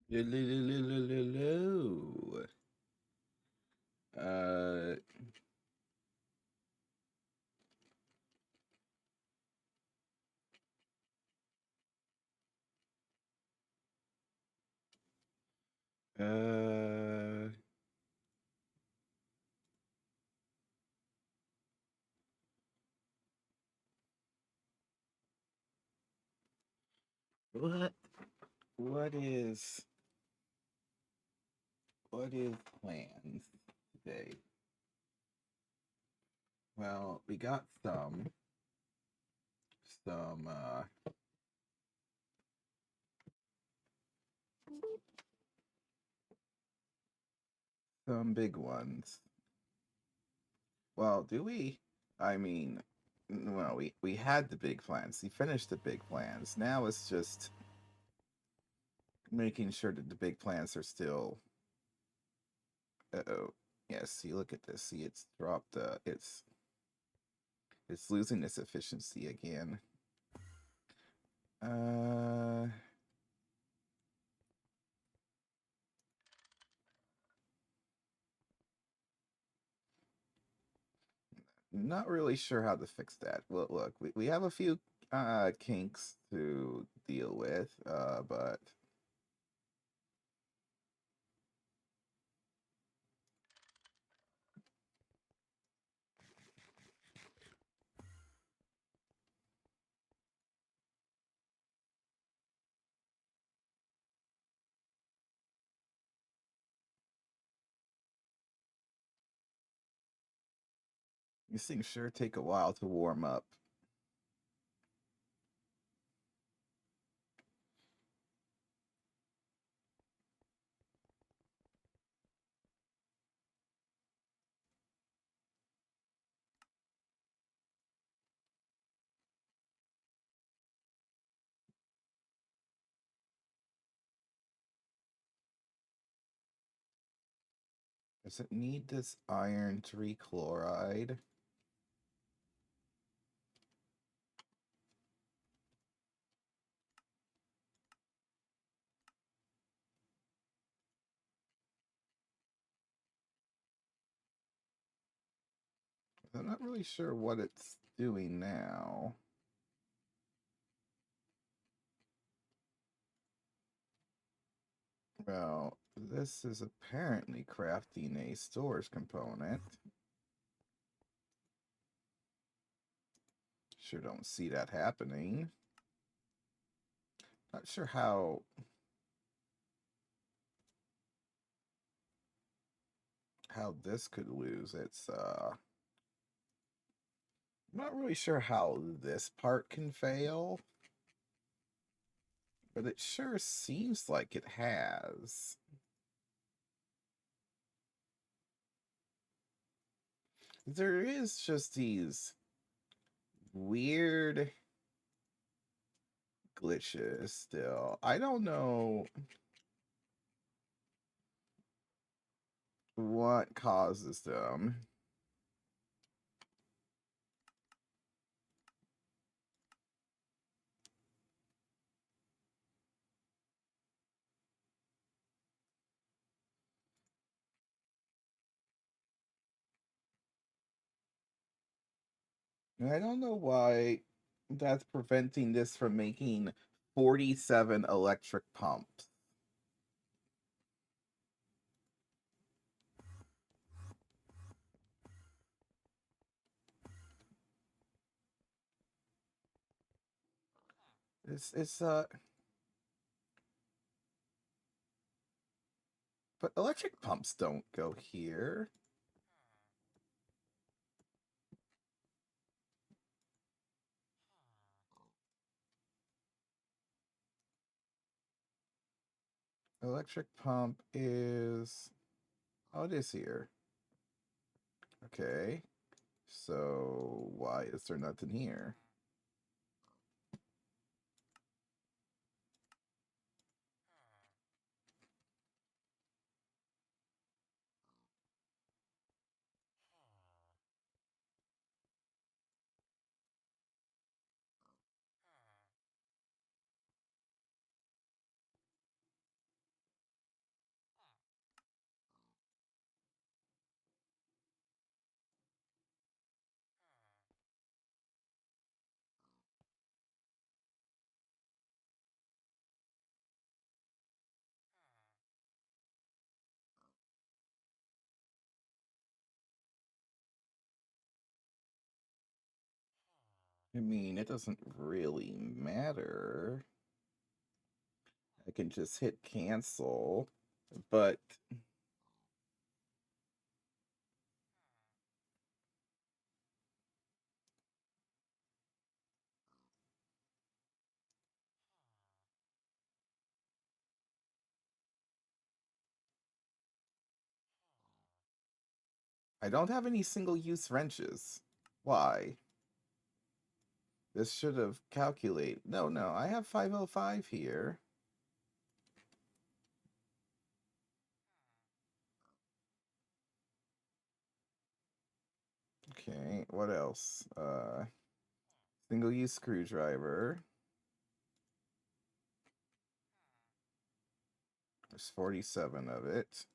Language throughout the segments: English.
Hello. Uh, uh, what? What is? What is plans today? Well, we got some some big ones. Well, do we? I mean, well, we had the big plans. We finished the big plans. Now it's just making sure that the big plans are still. Uh-oh. Yeah, see, look at this. See, it's dropped. It's losing its efficiency again. Uh, Not really sure how to fix that. Well, look, we have a few kinks to deal with, but these things sure take a while to warm up. Does it need this iron trichloride? I'm not really sure what it's doing now. Well, this is apparently crafting a storage component. Sure don't see that happening. Not sure how this could lose its I'm not really sure how this part can fail, but it sure seems like it has. There is just these weird glitches still. I don't know what causes them. And I don't know why that's preventing this from making 47 electric pumps. It's but electric pumps don't go here. Electric pump is oh, it is here. Okay. So why is there nothing here? I mean, it doesn't really matter. I can just hit cancel, but I don't have any single-use wrenches. Why? This should have calculated. No, no, I have 505 here. Okay, what else? Single-use screwdriver. There's 47 of it.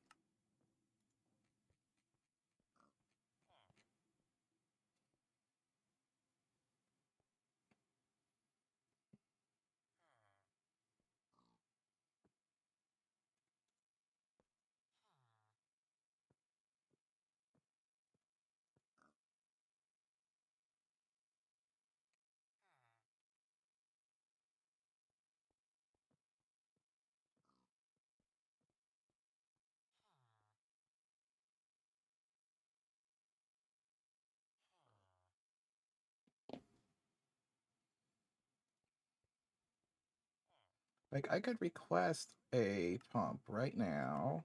Like, I could request a pump right now.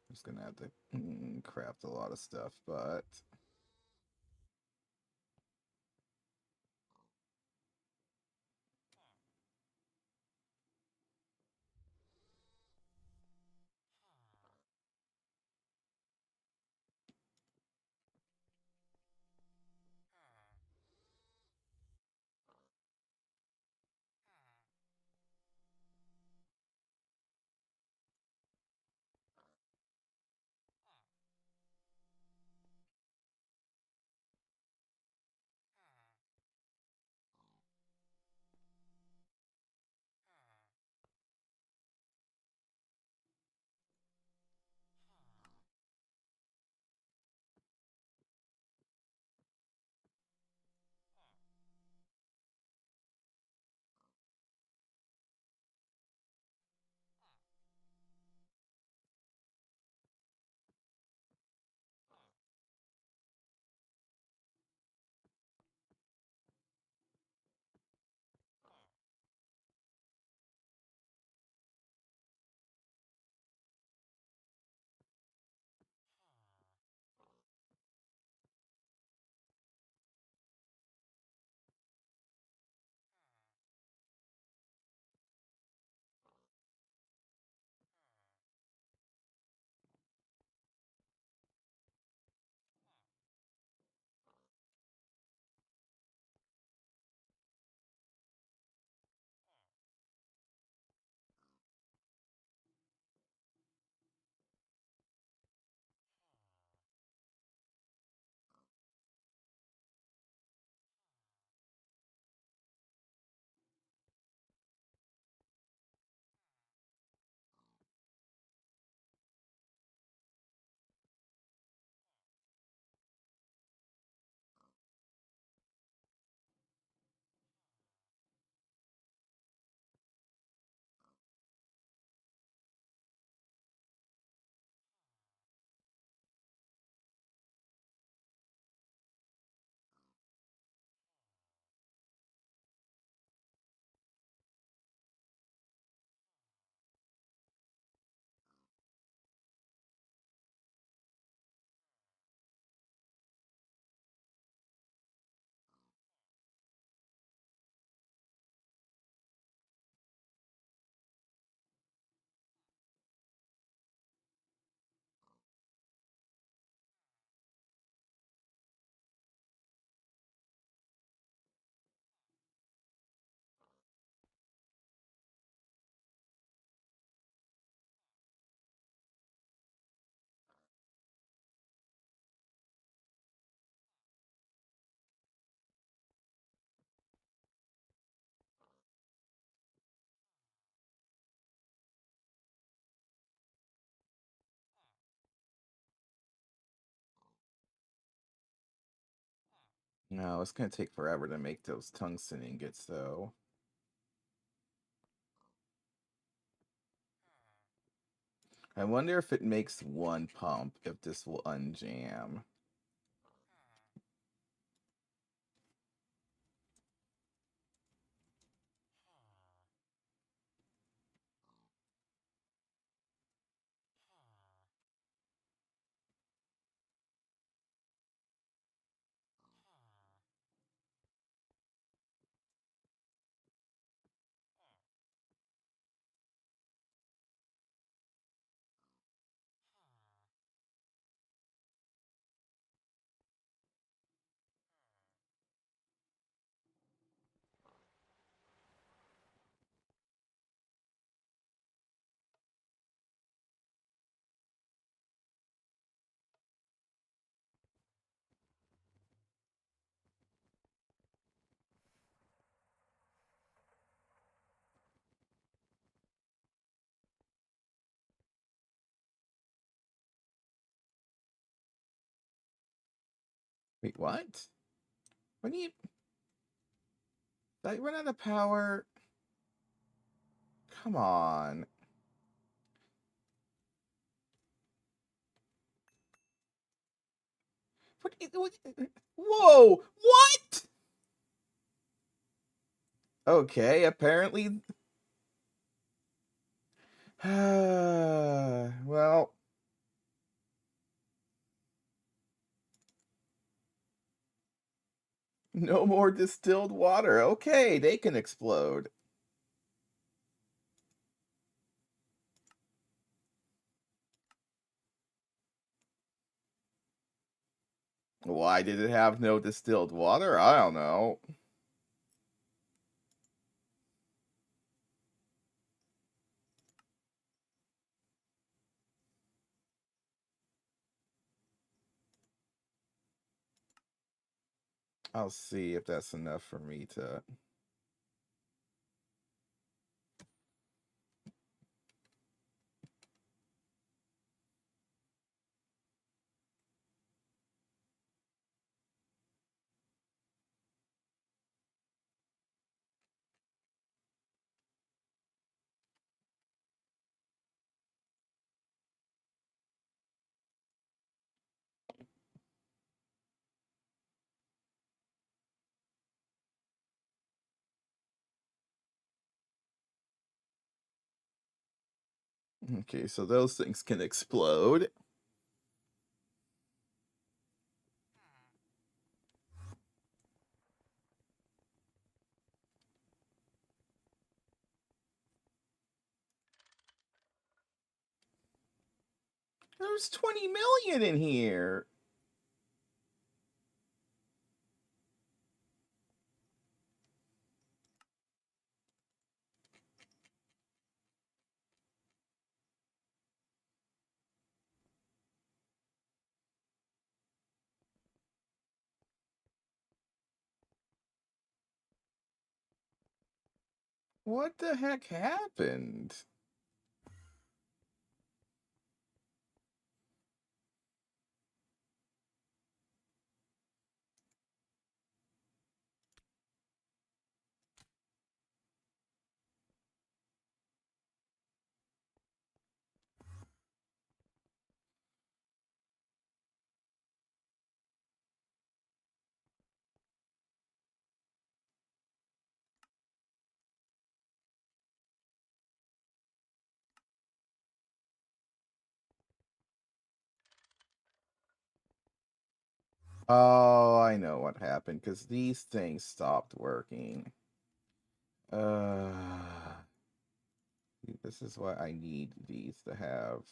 I'm just gonna have to craft a lot of stuff, but No, it's gonna take forever to make those tungsten ingots, though. I wonder if it makes one pump, if this will unjam. Wait, what? When you... Did I run out of power? Come on. Whoa! What? Okay, apparently... well... No more distilled water. Okay, they can explode. Why did it have no distilled water? I don't know. I'll see if that's enough for me to... Okay, so those things can explode. There's 20 million in here. What the heck happened? Oh, I know what happened, because these things stopped working. Uh, this is why I need these to have.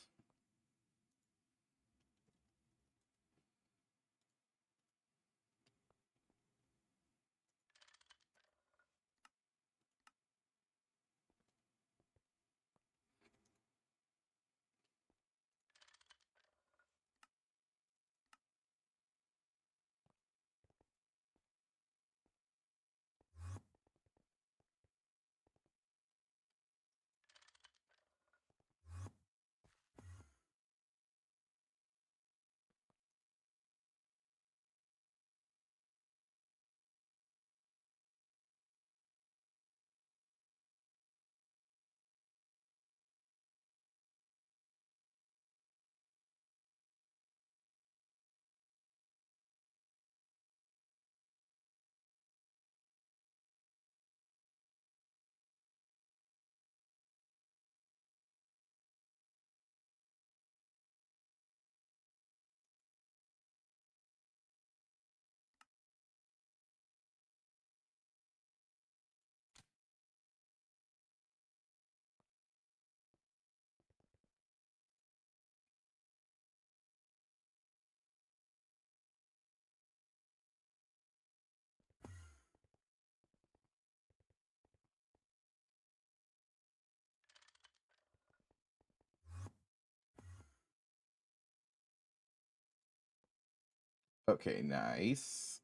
Okay, nice.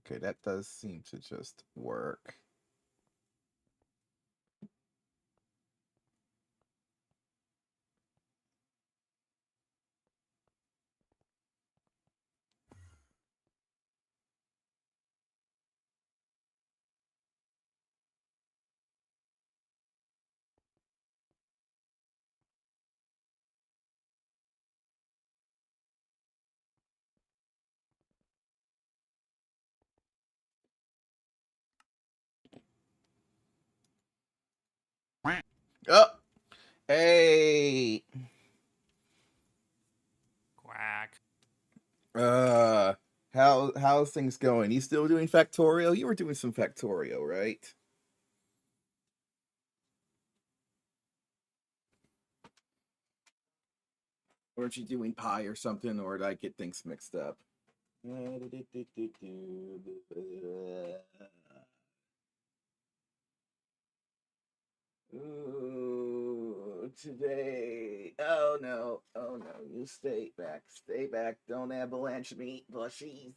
Okay, that does seem to just work. Oh, hey. Quack. Uh, how's things going? You still doing Factorio? You were doing some Factorio, right? Weren't you doing Pi or something, or did I get things mixed up? Ooh, today. Oh no. Oh no. You stay back. Stay back. Don't avalanche me, plushies.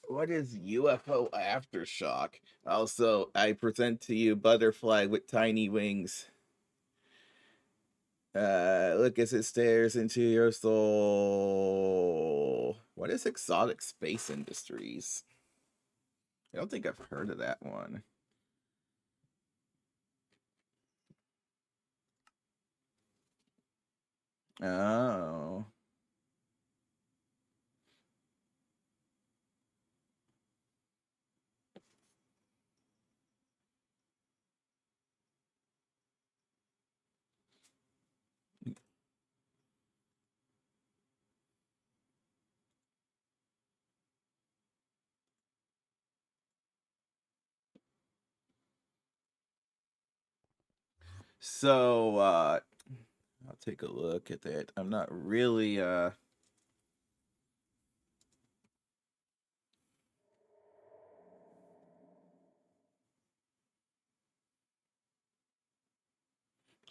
What is UFO aftershock? Also, I present to you butterfly with tiny wings. Look as it stares into your soul. What is Exotic Space Industries? I don't think I've heard of that one. Oh. So, I'll take a look at that. I'm not really, so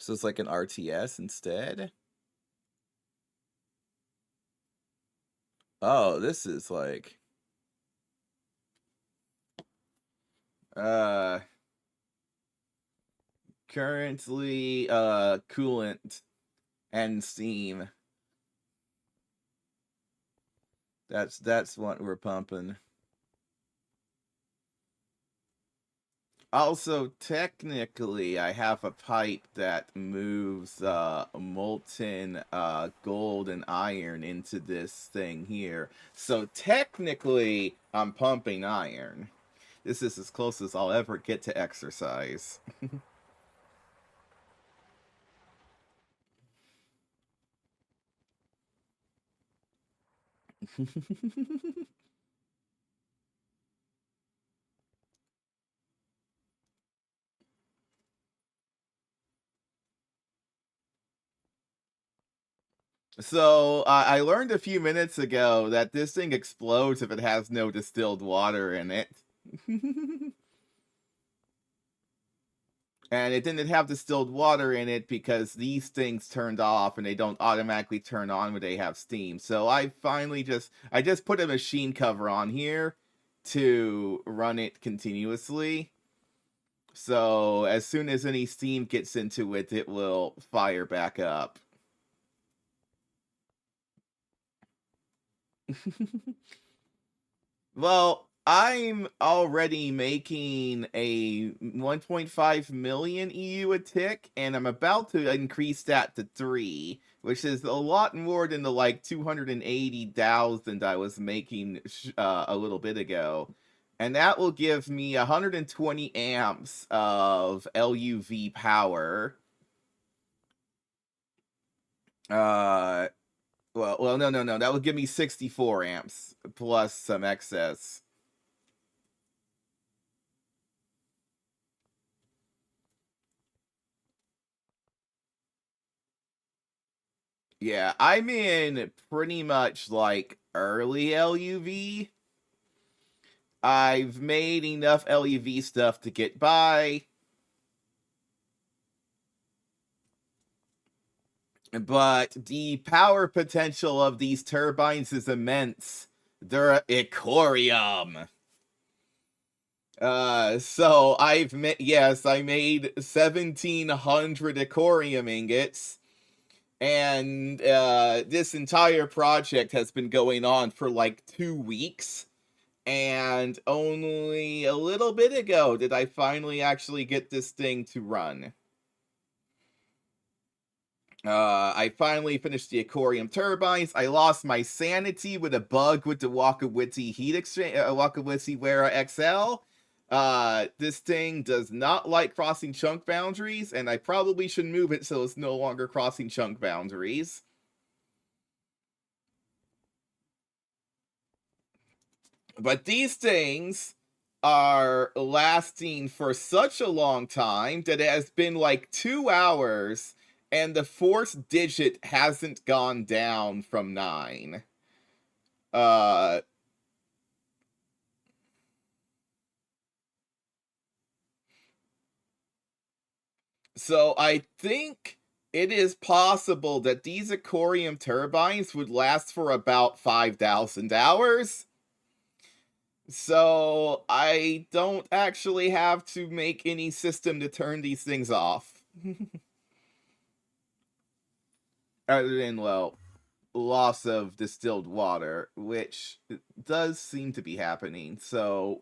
it's like an RTS instead? Oh, this is like, uh, currently, coolant and steam. That's what we're pumping. Also, technically, I have a pipe that moves molten gold and iron into this thing here. So technically, I'm pumping iron. This is as close as I'll ever get to exercise. So I learned a few minutes ago that this thing explodes if it has no distilled water in it. And it didn't have distilled water in it because these things turned off and they don't automatically turn on when they have steam. So I just put a machine cover on here to run it continuously. So as soon as any steam gets into it, it will fire back up. Well, I'm already making a 1.5 million EU a tick, and I'm about to increase that to 3, which is a lot more than the like 280,000 I was making a little bit ago. And that will give me 120 amps of LuV power. Uh, no. That would give me 64 amps plus some excess. Yeah, I'm in pretty much like early LuV. I've made enough LuV stuff to get by. but the power potential of these turbines is immense. They're Icorium. So I've I made 1,700 Icorium ingots, and this entire project has been going on for like 2 weeks, and only a little bit ago did I finally actually get this thing to run. I finally finished the Icorium turbines. I lost my sanity with a bug with the Wakawitsi heat exchange, Wakawitsi Wera XL. This thing does not like crossing chunk boundaries, and I probably should move it so it's no longer crossing chunk boundaries. But these things are lasting for such a long time that it has been like 2 hours and the force digit hasn't gone down from 9. So I think it is possible that these Icorium turbines would last for about 5,000 hours. So I don't actually have to make any system to turn these things off. Other than, well, loss of distilled water, which does seem to be happening, so...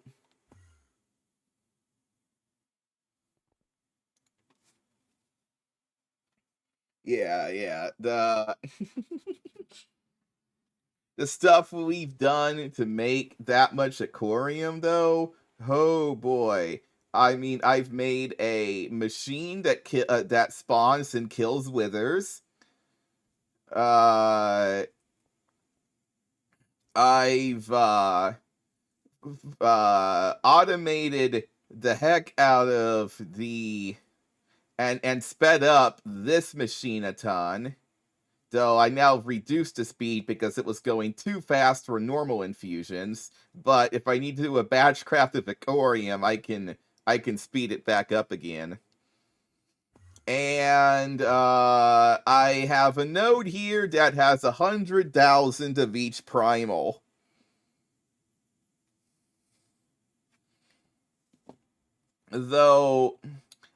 Yeah. The stuff we've done to make that much Icorium, though, oh boy. I mean, I've made a machine that spawns and kills withers. I've automated the heck out of the and sped up this machine a ton. Though I now reduced the speed because it was going too fast for normal infusions. But if I need to do a batch craft of Icorium, I can speed it back up again. And I have a node here that has 100,000 of each primal. Though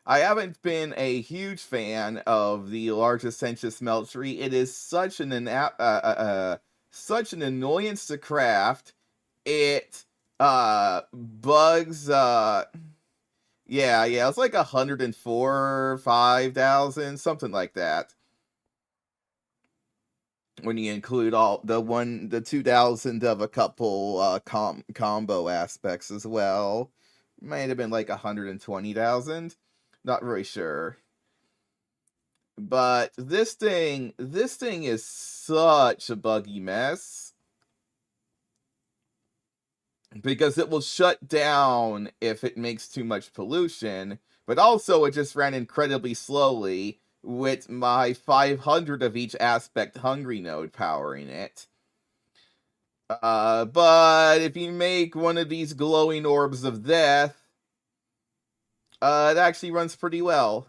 I haven't been a huge fan of the large Essentia Smeltery. It is such an annoyance to craft. It bugs it's like 104 5,000, something like that. When you include all the 2,000 of a couple combo aspects as well. Might have been like 120,000. Not really sure. But this thing is such a buggy mess. Because it will shut down if it makes too much pollution, but also it just ran incredibly slowly with my 500 of each aspect hungry node powering it. But if you make one of these glowing orbs of death, it actually runs pretty well.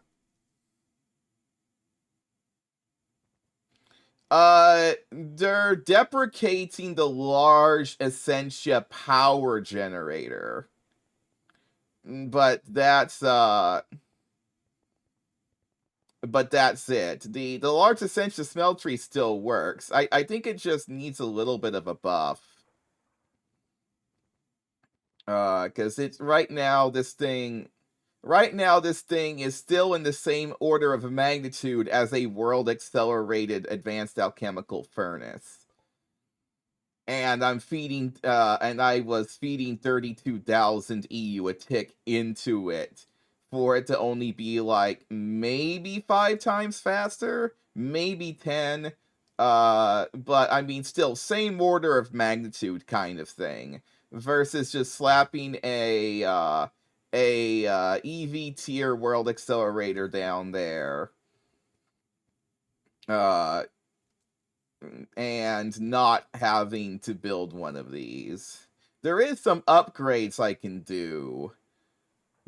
They're deprecating the large Essentia power generator. But that's it. The large Essentia Smeltery still works. I think it just needs a little bit of a buff. Because it's right now this thing is still in the same order of magnitude as a world accelerated advanced alchemical furnace. And I was feeding 32,000 EU a tick into it for it to only be like maybe 5 times faster, maybe 10. But I mean, still same order of magnitude kind of thing versus just slapping a EV tier world accelerator down there. And not having to build one of these. There is some upgrades I can do,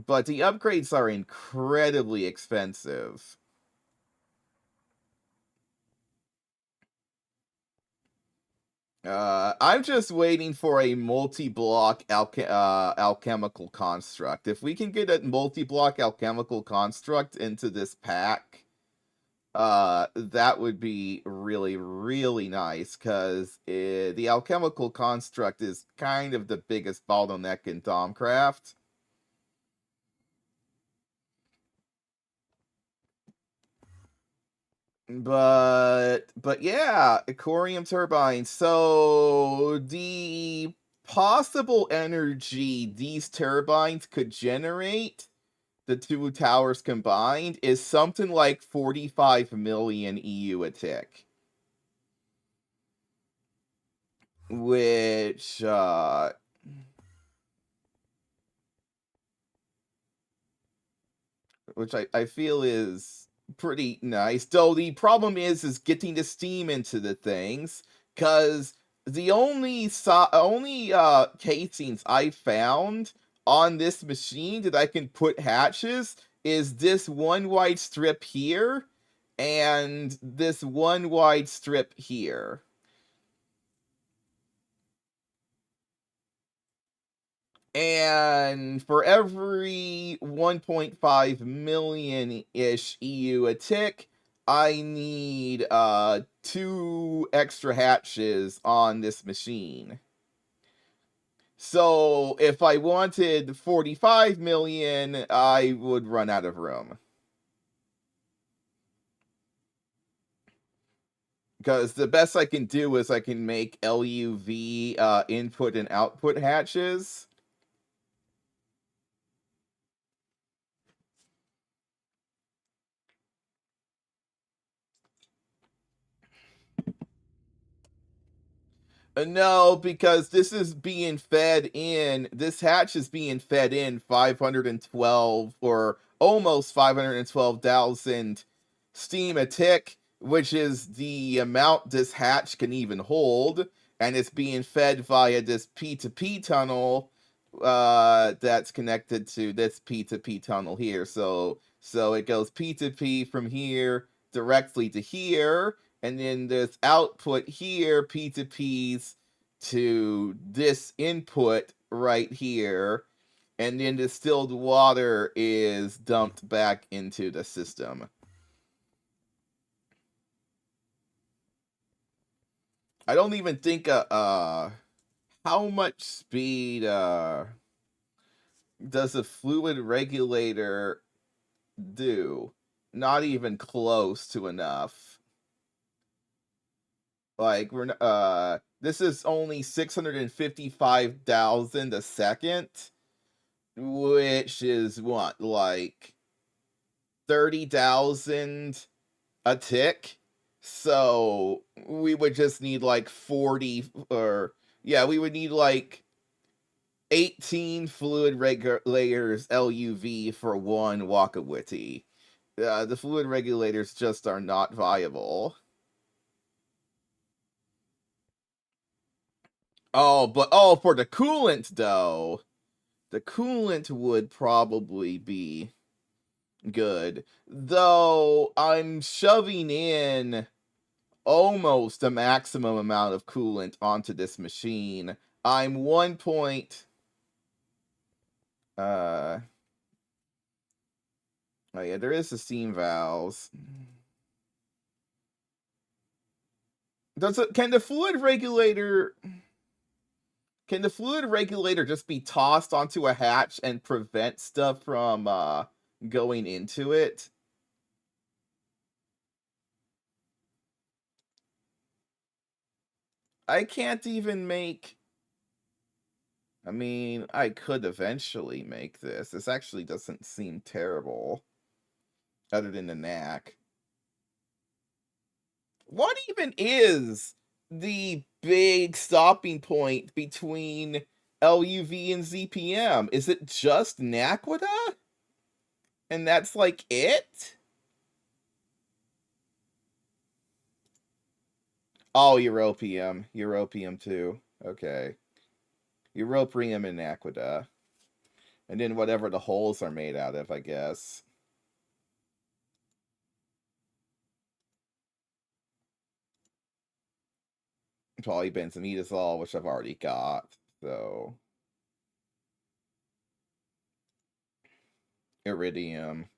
but the upgrades are incredibly expensive. I'm just waiting for a multi-block alchemical construct. If we can get a multi-block alchemical construct into this pack, that would be really, really nice, because the alchemical construct is kind of the biggest bottleneck in Domcraft. But yeah, Icorium turbines. So the possible energy these turbines could generate, the two towers combined, is something like 45 million EU a tick. Which I feel is pretty nice. Though the problem is getting the steam into the things, because the only casings I found on this machine that I can put hatches is this one wide strip here and this one wide strip here. And for every 1.5 million-ish EU a tick, I need 2 extra hatches on this machine. So if I wanted 45 million, I would run out of room. Because the best I can do is I can make LuV input and output hatches. No, because this is being fed in, this hatch is being fed in 512 or almost 512,000 steam a tick, which is the amount this hatch can even hold, and it's being fed via this P2P tunnel that's connected to this P2P tunnel here. So it goes P2P from here directly to here, and then this output here, P2Ps to this input right here, and then distilled water is dumped back into the system. I don't even think how much speed does a fluid regulator do? Not even close to enough. Like, this is only 655,000 a second, which is what, like 30,000 a tick. So we would just need like 40, or yeah, we would need like 18 fluid regulators LuV for one Wakawiti. The fluid regulators just are not viable. But for the coolant though, the coolant would probably be good. Though I'm shoving in almost a maximum amount of coolant onto this machine. I'm 1 point. Oh yeah, there is the steam valves. Can the fluid regulator just be tossed onto a hatch and prevent stuff from going into it? I can't even make. I mean, I could eventually make this. This actually doesn't seem terrible, other than the knack. What even is the big stopping point between LuV and ZPM? Is it just Naquita? And that's like it? Oh, Europium. Europium too. Okay. Europium and Naquita. And then whatever the holes are made out of, I guess. Probably benzometazole, which I've already got. So iridium.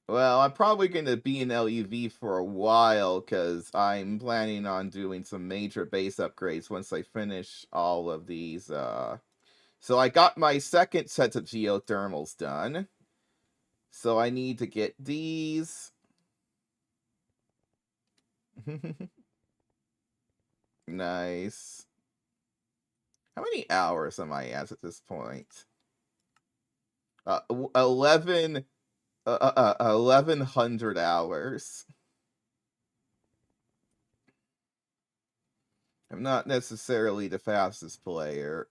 Well, I'm probably going to be in LuV for a while because I'm planning on doing some major base upgrades once I finish all of these. So I got my second set of geothermals done. So I need to get these. Nice. How many hours am I at this point? 1100 hours. I'm not necessarily the fastest player.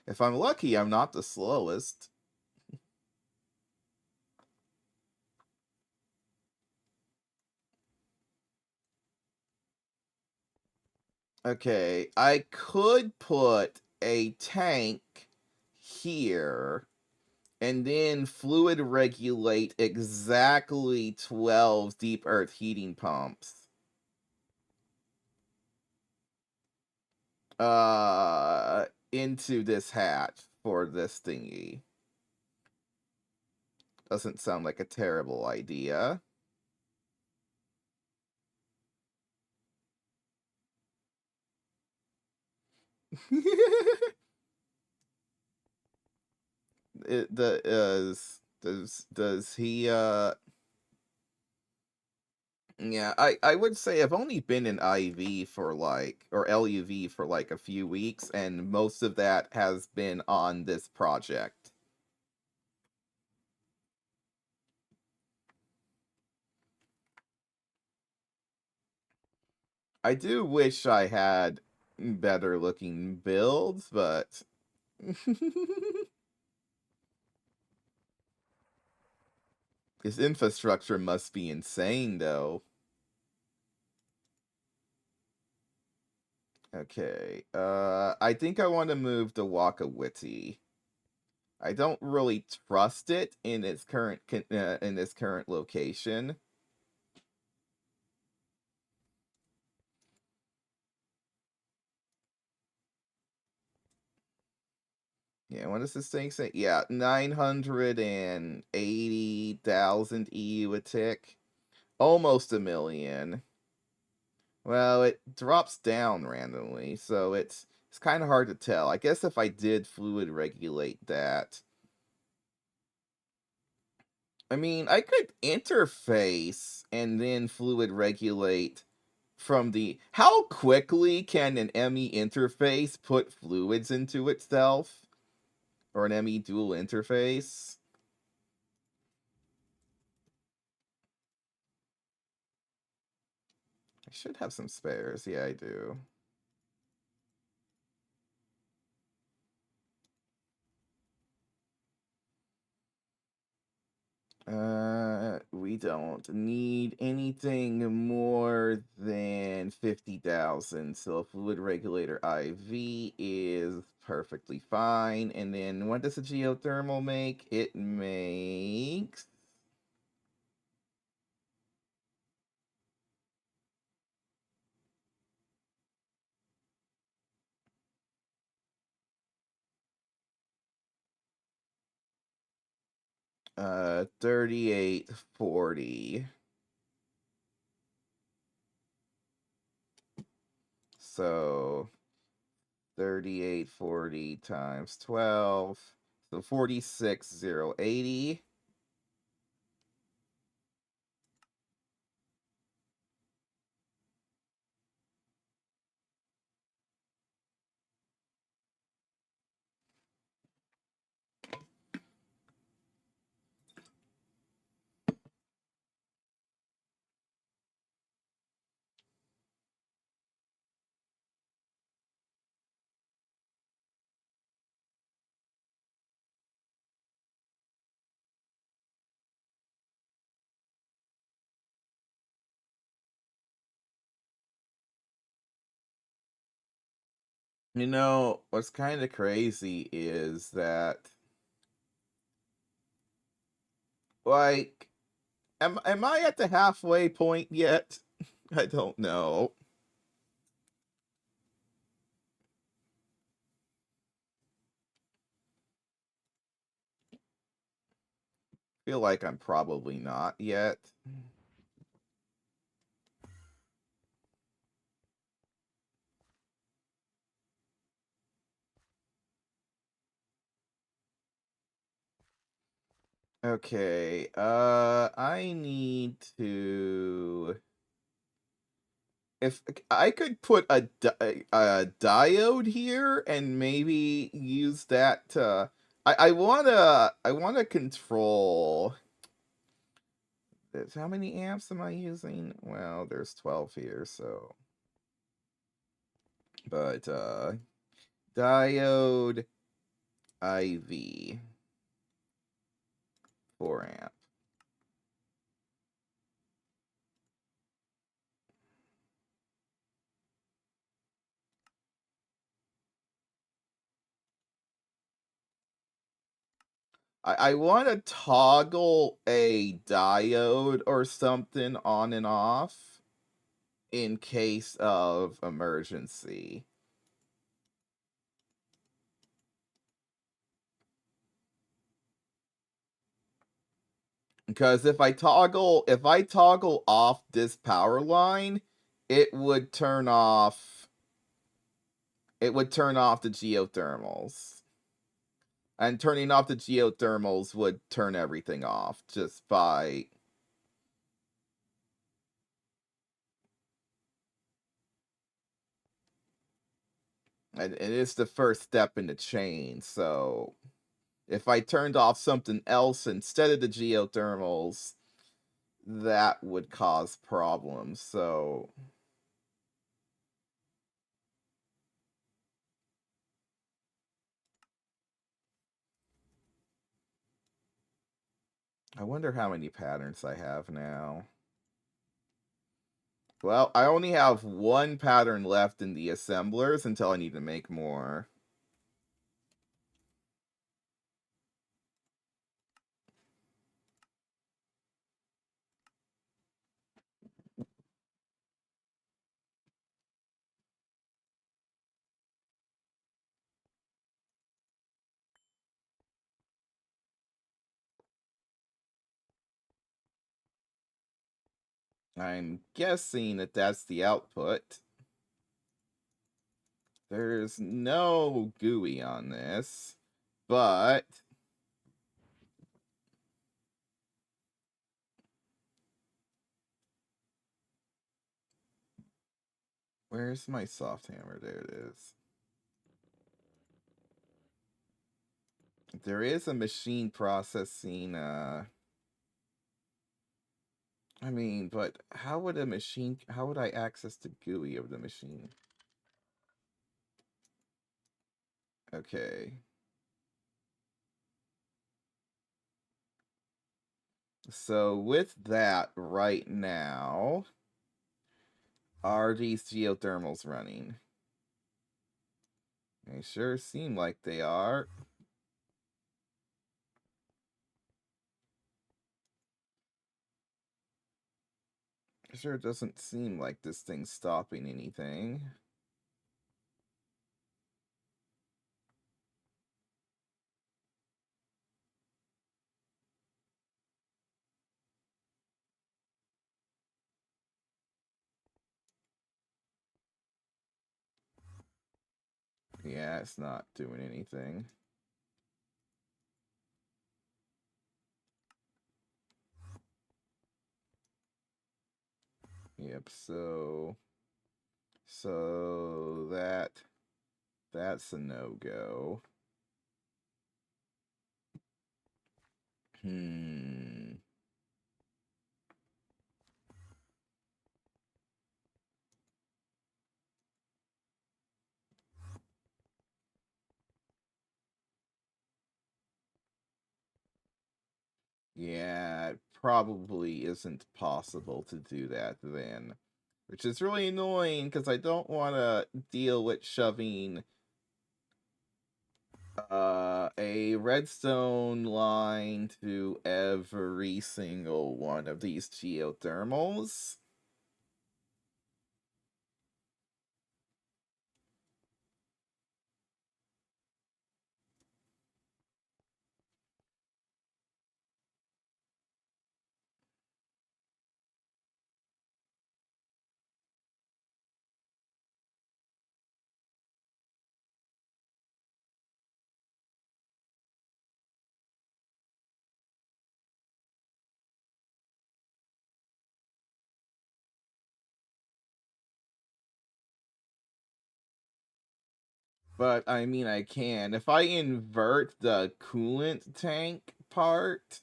If I'm lucky, I'm not the slowest. Okay, I could put a tank here and then fluid regulate exactly 12 deep earth heating pumps. Into this hatch for this thingy. Doesn't sound like a terrible idea. Does he yeah, I would say I've only been in IV for like, or LuV for like a few weeks, and most of that has been on this project. I do wish I had better looking builds, but this infrastructure must be insane though. Okay, I think I want to move to Wakawiti. I don't really trust it in its current location. Yeah, what does this thing say? Yeah, 980,000 EU a tick. Almost a million. Well, it drops down randomly, so it's kind of hard to tell. I guess if I did fluid regulate that. I mean, I could interface and then fluid regulate from the... How quickly can an ME interface put fluids into itself? Or an ME dual interface? I should have some spares. Yeah, I do. We don't need anything more than 50,000. So fluid regulator IV is perfectly fine. And then what does a geothermal make? It makes 3840. So 3840 times 12. So 46,080. You know, what's kind of crazy is that, like, am I at the halfway point yet? I don't know. Feel like I'm probably not yet. Okay, I need to, if I could put a diode here and maybe use that to, I wanna control this. How many amps am I using? Well, there's 12 here, so, but diode IV 4 amp. I want to toggle a diode or something on and off in case of emergency. Because if I toggle off this power line, it would turn off the geothermals. And turning off the geothermals would turn everything off just by, and it is the first step in the chain, so if I turned off something else instead of the geothermals, that would cause problems. So I wonder how many patterns I have now. Well, I only have one pattern left in the assemblers until I need to make more. I'm guessing that that's the output. There's no GUI on this, but where's my soft hammer? There it is. There is a machine processing, I mean, but how would I access the GUI of the machine? Okay. So with that right now, are these geothermals running? They sure seem like they are. Sure doesn't seem like this thing's stopping anything. Yeah, it's not doing anything. Yep, so that's a no-go. Hmm. Yeah, it probably isn't possible to do that then. Which is really annoying because I don't want to deal with shoving A redstone line to every single one of these geothermals. But I mean, I can. If I invert the coolant tank part,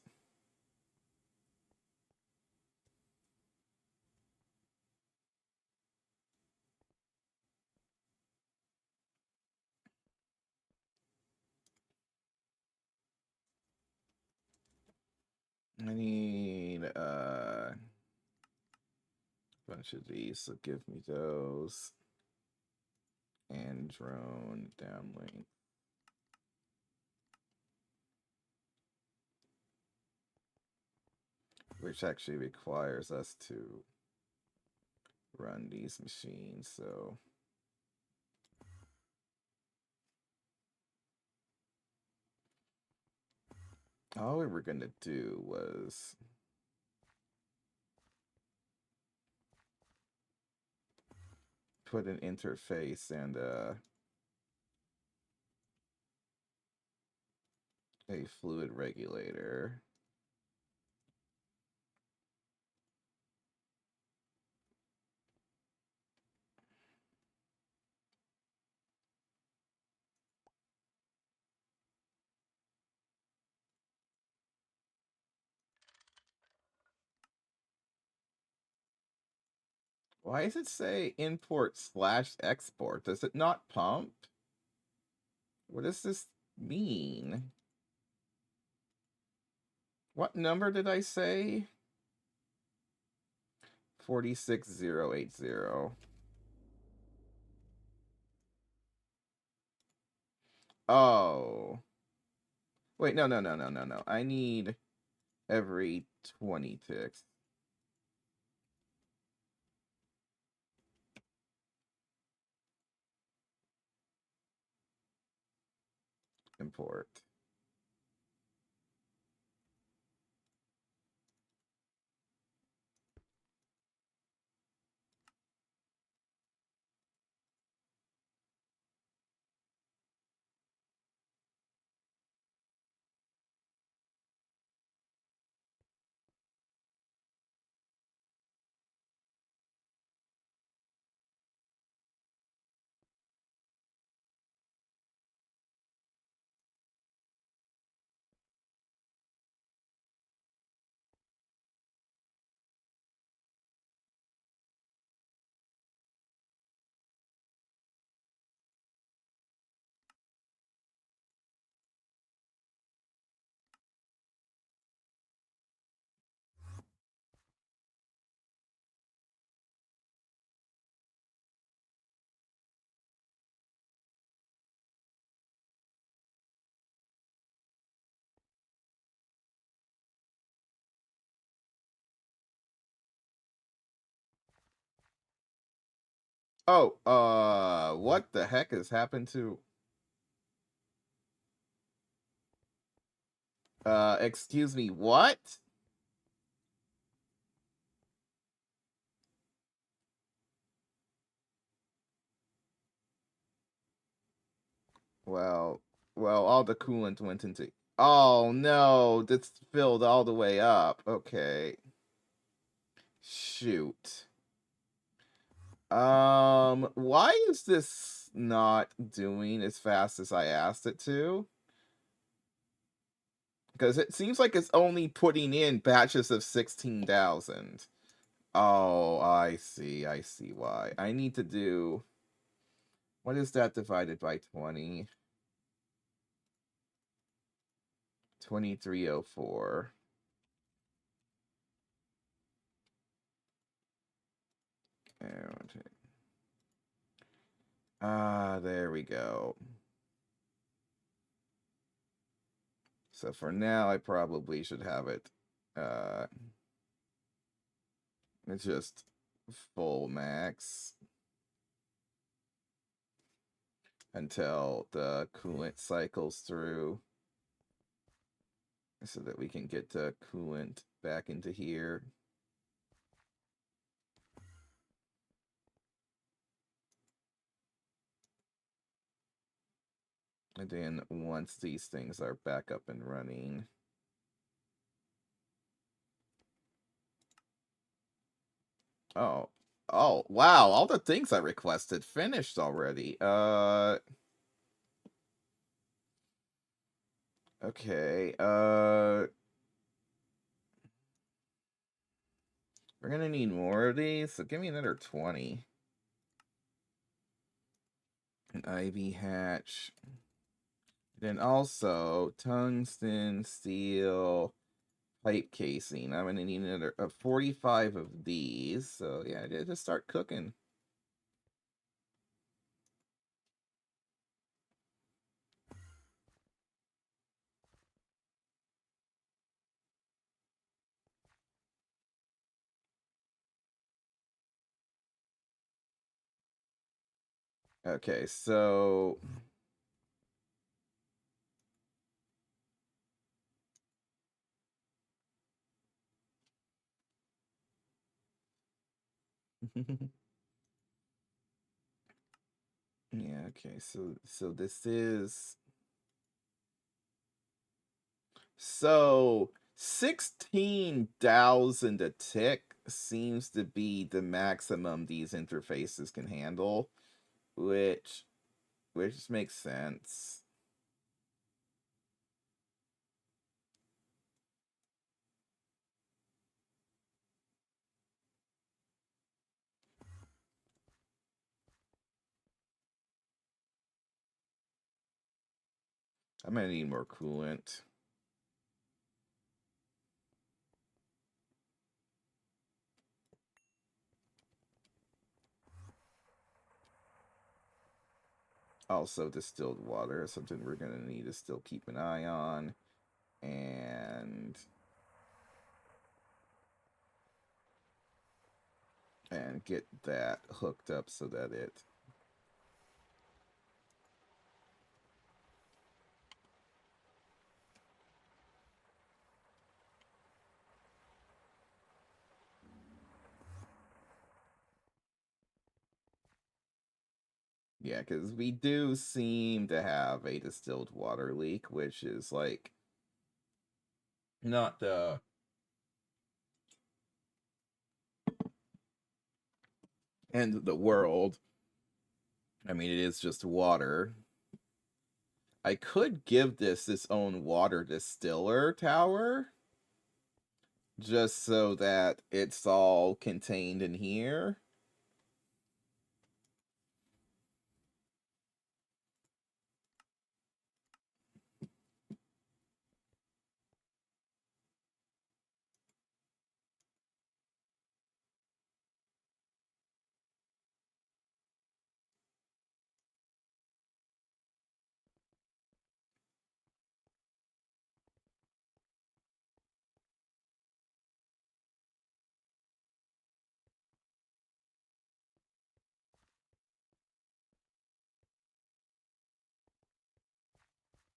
I need a bunch of these, so give me those. And drone downlink. Which actually requires us to run these machines, so all we were gonna do was put an interface and a fluid regulator. Why does it say import/export? Does it not pump? What does this mean? What number did I say? 46080. Oh. Wait, no. I need every 20 ticks. Import. Oh, what the heck has happened to... excuse me, what? Well, all the coolant went into... Oh, no, this filled all the way up. Okay. Shoot. Why is this not doing as fast as I asked it to? Because it seems like it's only putting in batches of 16,000. Oh, I see why. I need to do... What is that divided by 20? 2304. Ah, there we go. So for now, I probably should have it. It's just full max until the coolant cycles through, so that we can get the coolant back into here. And then once these things are back up and running, oh, wow, all the things I requested finished already. Okay, we're gonna need more of these, so give me another 20. An ivy hatch. Then also tungsten, steel, pipe casing. I'm gonna need another 45 of these. So yeah, just start cooking. Okay, so yeah, okay, so this is, so 16,000 a tick seems to be the maximum these interfaces can handle, which makes sense. I'm gonna need more coolant. Also, distilled water, something we're gonna need to still keep an eye on. And get that hooked up so that it yeah, because we do seem to have a distilled water leak, which is like not the end of the world. I mean, it is just water. I could give this its own water distiller tower, just so that it's all contained in here.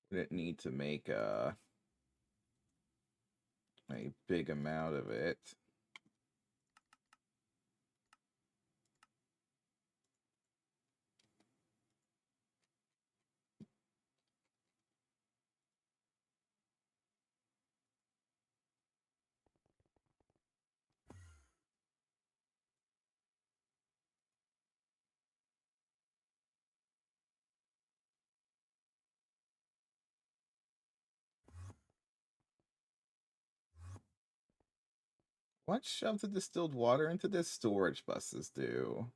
We didn't need to make a big amount of it. What shoved the distilled water into this? Storage buses do.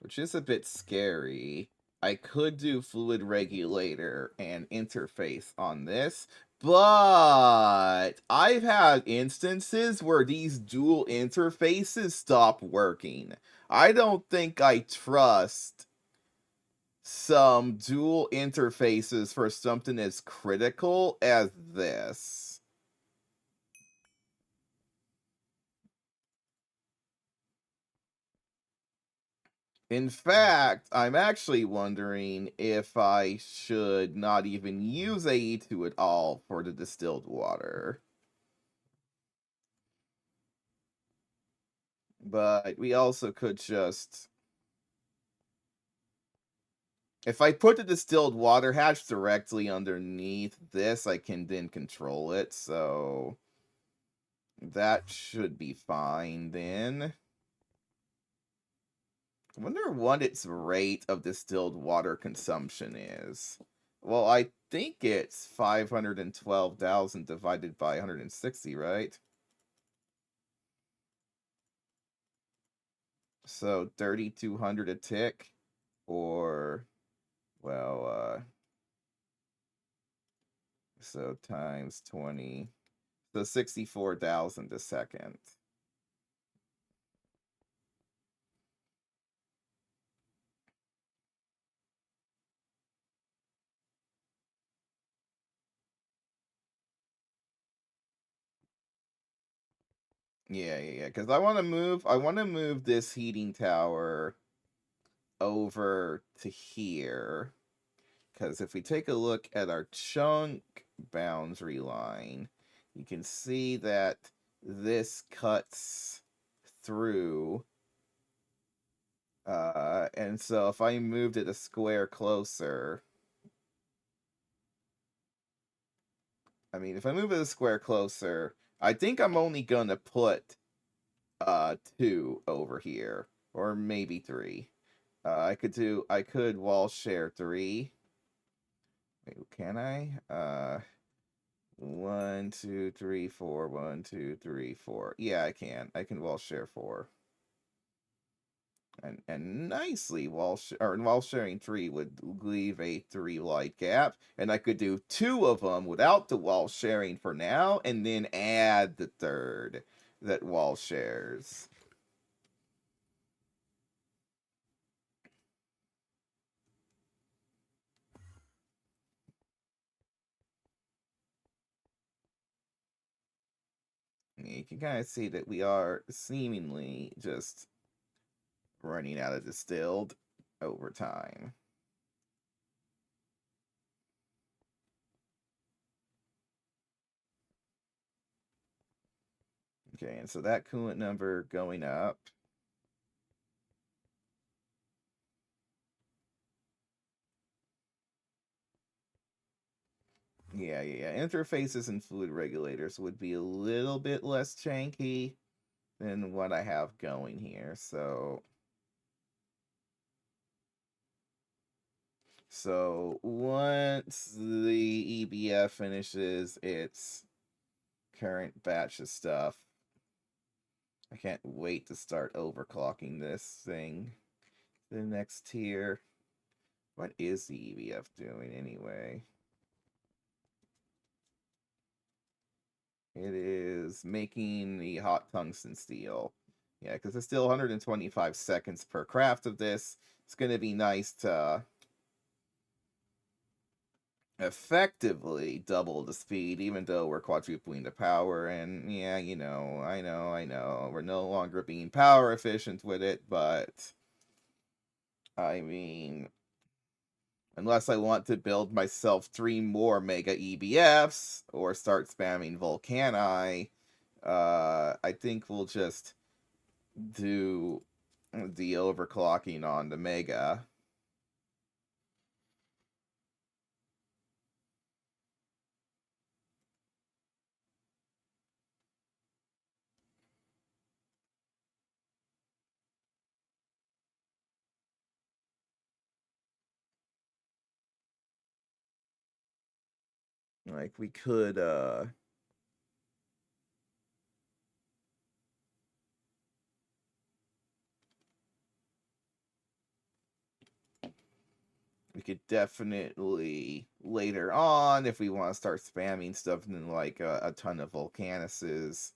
Which is a bit scary. I could do fluid regulator and interface on this, but I've had instances where these dual interfaces stop working. I don't think I trust some dual interfaces for something as critical as this. In fact, I'm actually wondering if I should not even use AE2 at all for the distilled water. But we also could just... If I put the distilled water hatch directly underneath this, I can then control it, so that should be fine then. I wonder what its rate of distilled water consumption is. Well, I think it's 512,000 divided by 160, right? So 3,200 a tick, or, well, so times 20, so 64,000 a second. Yeah, because I want to move this heating tower over to here. Because if we take a look at our chunk boundary line, you can see that this cuts through. And so if I moved it a square closer, I mean, if I move it a square closer, I think I'm only gonna put 2 over here, or maybe 3. I could wall share 3. Wait, can I? 1, 2, 3, 4. 1, 2, 3, 4. Yeah, I can. I can wall share 4. And nicely wall sharing 3 would leave a 3 light gap, and I could do 2 of them without the wall sharing for now, and then add the third that wall shares. You can kind of see that we are seemingly just running out of distilled over time. Okay, and so that coolant number going up. Yeah. Interfaces and fluid regulators would be a little bit less janky than what I have going here. So once the EBF finishes its current batch of stuff, I can't wait to start overclocking this thing. The next tier. What is the EBF doing anyway? It is making the hot tungsten steel. Yeah, because it's still 125 seconds per craft of this. It's going to be nice to effectively double the speed, even though we're quadrupling the power. And yeah, I know. We're no longer being power efficient with it, but I mean, unless I want to build myself 3 more Mega EBFs or start spamming Volcani, I think we'll just do the overclocking on the Mega. Like, we could, definitely later on, if we want to start spamming stuff in like a ton of Volcanuses.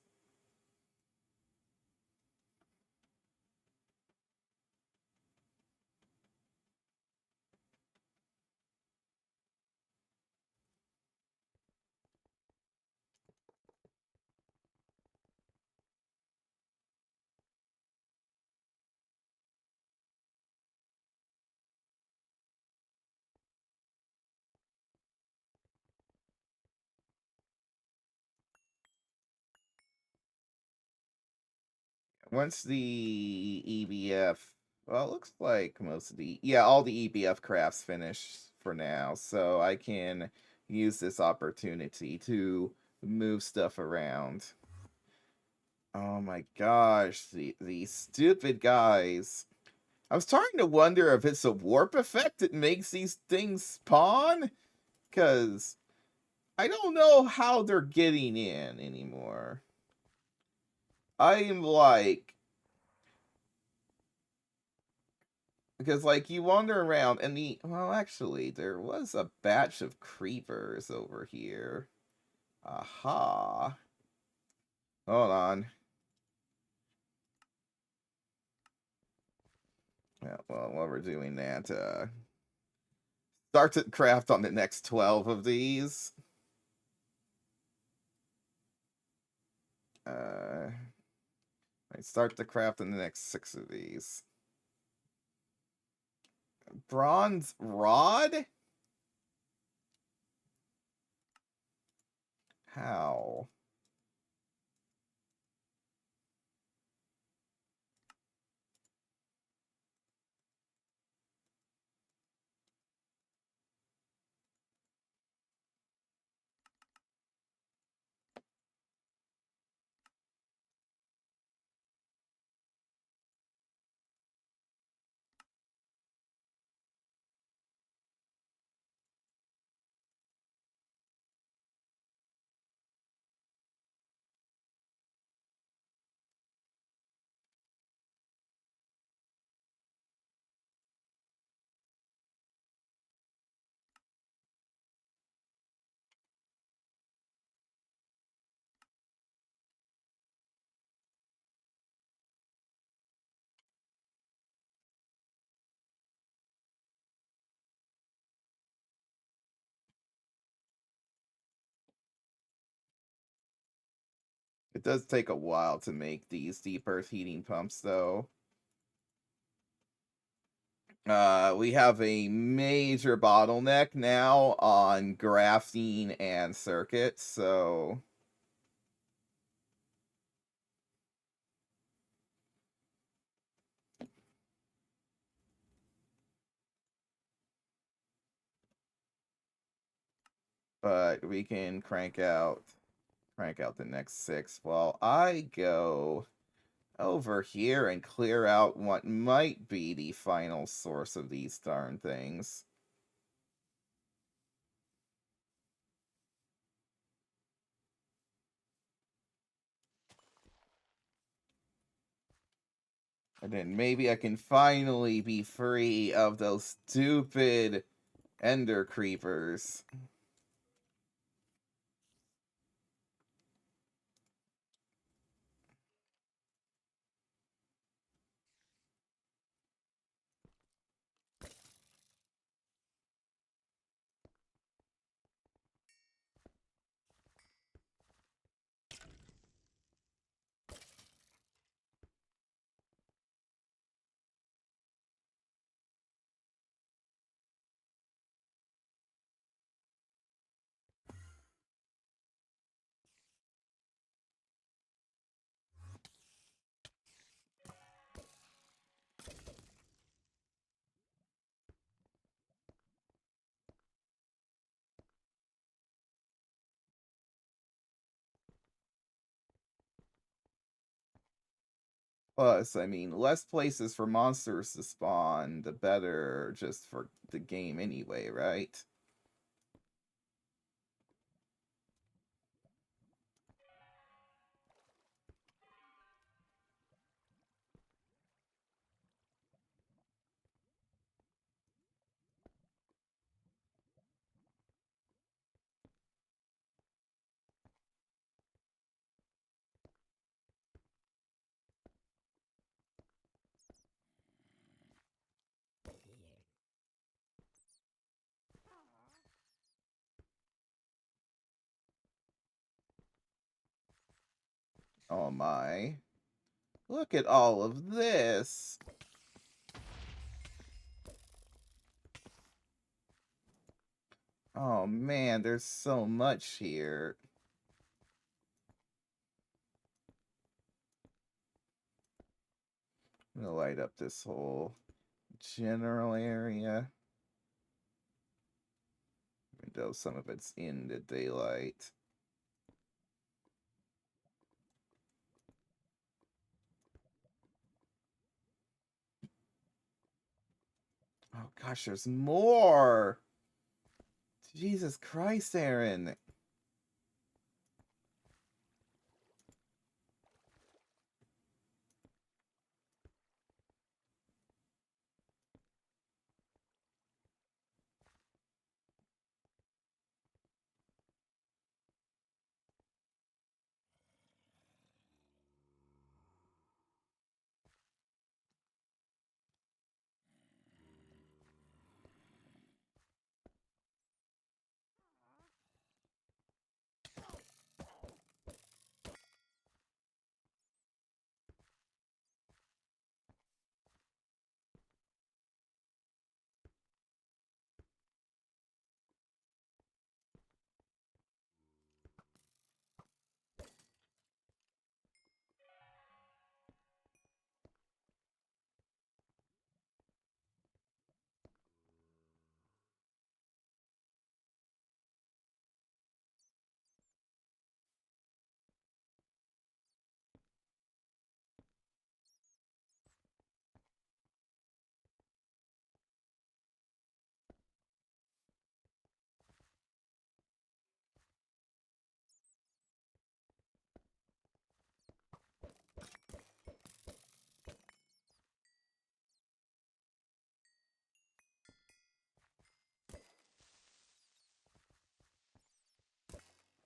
once the EBF, well, it looks like most of the, yeah, all the EBF crafts finished for now, so I can use this opportunity to move stuff around. Oh my gosh, these stupid guys. I was starting to wonder if it's a warp effect that makes these things spawn, because I don't know how they're getting in anymore. I'm like, because like you wander around and well, actually there was a batch of creepers over here. Aha. Hold on. Yeah, well, while we're doing that, start to craft on the next 12 of these. Uh, I start the craft on the next 6 of these. Bronze rod? How? It does take a while to make these deep earth heating pumps, though. We have a major bottleneck now on graphene and circuits, so but we can crank out the next 6 while I go over here and clear out what might be the final source of these darn things. And then maybe I can finally be free of those stupid ender creepers. Plus, I mean, less places for monsters to spawn, the better just for the game anyway, right? Oh my. Look at all of this. Oh man, there's so much here. I'm gonna light up this whole general area. Even though some of it's in the daylight. Oh gosh, there's more! Jesus Christ, Aaron!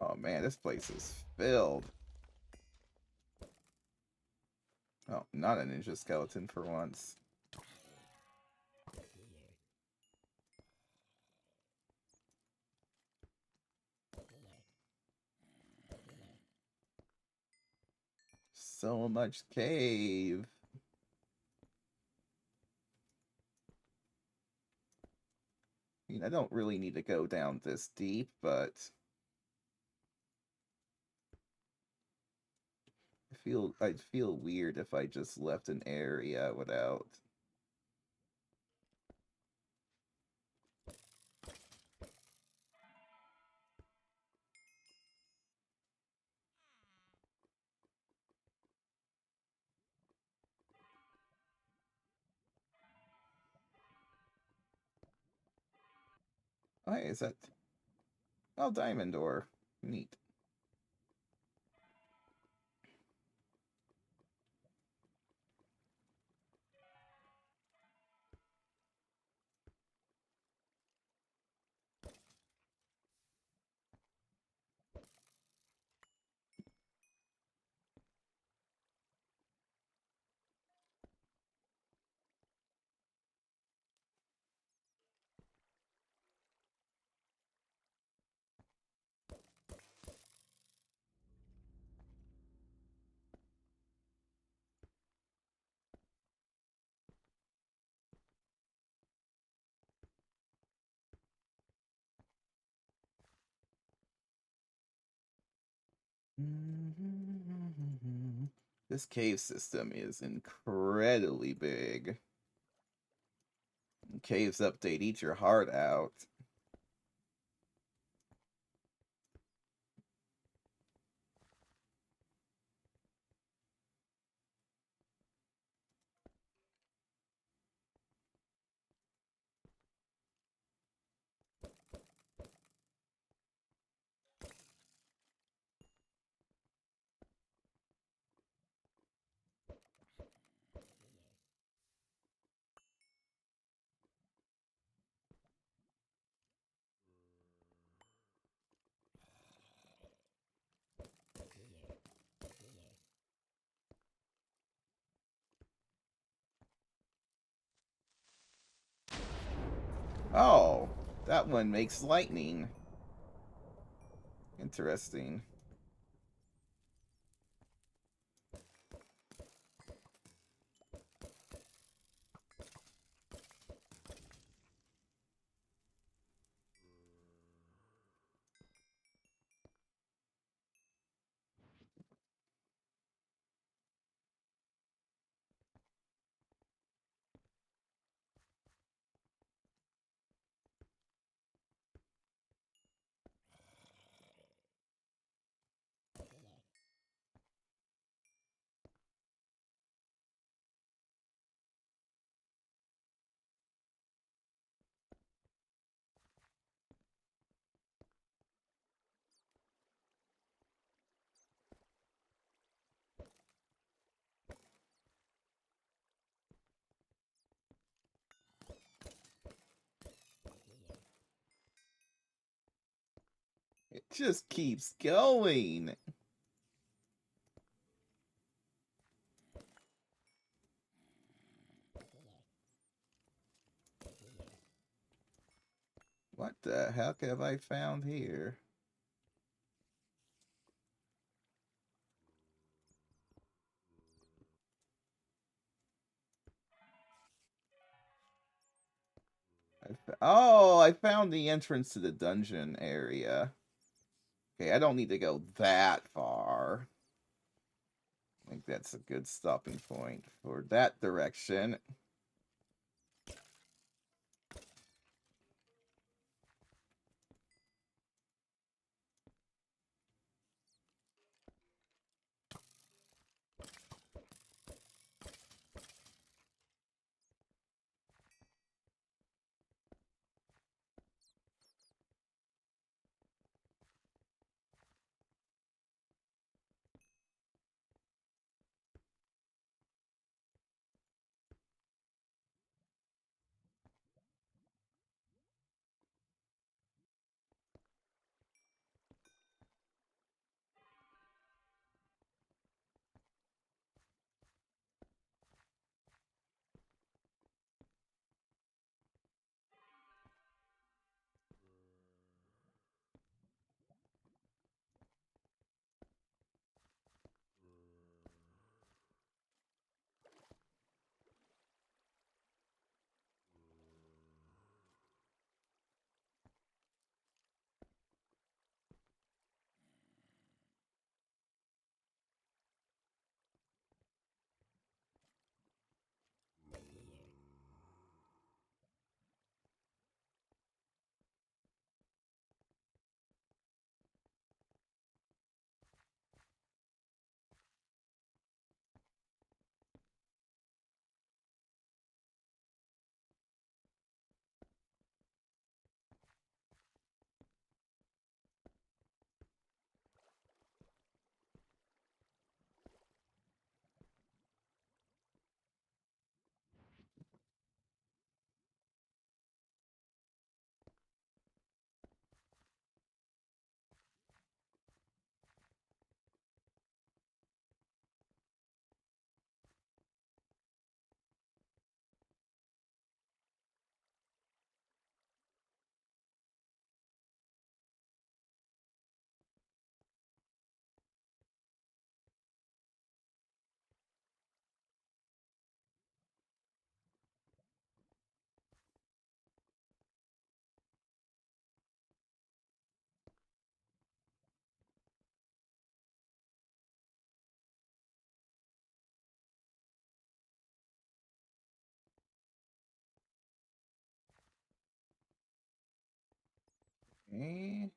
Oh man, this place is filled. Oh, not a ninja skeleton for once. So much cave. I mean, I don't really need to go down this deep, but I'd feel weird if I just left an area without. Oh, hey, is that? Oh, diamond ore. Neat. This cave system is incredibly big. Caves update, eat your heart out. Oh, that one makes lightning. Interesting. just keeps going. What the heck have I found here? Oh, I found the entrance to the dungeon area. Okay, I don't need to go that far. I think that's a good stopping point for that direction. Okay.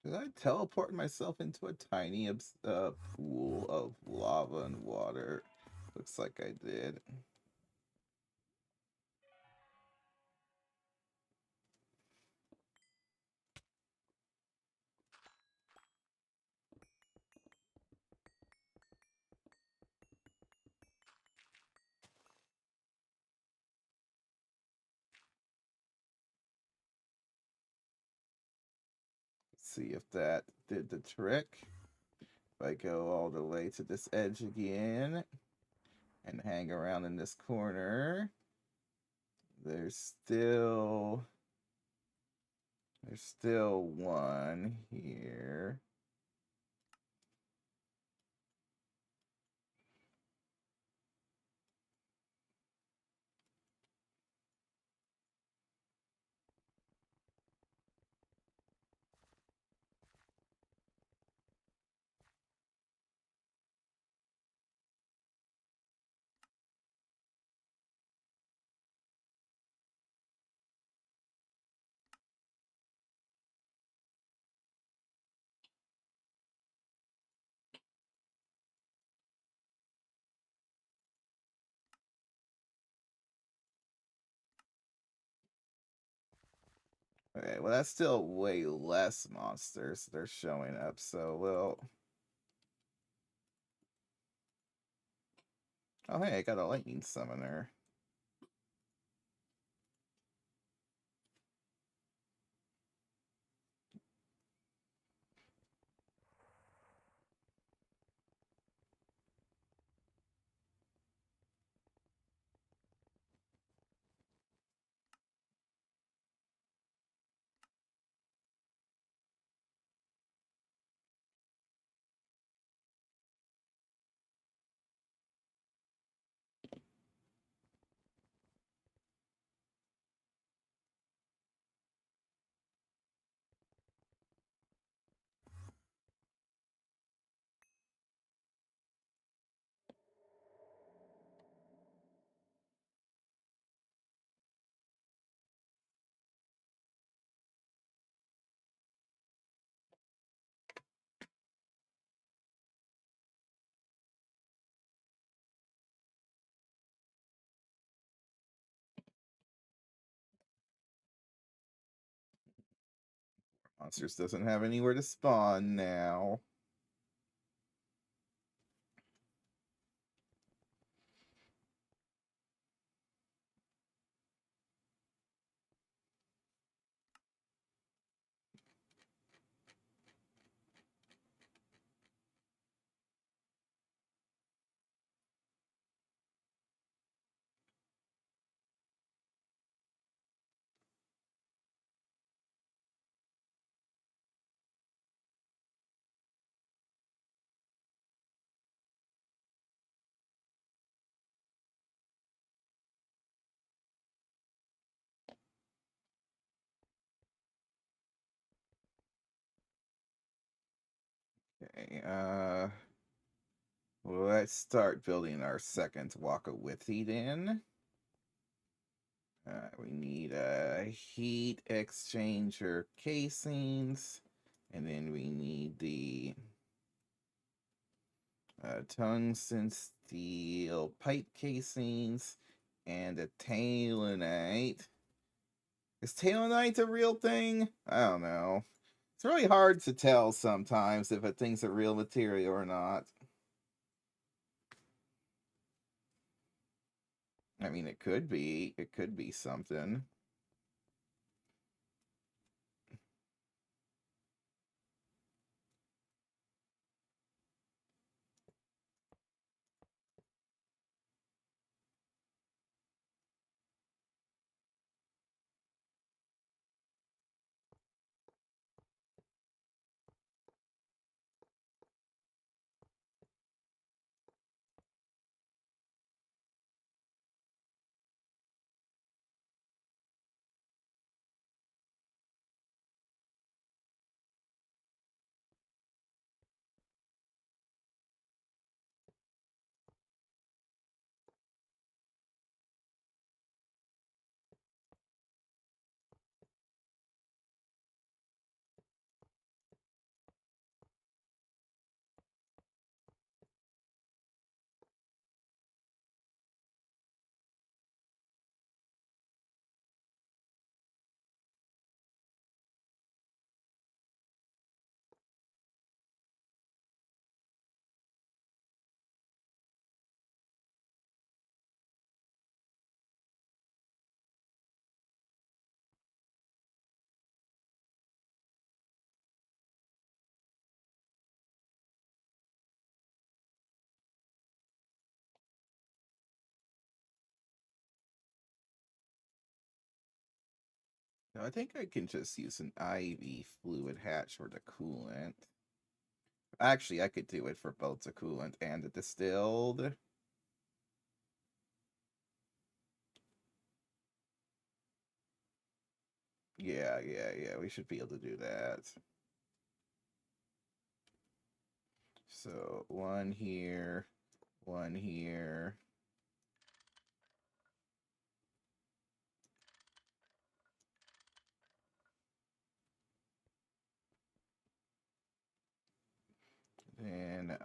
Did I teleport myself into a tiny pool of lava and water? Looks like I did. Let's see if that did the trick. If I go all the way to this edge again and hang around in this corner, there's still one here. Okay, well that's still way less monsters that are showing up, so we'll... Oh hey, I got a lightning summoner. Monsters doesn't have anywhere to spawn now. Okay, well, let's start building our second Waka-Withy then. We need heat exchanger casings, and then we need the tungsten steel pipe casings and a talonite. Is talonite a real thing? I don't know. It's really hard to tell sometimes if a thing's a real material or not. I mean, it could be. It could be something. No, I think I can just use an IV fluid hatch for the coolant. Actually, I could do it for both the coolant and the distilled. Yeah, we should be able to do that. So, one here, one here. Then,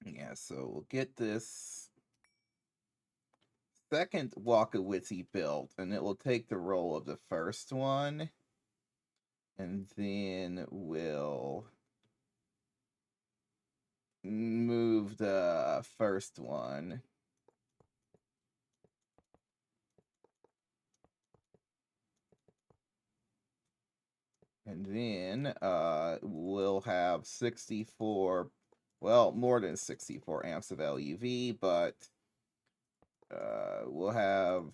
Yeah, so we'll get this second Wakawitsi built, and it will take the role of the first one, and then we'll move the first one. And then we'll have 64, well, more than 64 amps of LuV, but we'll have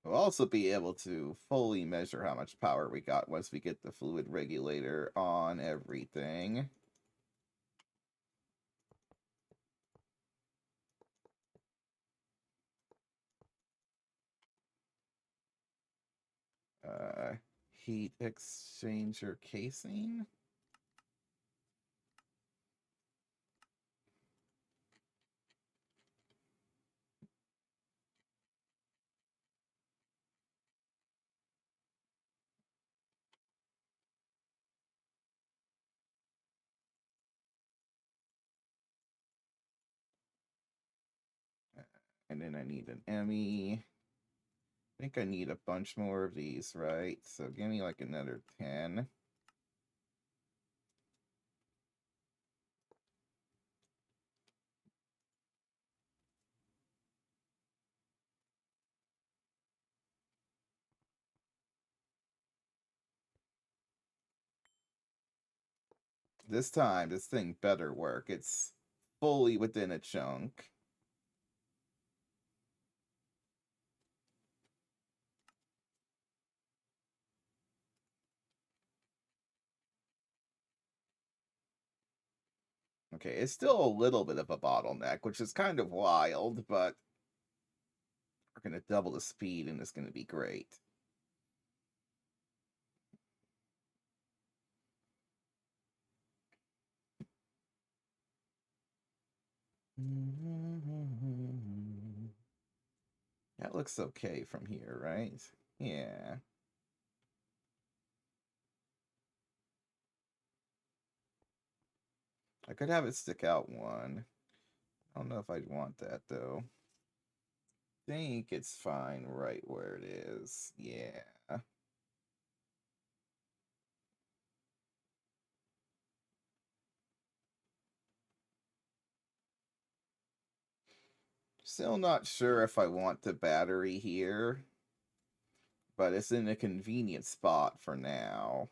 we'll also be able to fully measure how much power we got once we get the fluid regulator on everything. Uh, heat exchanger casing. And then I need an Emmy. I think I need a bunch more of these, right? So give me like another 10. This time, this thing better work. It's fully within a chunk. Okay, it's still a little bit of a bottleneck, which is kind of wild, but we're going to double the speed and it's going to be great. That looks okay from here, right? Yeah. I could have it stick out one. I don't know if I'd want that, though. Think it's fine right where it is. Yeah. Still not sure if I want the battery here, but it's in a convenient spot for now.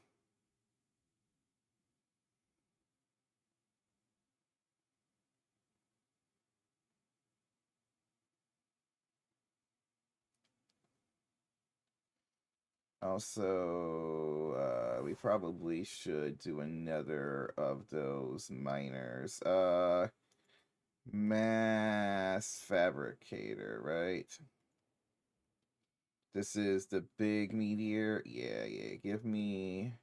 Also, we probably should do another of those miners. Mass fabricator, right? This is the big meteor. Yeah, yeah. Give me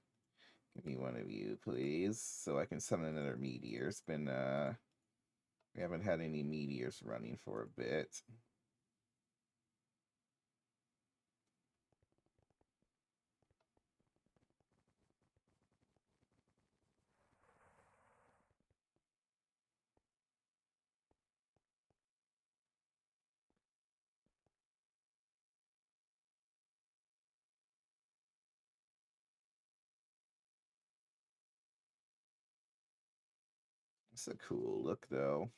one of you, please, so I can summon another meteor. It's been we haven't had any meteors running for a bit. It's a cool look, though.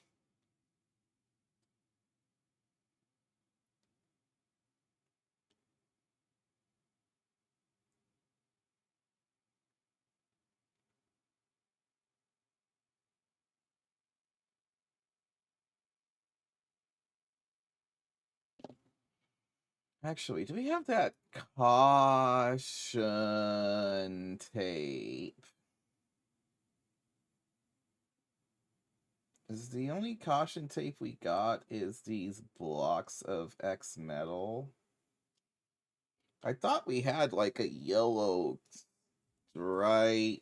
Actually, do we have that caution tape? Is the only caution tape we got is these blocks of X metal? I thought we had like a yellow stripe.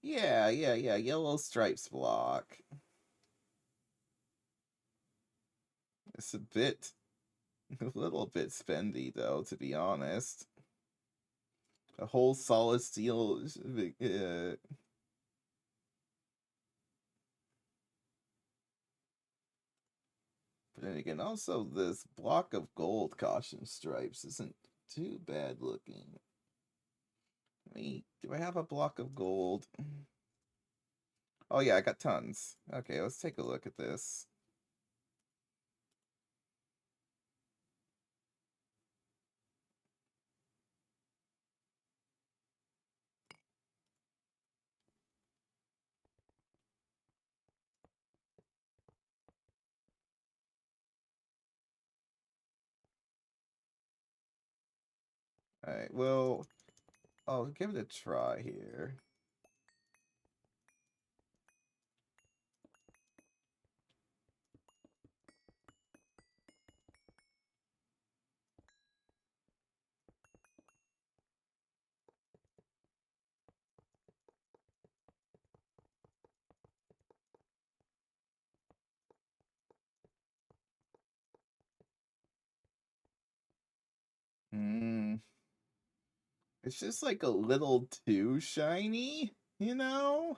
Yeah, yeah, yeah, yellow stripes block. It's a little bit spendy though, to be honest. A whole solid steel. But then again, also this block of gold caution stripes isn't too bad looking. Do I have a block of gold? Oh yeah, I got tons. Okay, let's take a look at this. Alright, well, I'll give it a try here. Hmm. It's just like a little too shiny, you know?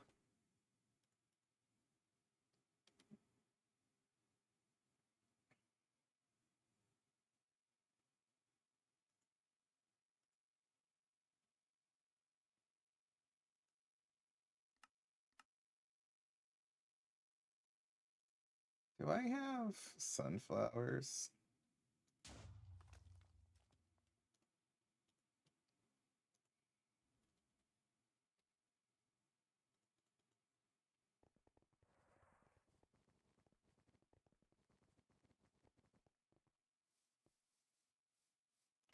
Do I have sunflowers?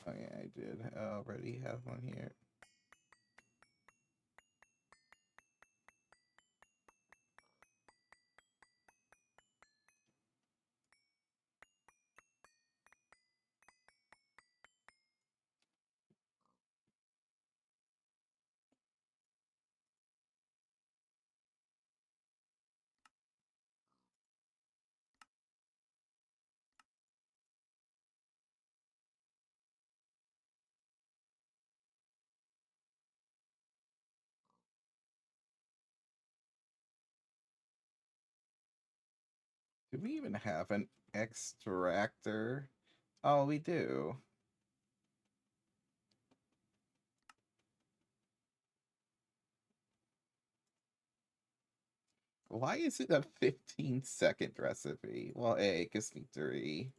Oh yeah, I did. I already have one here. Do we even have an extractor? Oh, we do. Why is it a 15-second recipe? Well, hey, it gives me 3.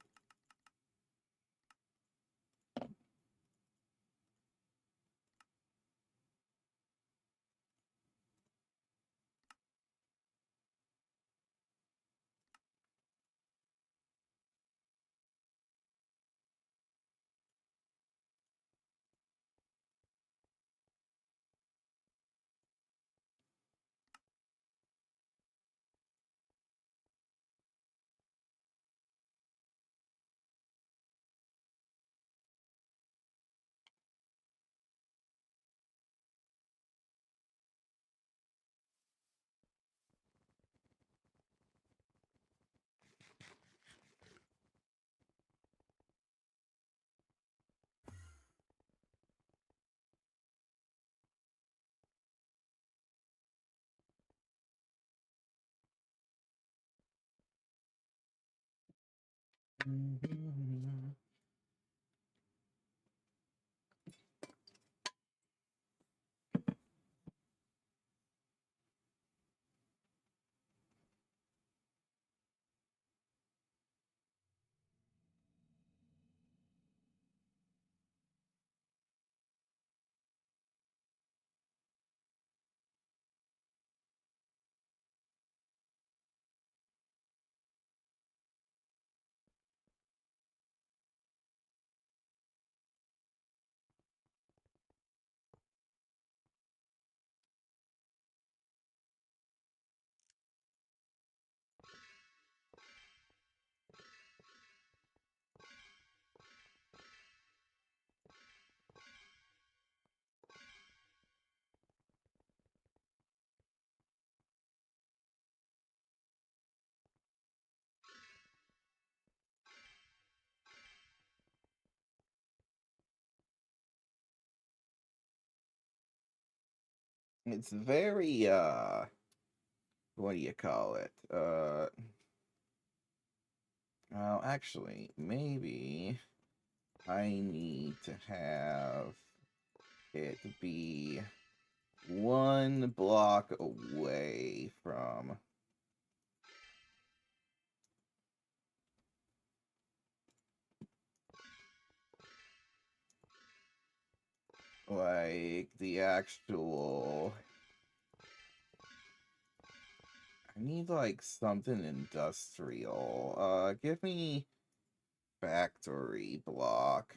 It's very what do you call it? Well, actually, maybe I need to have it be one block away from like the actual. I need like something industrial. Give me factory block.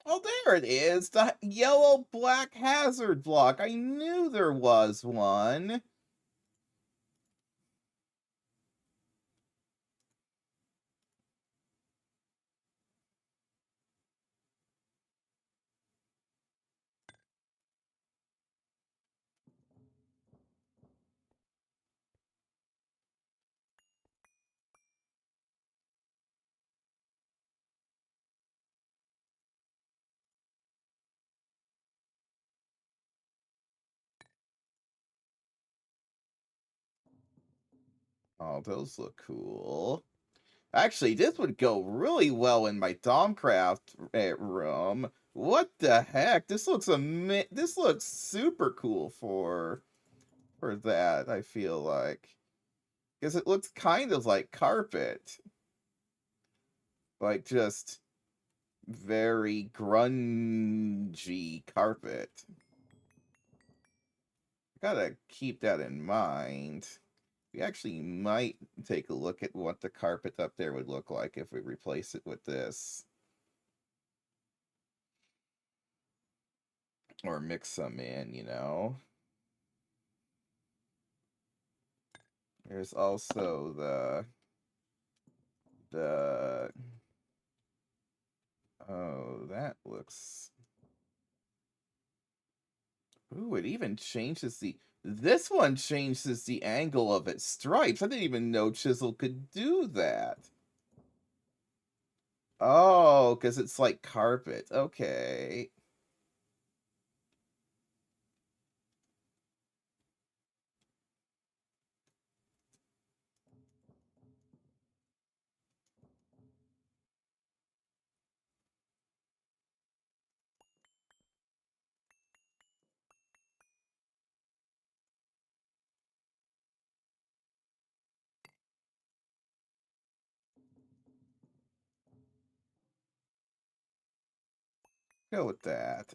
Oh, there it is. The yellow black hazard block. I knew there was one. Oh, those look cool. Actually, this would go really well in my Domcraft room. What the heck? This looks super cool for that, I feel like. Because it looks kind of like carpet. Like just very grungy carpet. Gotta keep that in mind. We actually might take a look at what the carpet up there would look like if we replace it with this. Or mix some in, you know? There's also the oh, that looks. Ooh, it even changes this one changes the angle of its stripes. I didn't even know Chisel could do that. Oh, because it's like carpet. Okay. Go with that.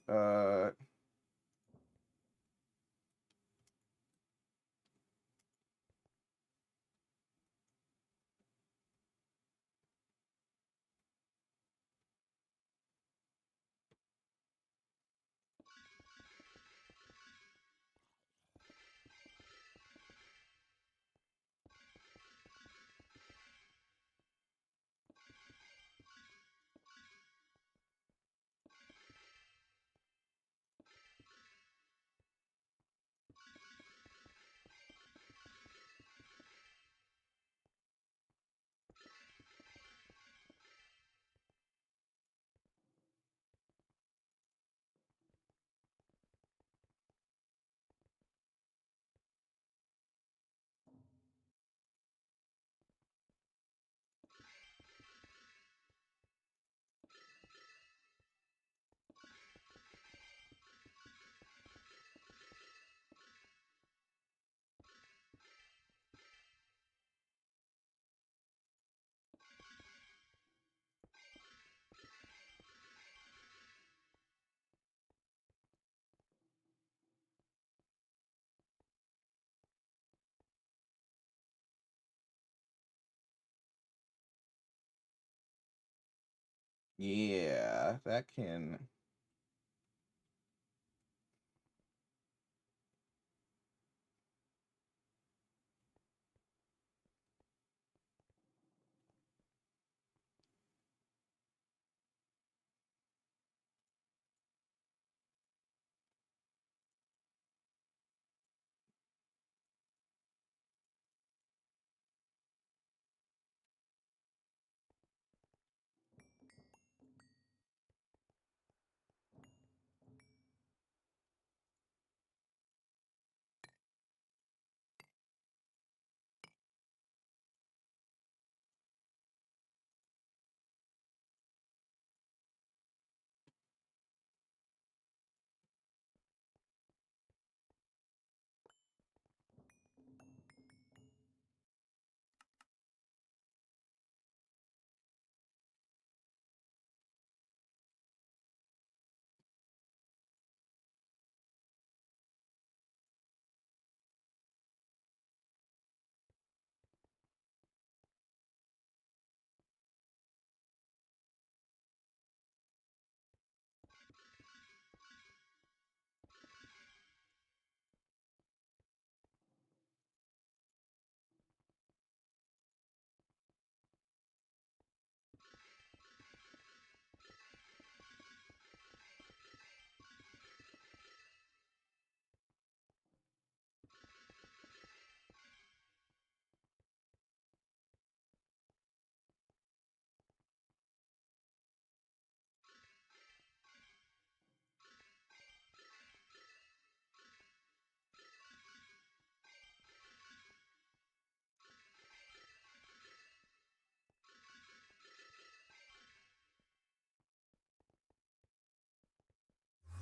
Yeah, that can.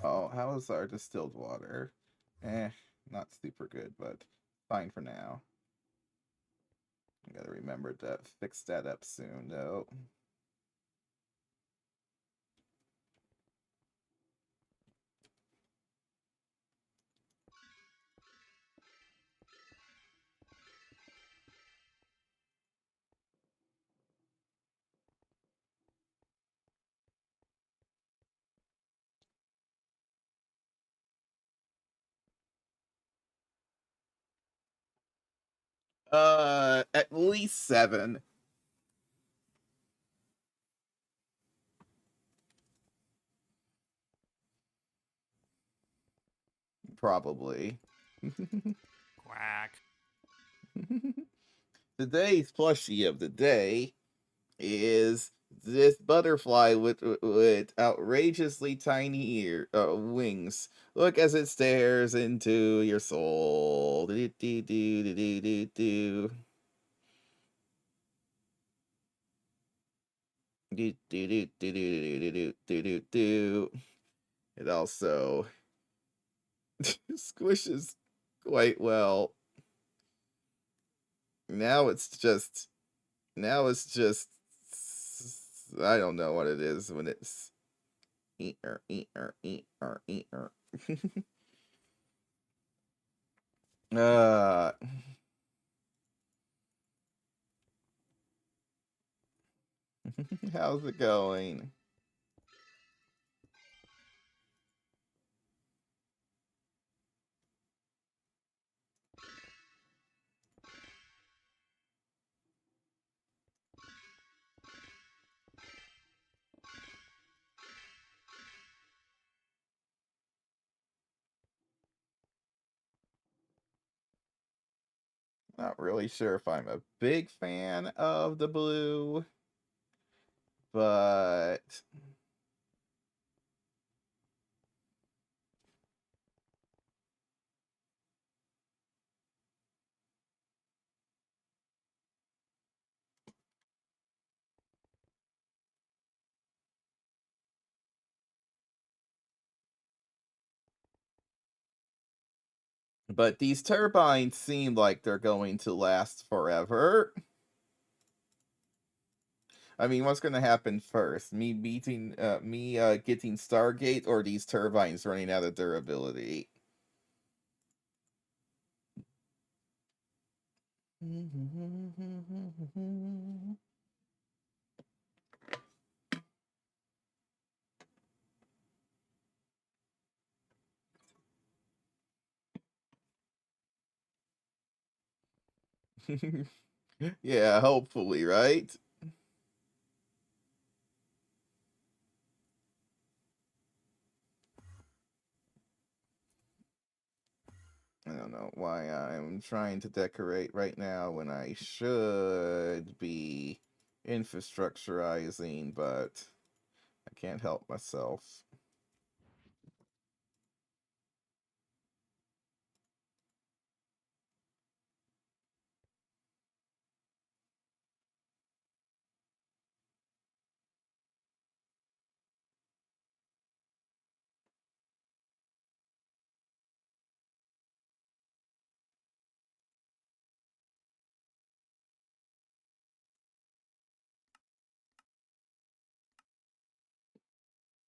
Oh, how is our distilled water? Eh, not super good, but fine for now. I gotta remember to fix that up soon, though. At least 7, probably. Quack. Today's plushie of the day is this butterfly with outrageously tiny wings. Look as it stares into your soul. Do do do do do do do. Do do do do do do do do do do. It also squishes quite well. Now it's just I don't know what it is when it's eater eater eater eater. uh how's it going? Not really sure if I'm a big fan of the blue, but these turbines seem like they're going to last forever. I mean, what's going to happen first? Me getting Stargate, or these turbines running out of durability? Yeah, hopefully, right? I don't know why I'm trying to decorate right now when I should be infrastructurizing, but I can't help myself.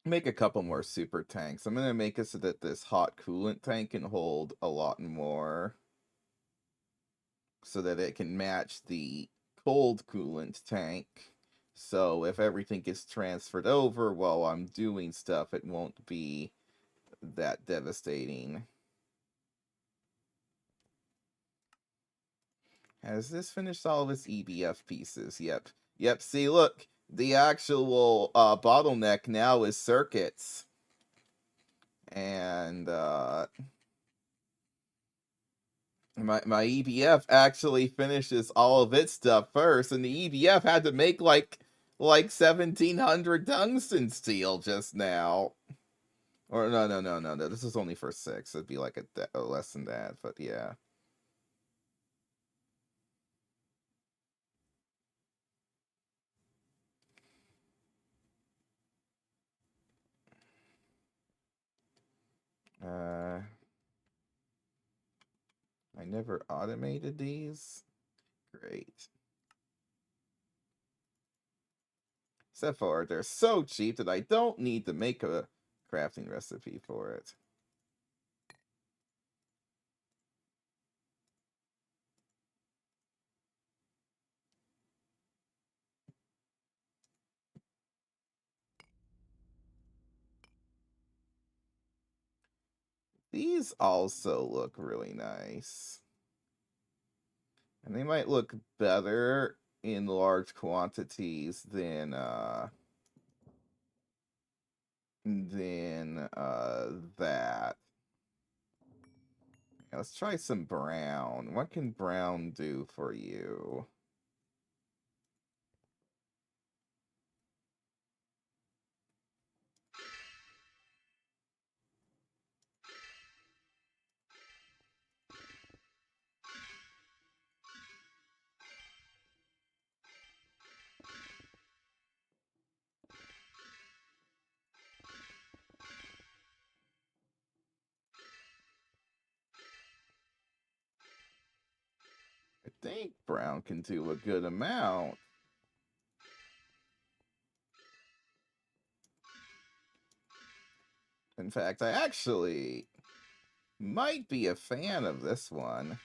Make a couple more super tanks. I'm gonna make it so that this hot coolant tank can hold a lot more, so that it can match the cold coolant tank. So if everything gets transferred over while I'm doing stuff, it won't be that devastating. Has this finished all of its EBF pieces? Yep. Yep, see, look. The actual bottleneck now is circuits. And my EBF actually finishes all of its stuff first, and the EBF had to make like 1,700 tungsten steel just now. Or no. This is only for 6. It'd be like a less than that, but yeah. I never automated these. Great. Except for they're so cheap that I don't need to make a crafting recipe for it. These also look really nice. And they might look better in large quantities than that. Let's try some brown. What can brown do for you? I think brown can do a good amount. In fact, I actually might be a fan of this one.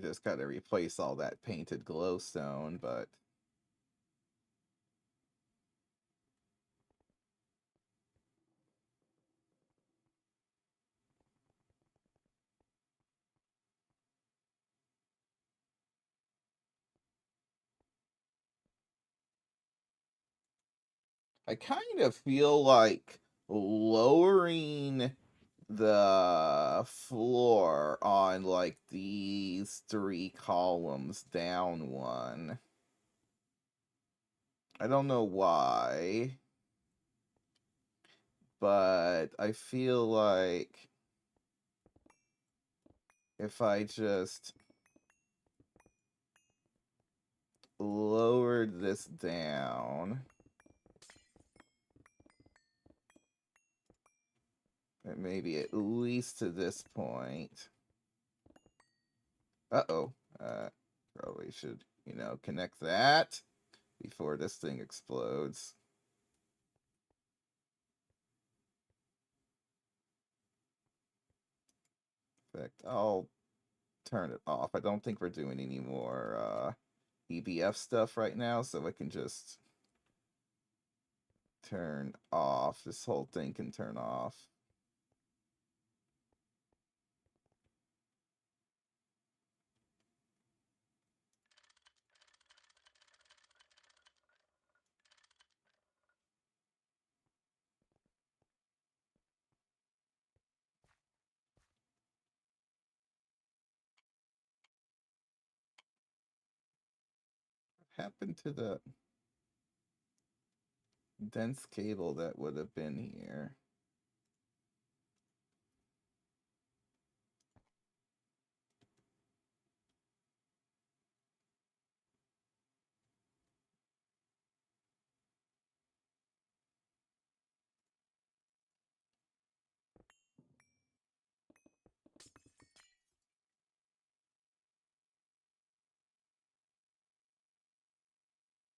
just gotta replace all that painted glowstone, but I kind of feel like lowering the floor on like these 3 columns down one. I don't know why, but I feel like if I just lowered this down, and maybe at least to this point. Uh-oh. Probably should, connect that before this thing explodes. In fact, I'll turn it off. I don't think we're doing any more EBF stuff right now, so I can just turn off. This whole thing can turn off. What happened to the dense cable that would have been here?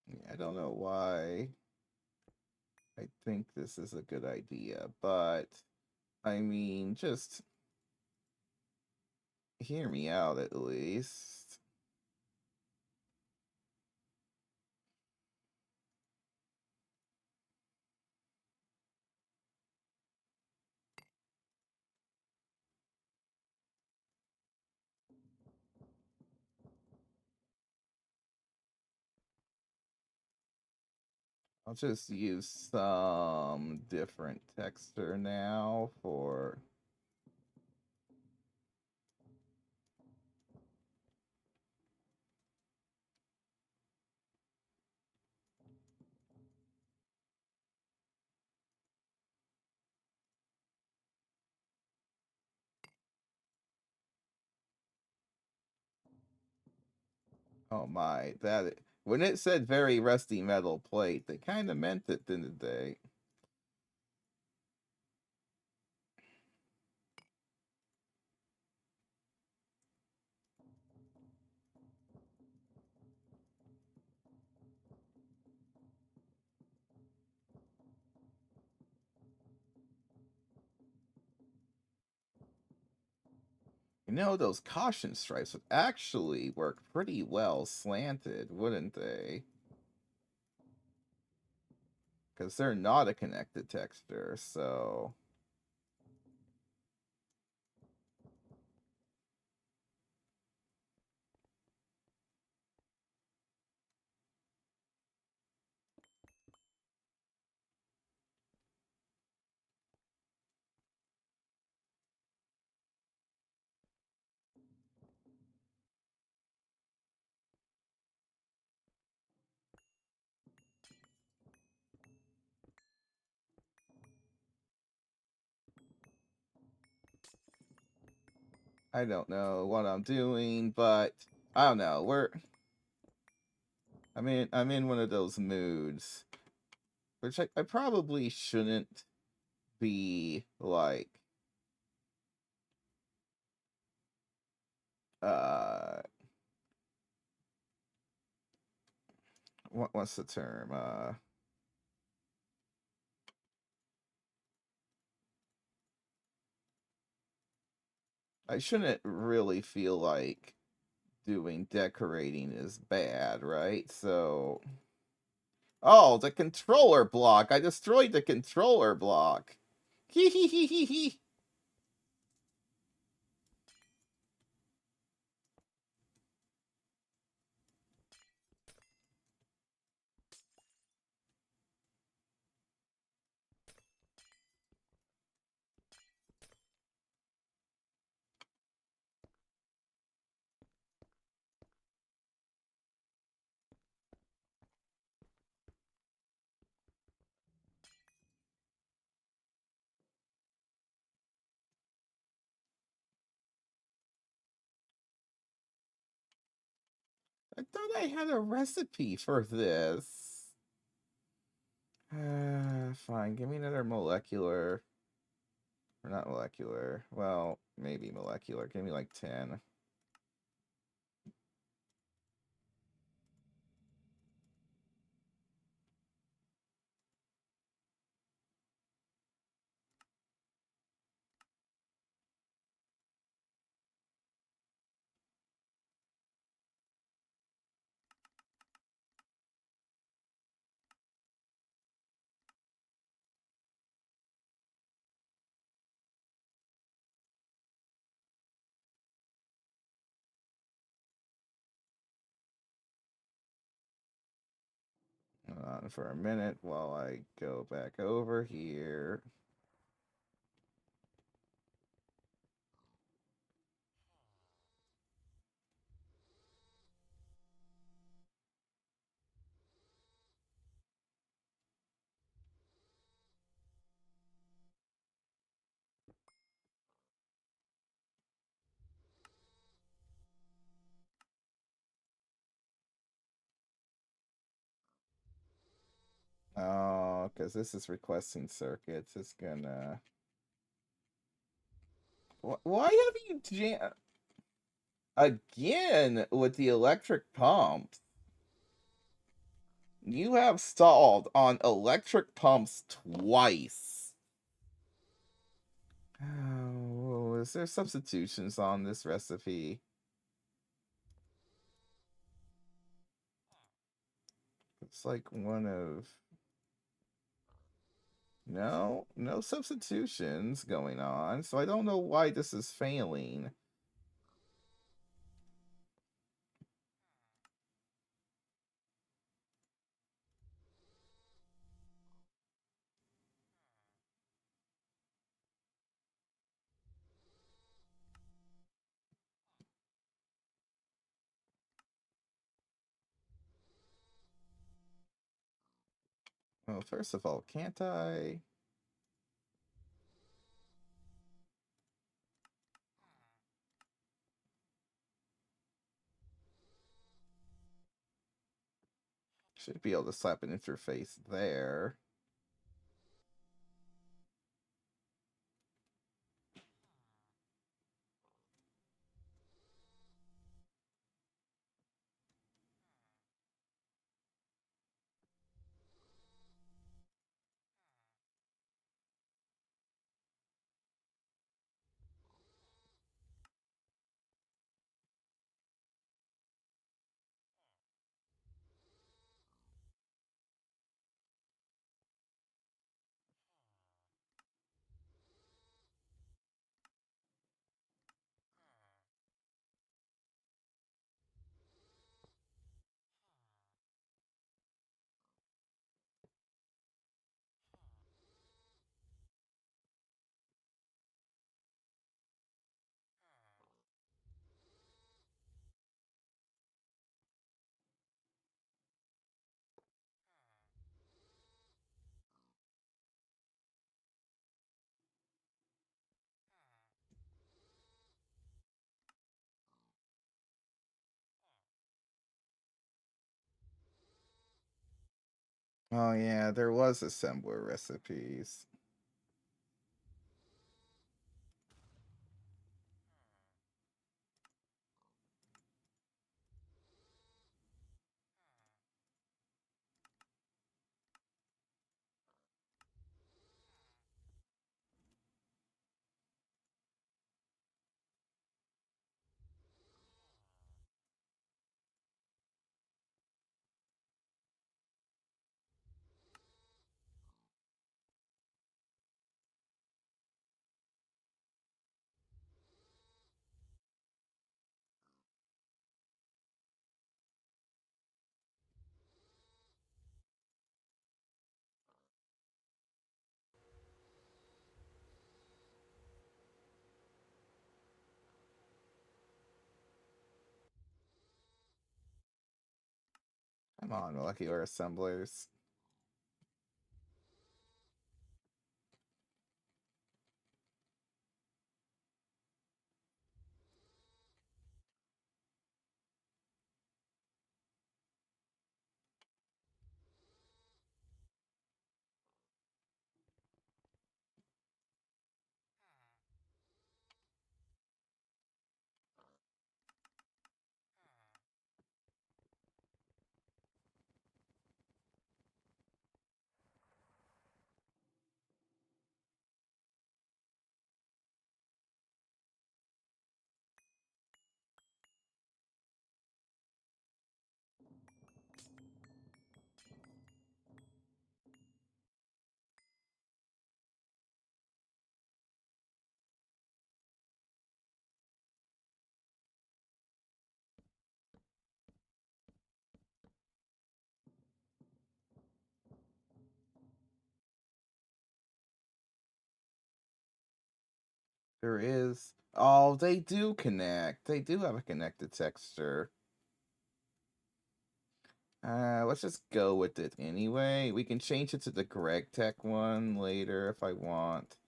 Yeah, I don't know why I think this is a good idea, but I mean, just hear me out at least. I'll just use some different texture now for... Oh my, when it said very rusty metal plate, they kind of meant it, didn't they? Those caution stripes would actually work pretty well slanted, wouldn't they? Because they're not a connected texture, so... I don't know what I'm doing, but I don't know. I'm in one of those moods, which I probably shouldn't be like uh what's the term? I shouldn't really feel like doing decorating is bad, right? So... Oh, the controller block! I destroyed the controller block! Hee hee hee hee hee! I thought I had a recipe for this. Fine, give me another molecular. Or not molecular. Well, maybe molecular. Give me like 10. Hold on for a minute while I go back over here. Oh, because this is requesting circuits. It's gonna... Why have you again with the electric pumps? You have stalled on electric pumps twice. Oh, is there substitutions on this recipe? It's like one of... No, no substitutions going on, so I don't know why this is failing. Well, first of all, can't I... Should be able to slap an interface there. Oh yeah, there was assembler recipes. Come on, molecular assemblers. There is. Oh, they do connect. They do have a connected texture. Let's just go with it anyway. We can change it to the Gregtech one later if I want.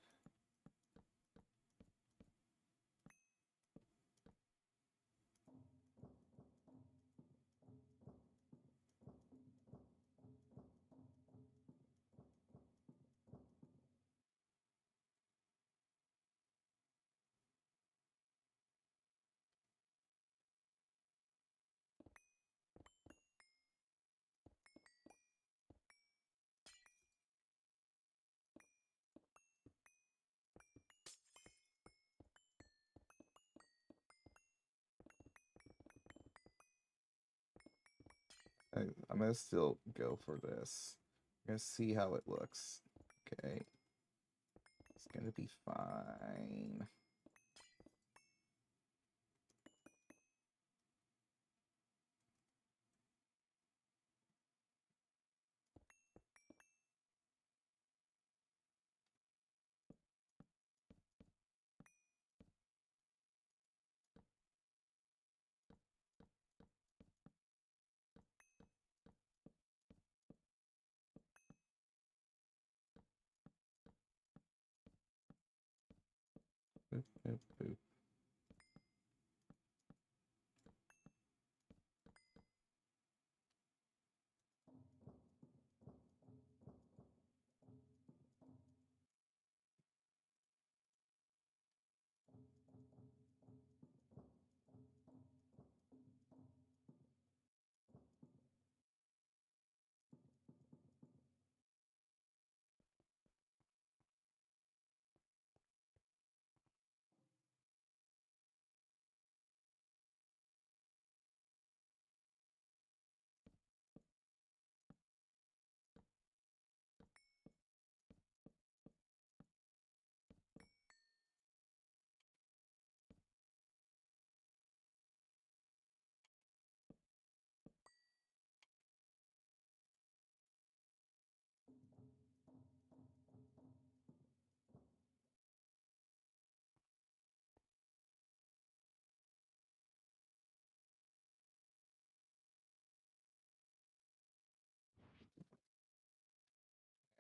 I'm gonna still go for this. I'm gonna see how it looks. Okay. It's gonna be fine. Boop, boop, boop.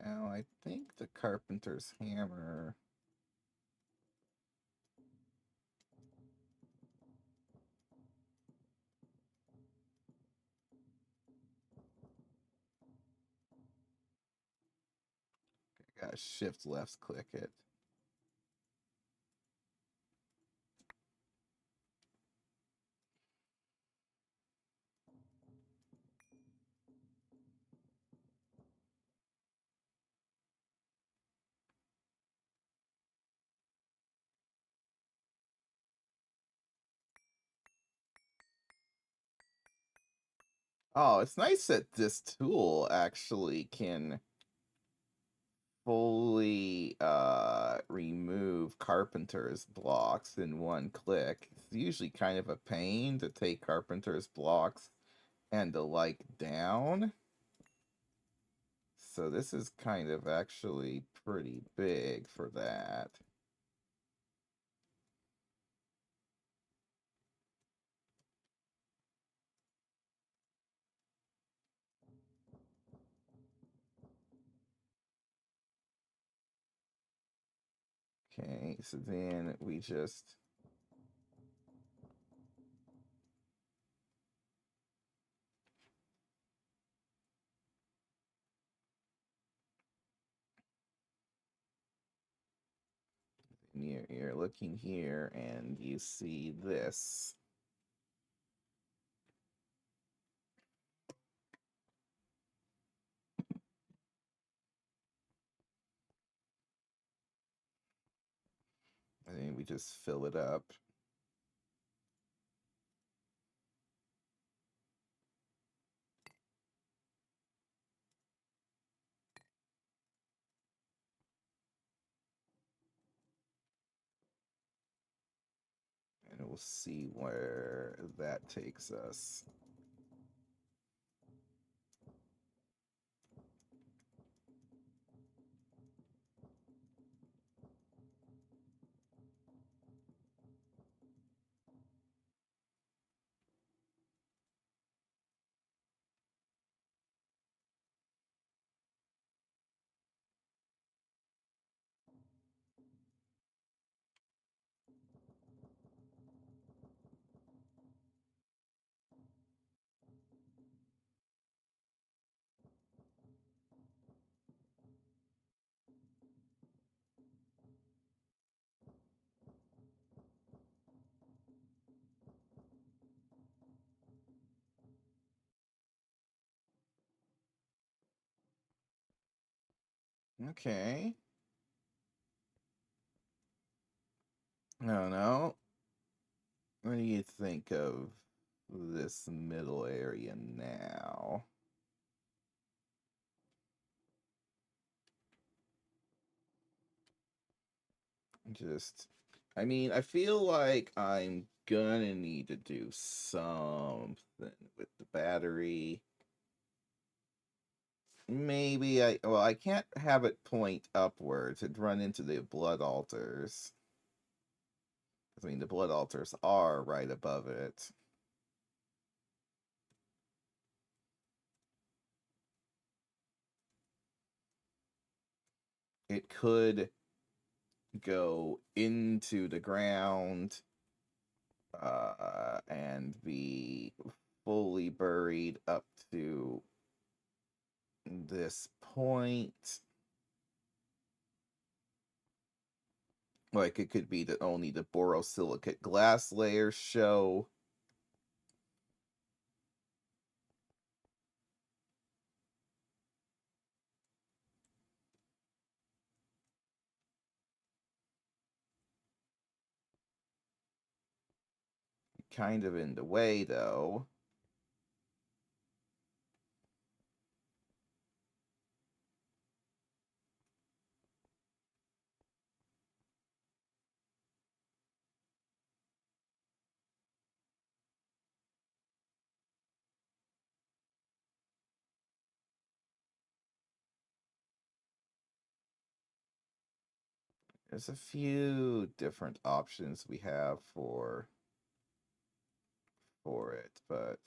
Now I think the carpenter's hammer. I gotta shift left click it. Oh, it's nice that this tool actually can fully remove carpenter's blocks in one click. It's usually kind of a pain to take carpenter's blocks and to like down. So this is kind of actually pretty big for that. Okay, so then we just... You're looking here and you see this. I think we just fill it up. And we'll see where that takes us. Okay. No. What do you think of this middle area now? I mean, I feel like I'm gonna need to do something with the battery. Maybe I can't have it point upwards. It'd run into the blood altars. I mean, the blood altars are right above it. It could go into the ground and be fully buried up to this point. Like, it could be that only the borosilicate glass layers show. Kind of in the way, though. There's a few different options we have for it, but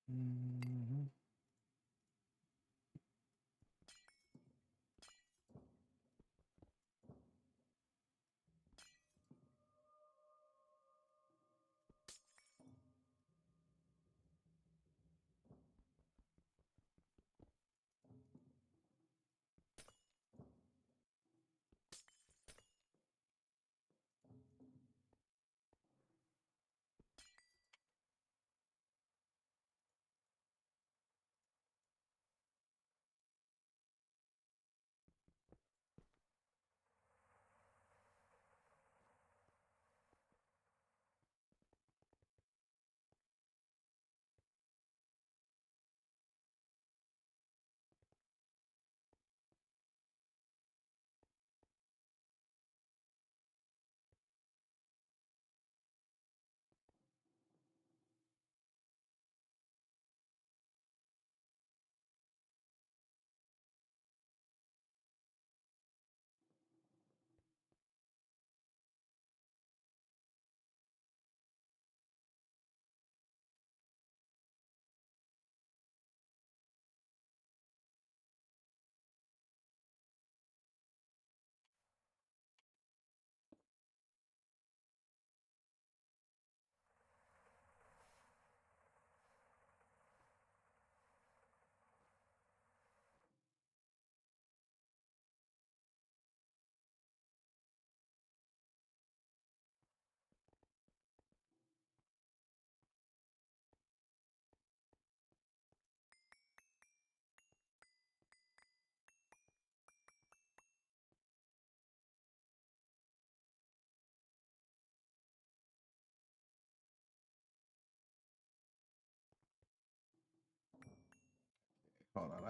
Mhm.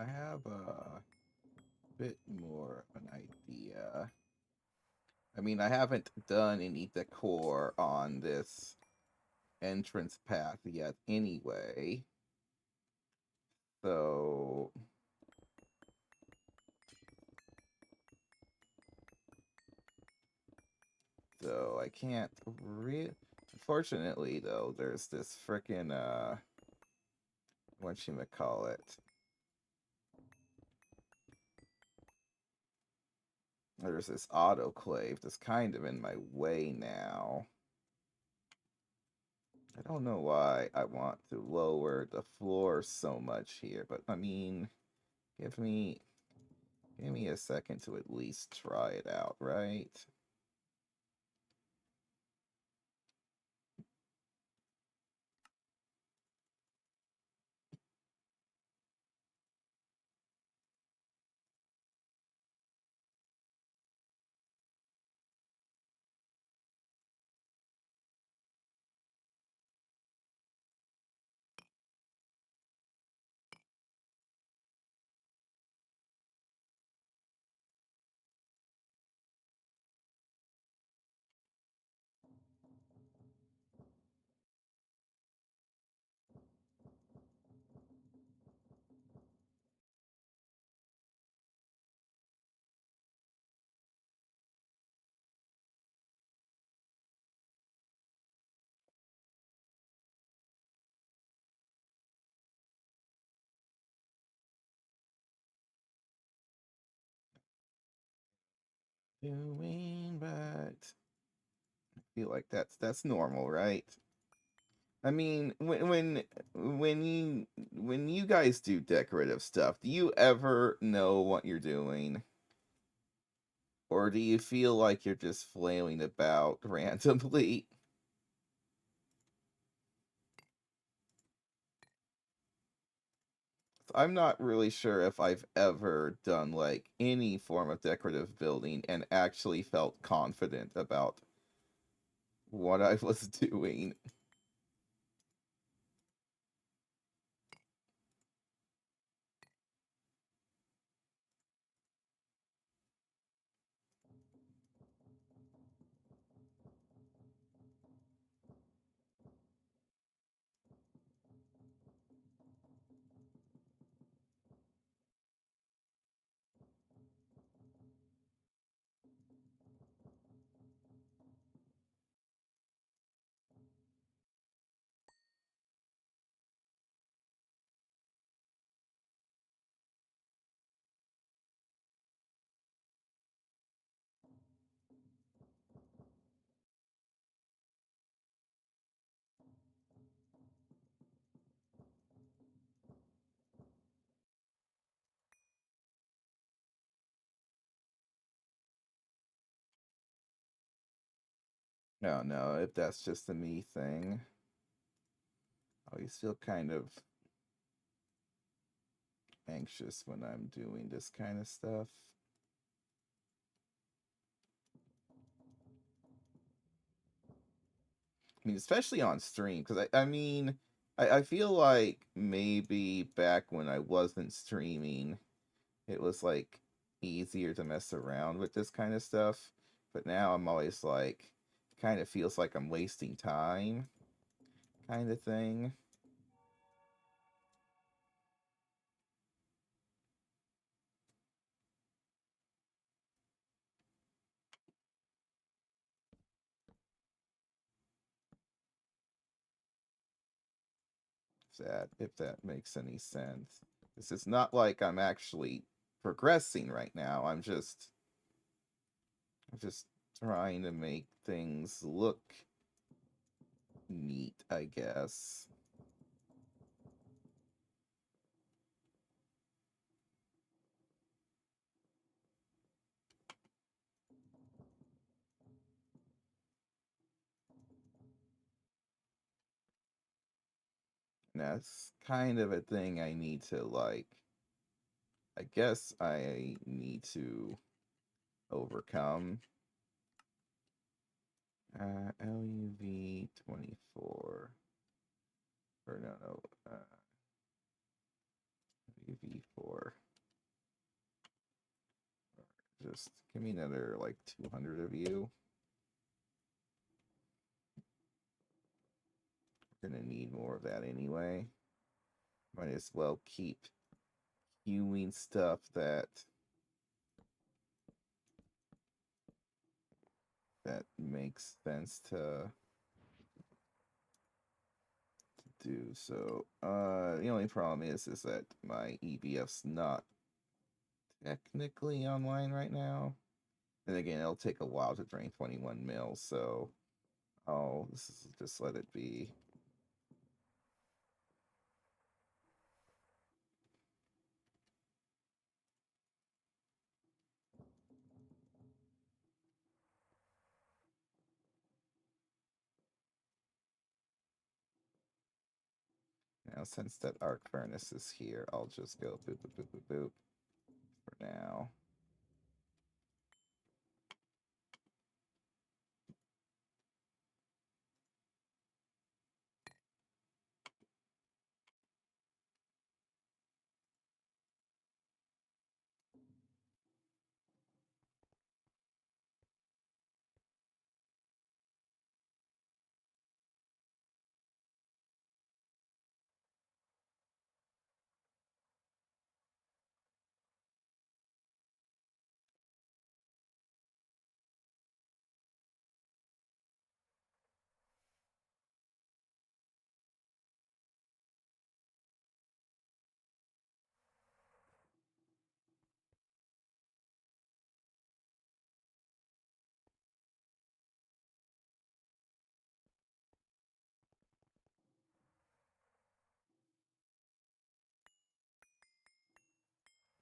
I have a bit more of an idea. I mean, I haven't done any decor on this entrance path yet anyway. So I can't really. Unfortunately, though, there's this frickin' whatchamacallit. There's this autoclave that's kind of in my way now. I don't know why I want to lower the floor so much here, but I mean, give me a second to at least try it out, right? Doing, but I feel like that's normal, right? I mean, when you guys do decorative stuff, do you ever know what you're doing? Or do you feel like you're just flailing about randomly? I'm not really sure if I've ever done like any form of decorative building and actually felt confident about what I was doing. I don't know if that's just a me thing. I always feel kind of anxious when I'm doing this kind of stuff. I mean, especially on stream, because I mean, I feel like maybe back when I wasn't streaming, it was like easier to mess around with this kind of stuff. But now I'm always like, kind of feels like I'm wasting time, kind of thing. If that makes any sense. This is not like I'm actually progressing right now. I'm just trying to make things look neat, I guess. And that's kind of a thing I need to like. I guess I need to overcome. LuV 24. Or no, UV4. Just give me another like 200 of you. We're gonna need more of that anyway. Might as well keep queuing stuff that makes sense to do. So the only problem is that my EBF's not technically online right now. Then again, it'll take a while to drain 21 mils, so just let it be. Now, since that arc furnace is here, I'll just go boop, boop, boop, boop, boop for now.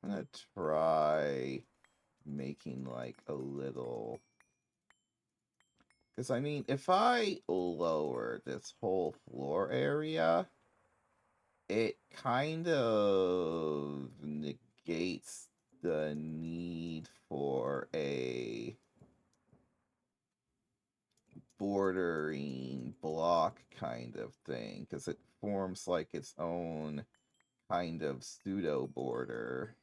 I'm gonna try making like a little, because I mean, if I lower this whole floor area, it kind of negates the need for a bordering block kind of thing, because it forms like its own kind of pseudo border.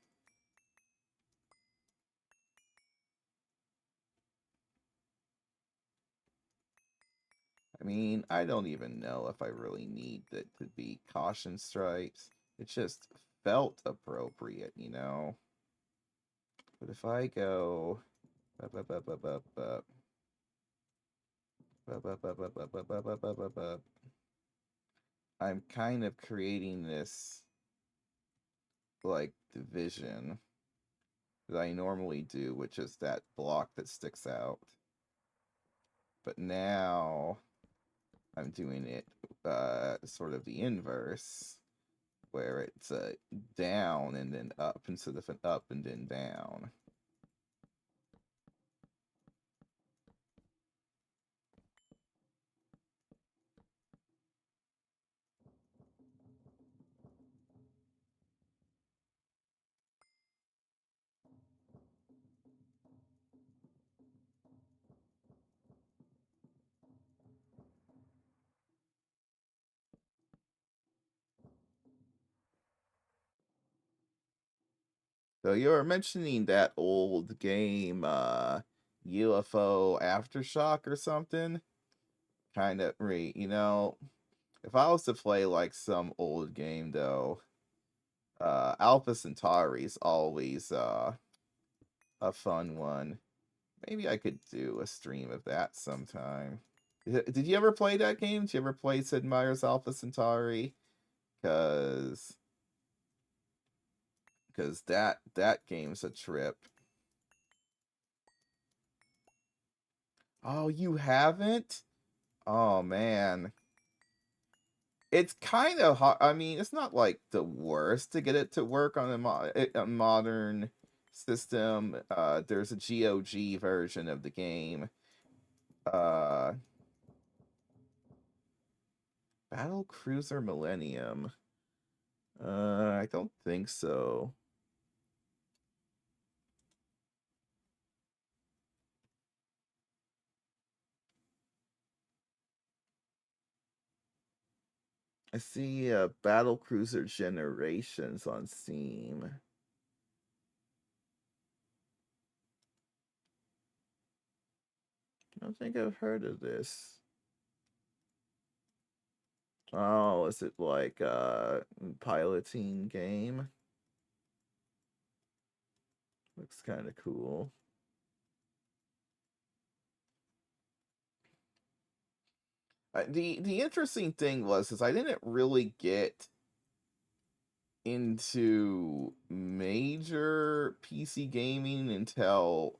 I mean, I don't even know if I really need it to be caution stripes. It just felt appropriate, you know? But if I go... I'm kind of creating this, like, division that I normally do, which is that block that sticks out. But now I'm doing it sort of the inverse, where it's down and then up instead of an up and then down. So you were mentioning that old game, UFO Aftershock or something? Kind of, you know, if I was to play like some old game though, Alpha Centauri's always a fun one. Maybe I could do a stream of that sometime. Did you ever play that game? Did you ever play Sid Meier's Alpha Centauri? Cause that game's a trip. Oh, you haven't? Oh man. It's kind of hard. I mean, it's not like the worst to get it to work on a modern system. There's a GOG version of the game. Uh, Battle Cruiser Millennium. I don't think so. I see Battle Cruiser Generations on Steam. I don't think I've heard of this. Oh, is it like a piloting game? Looks kind of cool. The interesting thing is I didn't really get into major PC gaming until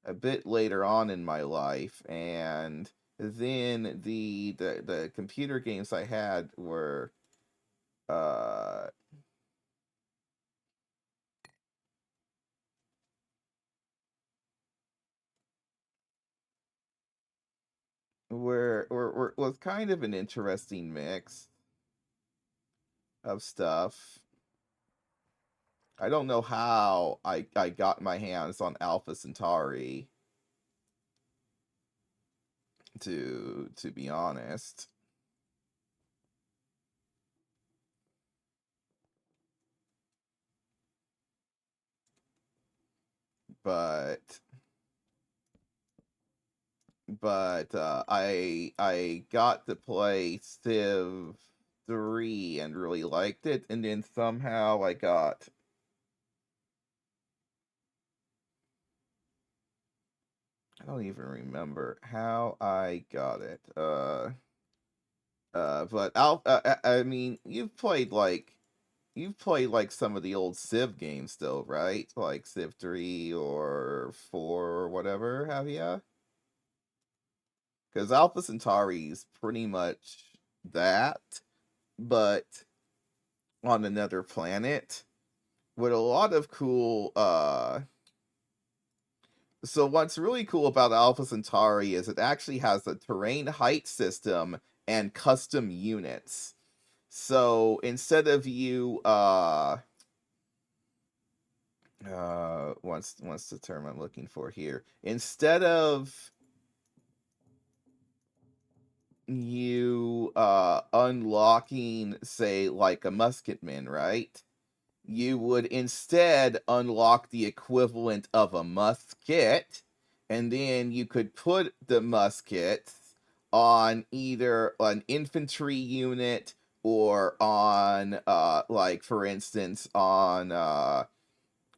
a bit later on in my life, and then the computer games I had uh was kind of an interesting mix of stuff. I don't know how I got my hands on Alpha Centauri, to be honest. But I got to play Civ 3 and really liked it, and then somehow I don't even remember how I got it. But I mean, you've played like some of the old Civ games still, right? Like Civ 3 or 4 or whatever, have ya? Because Alpha Centauri is pretty much that, but on another planet with a lot of cool so what's really cool about Alpha Centauri is it actually has a terrain height system and custom units. So instead of you what's the term I'm looking for here? Instead of you unlocking, say, like a musketman, right? You would instead unlock the equivalent of a musket, and then you could put the musket on either an infantry unit or on like for instance on a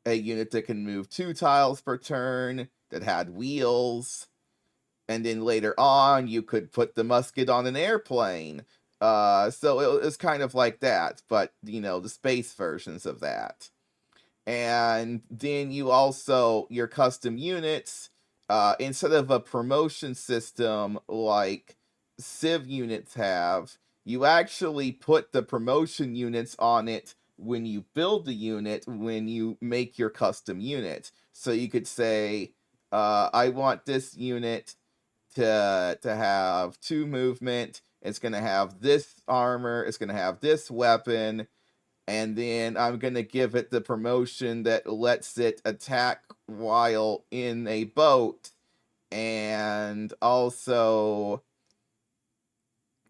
unit that can move 2 tiles per turn that had wheels, and then later on you could put the musket on an airplane. So it was kind of like that, but you know, the space versions of that. And then you also, your custom units, instead of a promotion system like Civ units have, you actually put the promotion units on it when you build the unit, when you make your custom unit. So you could say, I want this unit to have 2 movement, it's going to have this armor, it's going to have this weapon, and then I'm going to give it the promotion that lets it attack while in a boat, and also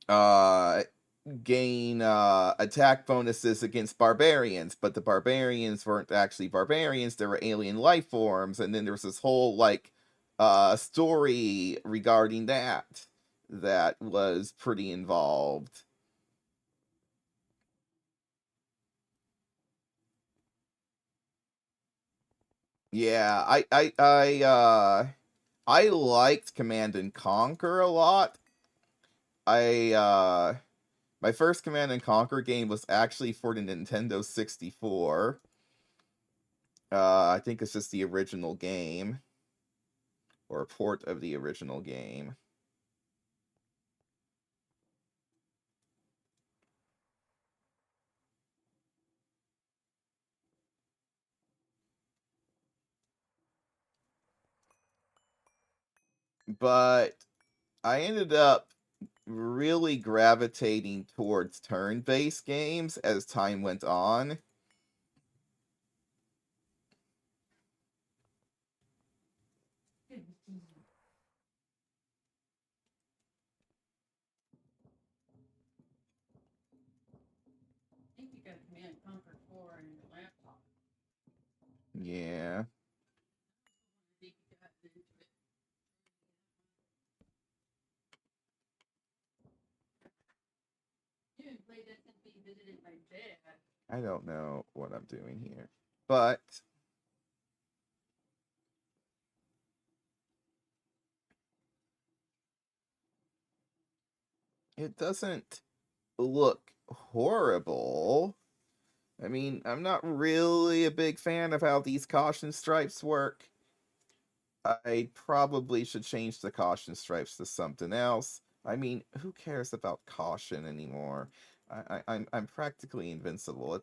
uh, gain attack bonuses against barbarians, but the barbarians weren't actually barbarians, they were alien life forms, and then there was this whole, like, story regarding that was pretty involved. Yeah, I liked Command and Conquer a lot. I My first Command and Conquer game was actually for the Nintendo 64. I think it's just the original game or a port of the original game. But I ended up really gravitating towards turn-based games as time went on. Yeah. I don't know what I'm doing here, but it doesn't look horrible. I mean, I'm not really a big fan of how these caution stripes work. I probably should change the caution stripes to something else. I mean, who cares about caution anymore? I'm practically invincible.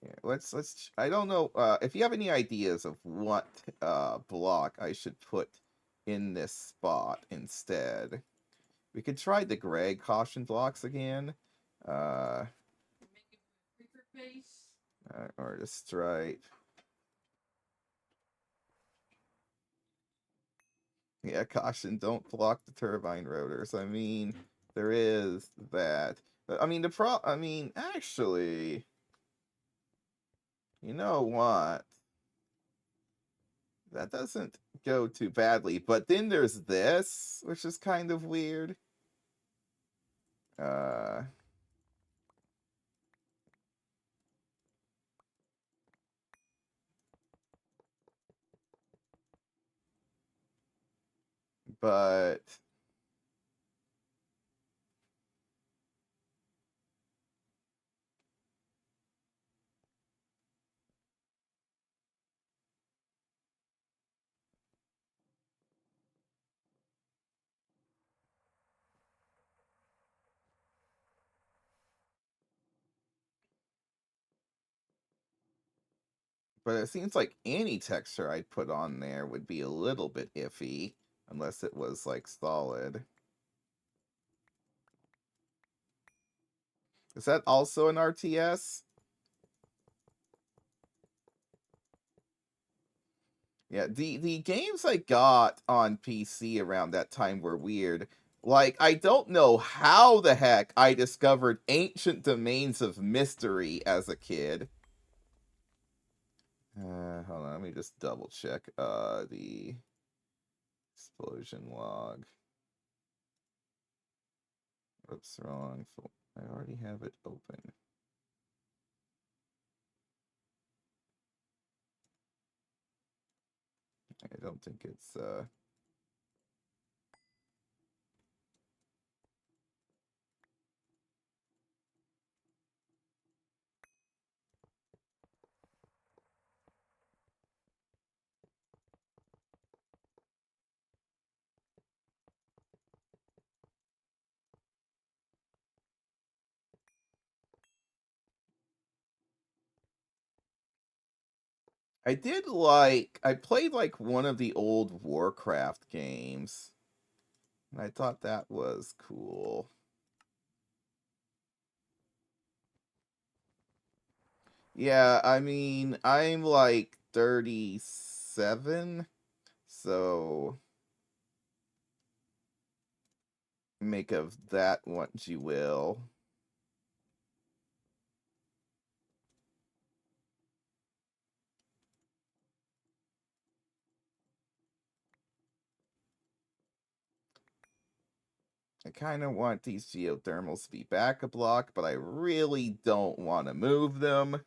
Yeah, let's. I don't know if you have any ideas of what block I should put in this spot instead. We could try the Greg caution blocks again. Uh, or the stripe. Yeah, caution, don't block the turbine rotors. I mean, there is that. But, I mean, I mean, actually, you know what? That doesn't go too badly. But then there's this, which is kind of weird. Uh, but it seems like any texture I put on there would be a little bit iffy, unless it was like solid. Is that also an RTS? Yeah, the games I got on PC around that time were weird. Like, I don't know how the heck I discovered Ancient Domains of Mystery as a kid. Hold on, let me just double check the explosion log. Oops, wrong. I already have it open. I don't think it's I played like one of the old Warcraft games. And I thought that was cool. Yeah, I mean, I'm like 37, so make of that what you will. I kind of want these geothermals to be back a block, but I really don't want to move them.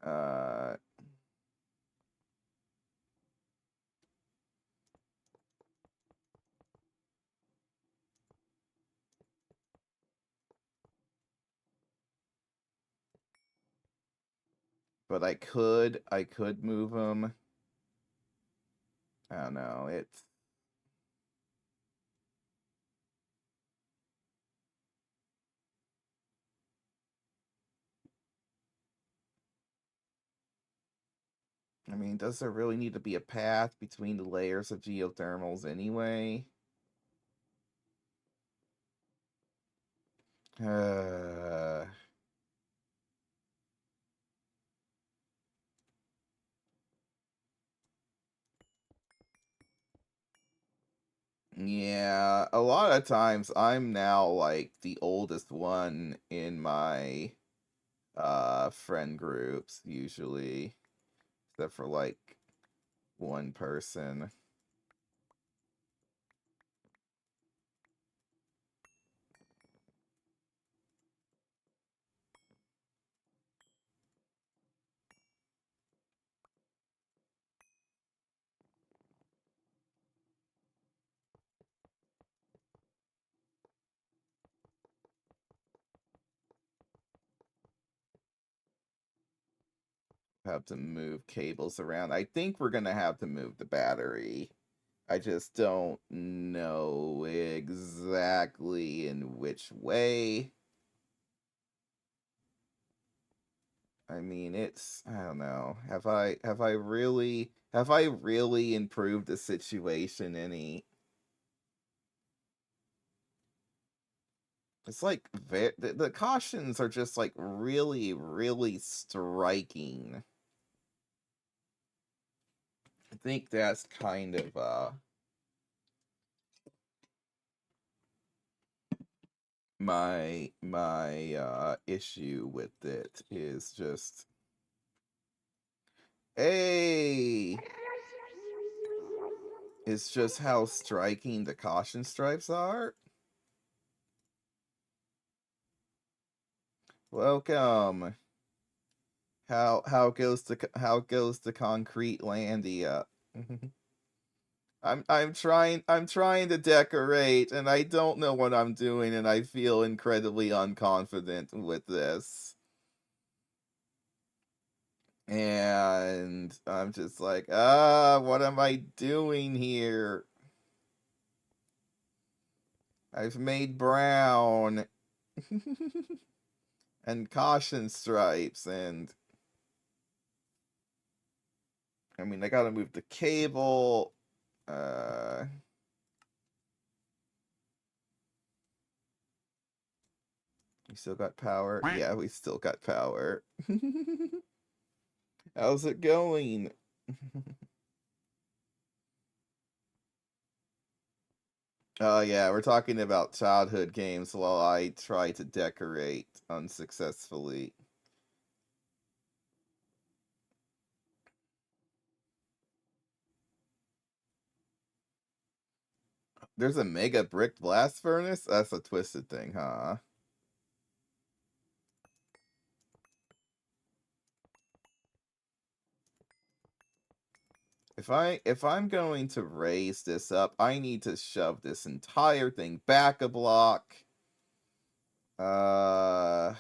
Uh, but I could move them. I don't know, it's... I mean, does there really need to be a path between the layers of geothermals anyway? Uh... Yeah, a lot of times I'm now like the oldest one in my friend groups usually, except for like one person. Have to move cables around. I think we're gonna have to move the battery. I just don't know exactly in which way. I mean, I don't know. Have I really improved the situation any? It's like the cautions are just like really striking. I think that's kind of my issue with it is just, hey, it's just how striking the caution stripes are. Welcome. How goes the concrete landia? I'm trying to decorate, and I don't know what I'm doing, and I feel incredibly unconfident with this. And I'm just like, what am I doing here? I've made brown and caution stripes, and I mean, I gotta move the cable. We still got power. Yeah, we still got power. How's it going? Oh yeah, we're talking about childhood games while I try to decorate unsuccessfully. There's a mega brick blast furnace? That's a twisted thing, huh? If I'm going to raise this up, I need to shove this entire thing back a block. Because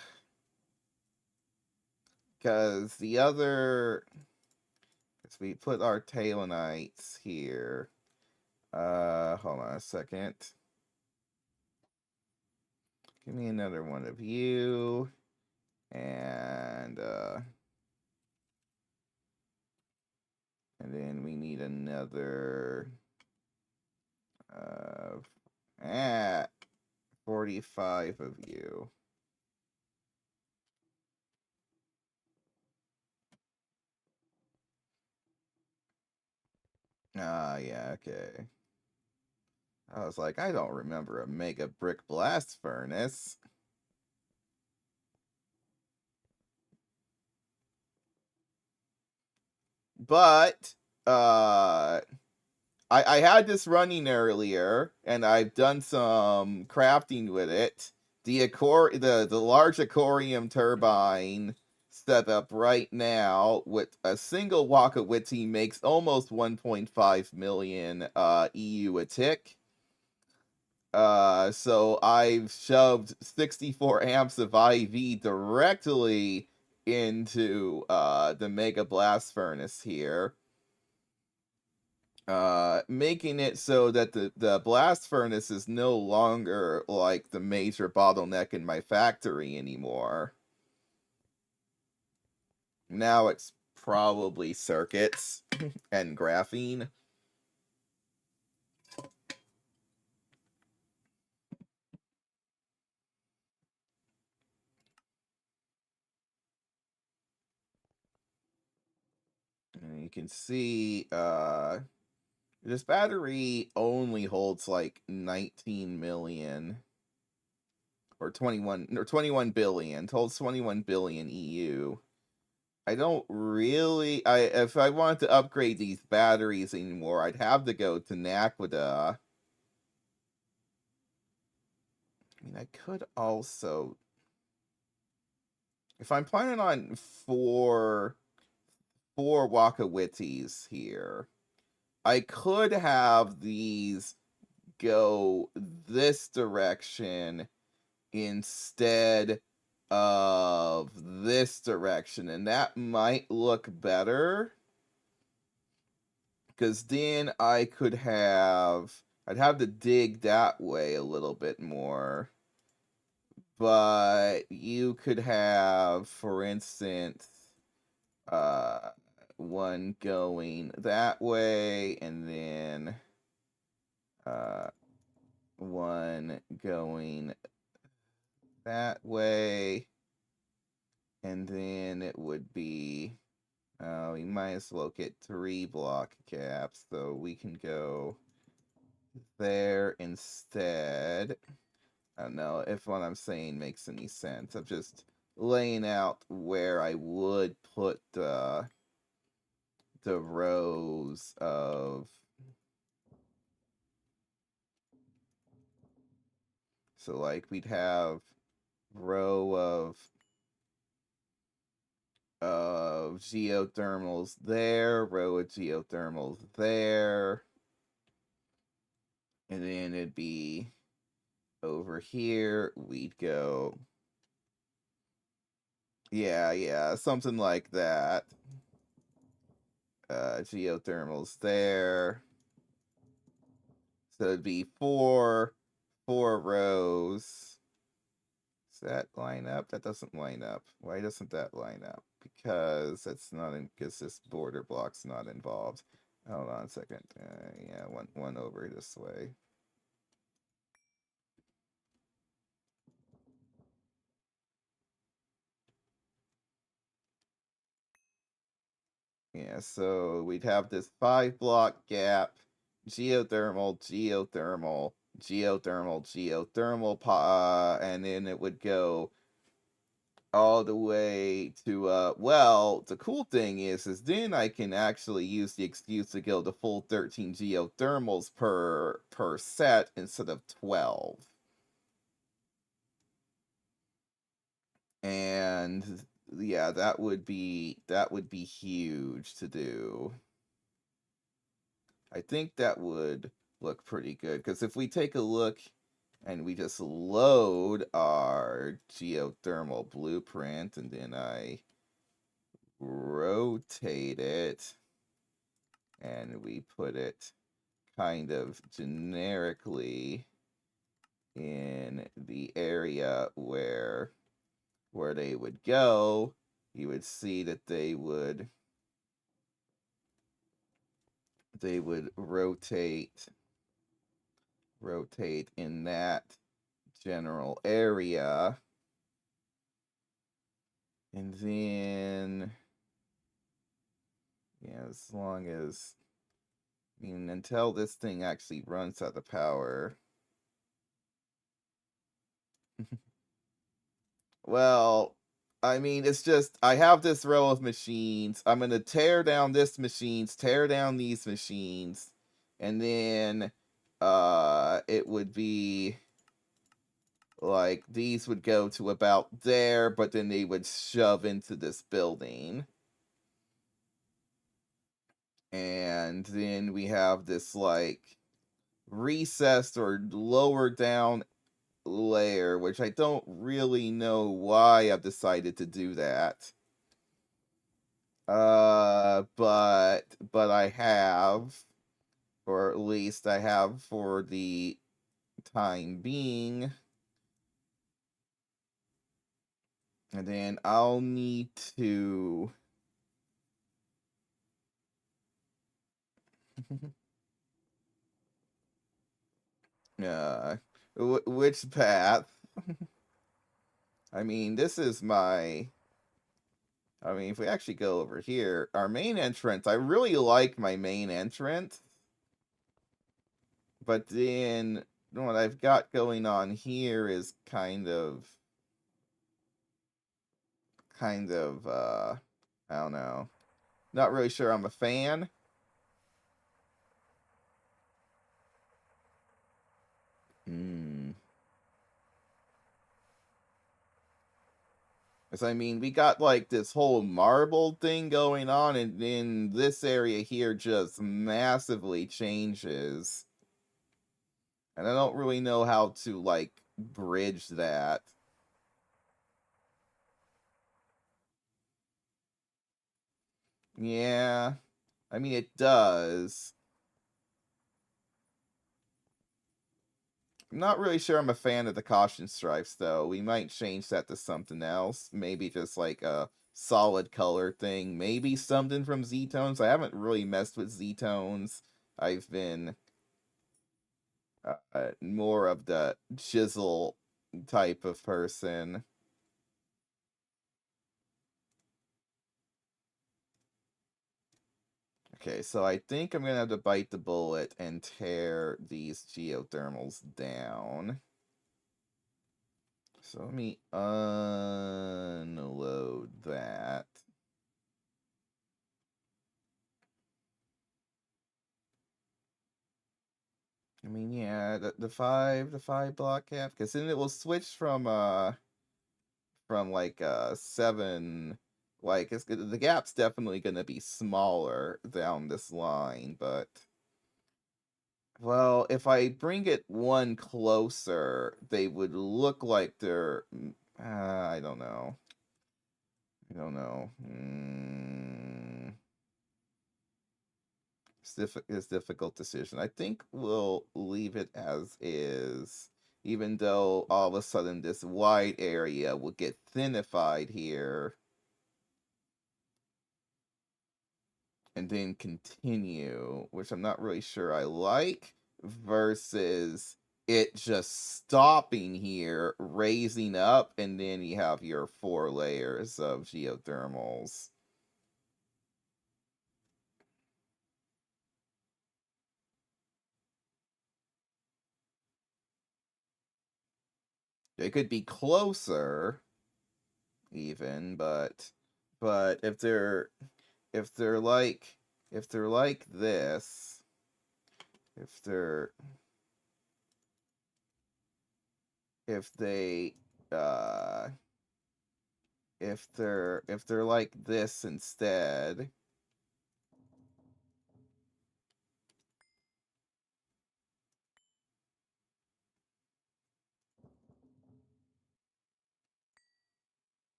the other, as we put our tailonites here. Hold on a second. Give me another one of you. And then we need another 45 of you. Yeah, okay. I was like, I don't remember a mega brick blast furnace. But I had this running earlier, and I've done some crafting with it. The large aquarium turbine set up right now with a single Wakawiti makes almost 1.5 million EU a tick. So I've shoved 64 amps of IV directly into the Mega Blast Furnace here. Making it so that the blast furnace is no longer like the major bottleneck in my factory anymore. Now it's probably circuits and graphene. And you can see this battery only holds like 19 million. or 21 billion. Holds 21 billion EU. I don't really. If I wanted to upgrade these batteries anymore, I'd have to go to Naquita. I mean, I could also, if I'm planning on four Wakawitis here, I could have these go this direction instead of this direction, and that might look better, because then I'd have to dig that way a little bit more. But you could have, for instance, one going that way, and then one going that way, and then it would be, we might as well get 3 block gaps, so we can go there instead. I don't know if what I'm saying makes any sense. I'm just laying out where I would put the rows of. So like we'd have row of geothermals there, row of geothermals there, and then it'd be over here we'd go, yeah, something like that. Geothermals there. So it'd be four rows. Does that line up? That doesn't line up. Why doesn't that line up? Because that's not in, because this border block's not involved. Hold on a second. Yeah, one over this way. Yeah, so we'd have this 5 block gap, geothermal, geothermal, geothermal, geothermal, and then it would go all the way to, well, the cool thing is then I can actually use the excuse to go the full 13 geothermals per set instead of 12. And yeah, that would be huge to do. I think that would look pretty good, because if we take a look and we just load our geothermal blueprint and then I rotate it and we put it kind of generically in the area where they would go, you would see that they would rotate in that general area. And then, yeah, as long as, I mean, until this thing actually runs out of power. Well, I mean, it's just, I have this row of machines. I'm going to tear down this machines, tear down these machines, and then it would be like these would go to about there, but then they would shove into this building. And then we have this like recessed or lower down layer, which I don't really know why I've decided to do that. But I have, or at least I have for the time being. And then I'll need to uh which path? I mean, this is my, I mean, if we actually go over here, our main entrance, I really like my main entrance. But then what I've got going on here is kind of, I don't know. Not really sure I'm a fan. Hmm. Because, I mean, we got, like, this whole marble thing going on, and then this area here just massively changes. And I don't really know how to, like, bridge that. Yeah, I mean, it does. I'm not really sure I'm a fan of the caution stripes, though. We might change that to something else. Maybe just like a solid color thing. Maybe something from Z-Tones. I haven't really messed with Z-Tones. I've been more of the chisel type of person. Okay, so I think I'm gonna have to bite the bullet and tear these geothermals down. So let me unload that. I mean, yeah, the five block cap, because then it will switch from like 7, like the gap's definitely gonna be smaller down this line, but well, if I bring it one closer, they would look like they're. I don't know. I don't know. It's difficult decision. I think we'll leave it as is, even though all of a sudden this wide area will get thinnified here, and then continue, which I'm not really sure I like, versus it just stopping here, raising up, and then you have your 4 layers of geothermals. They could be closer, even, but if they're like if they're like this, if they're if they uh if they're like this instead,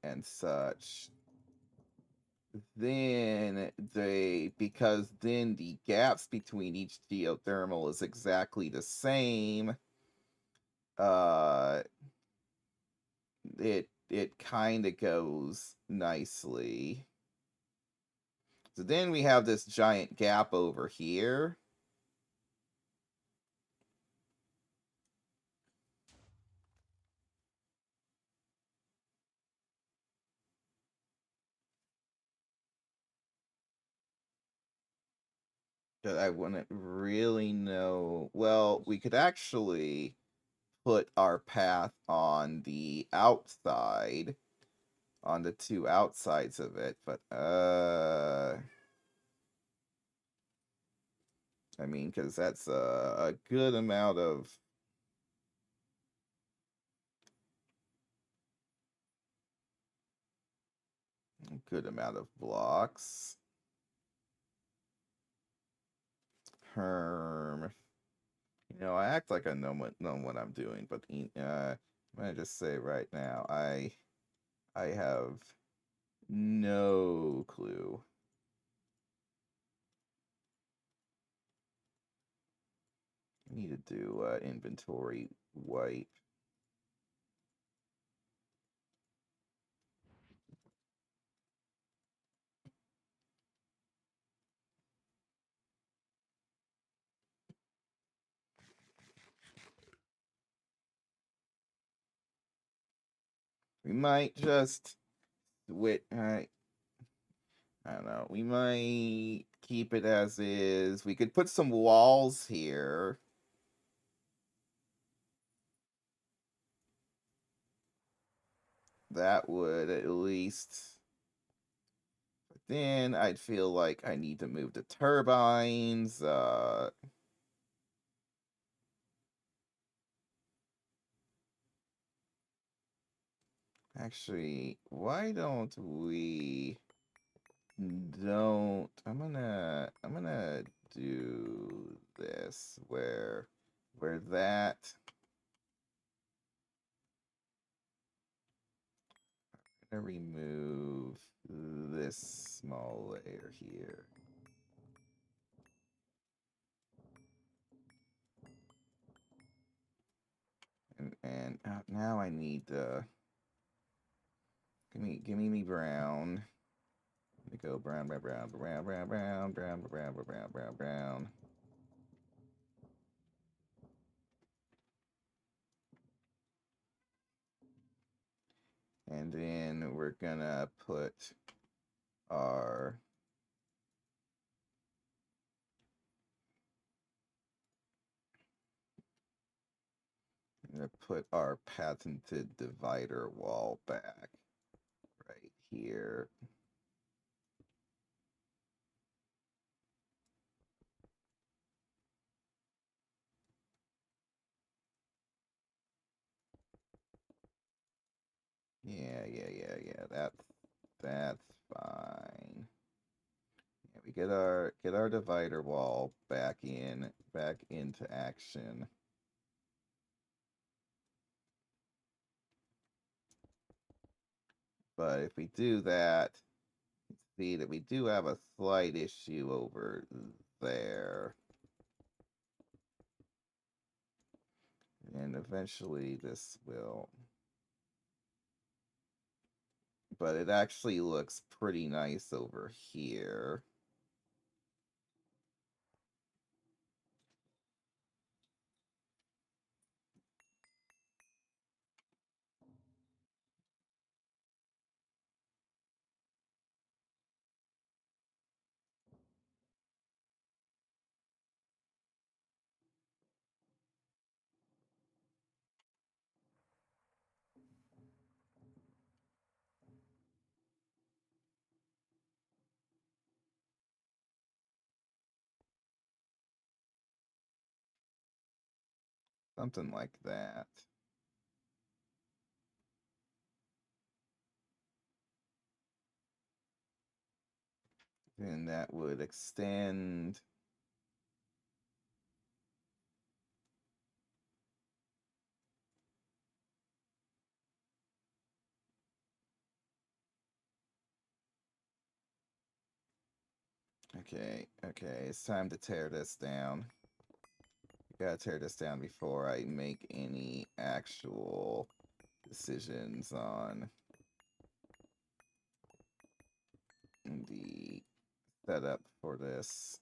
and such, then they because then the gaps between each geothermal is exactly the same, uh it kind of goes nicely. So then we have this giant gap over here. That I wouldn't really know. Well, we could actually put our path on the outside, on the 2 outsides of it, but I mean, because that's a good amount of blocks. Herm. I act like I know what I'm doing, but I'm gonna just say right now, I have no clue. I need to do inventory wipe. We might just wait. I don't know. We might keep it as is. We could put some walls here. That would at least... But then I'd feel like I need to move the turbines. Actually, why don't we... Don't... I'm gonna do this where that... I'm gonna remove this small layer here. And now I need give me brown. Let me go brown, brown, brown, brown, brown, brown, brown, brown, brown, brown, brown. And then we're gonna put our patented divider wall back right here. Yeah. That's fine. Yeah, we get our divider wall back into action. But if we do that, see that we do have a slight issue over there. And eventually this will... But it actually looks pretty nice over here. Something like that. And that would extend... Okay, it's time to tear this down. Gotta tear this down before I make any actual decisions on the setup for this.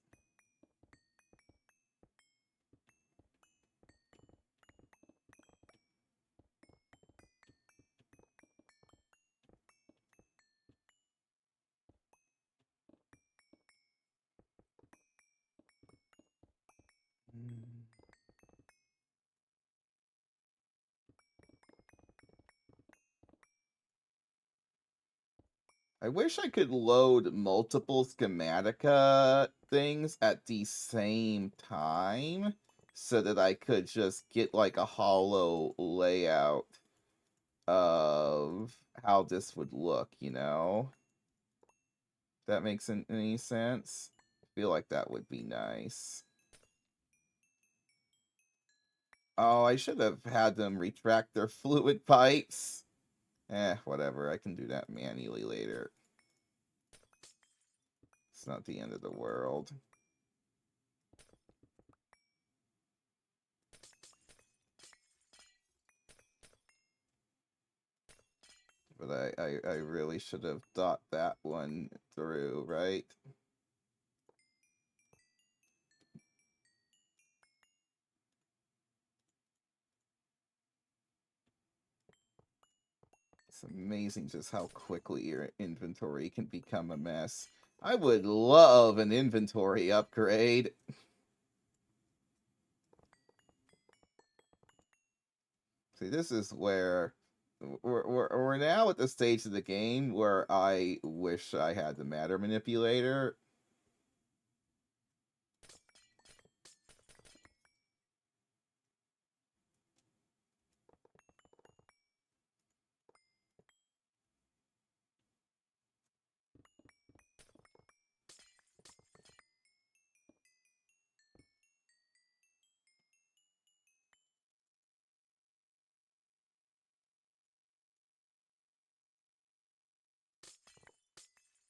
I wish I could load multiple schematica things at the same time so that I could just get like a hollow layout of how this would look, you know? If that makes any sense? I feel like that would be nice. Oh, I should have had them retract their fluid pipes. Whatever. I can do that manually later. It's not the end of the world. But I really should have thought that one through, right? It's amazing just how quickly your inventory can become a mess. I would love an inventory upgrade. See, this is where we're now at the stage of the game where I wish I had the matter manipulator.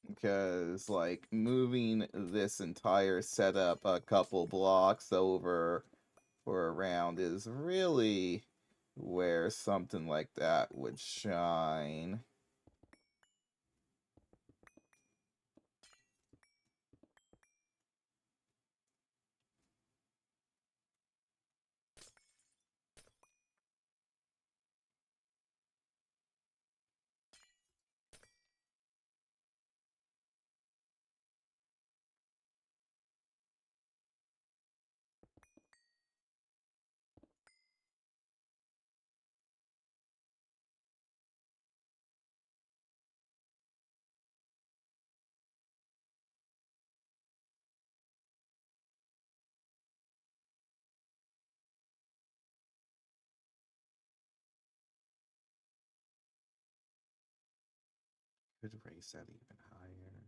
Because, like, moving this entire setup a couple blocks over or around is really where something like that would shine. Could raise that even higher.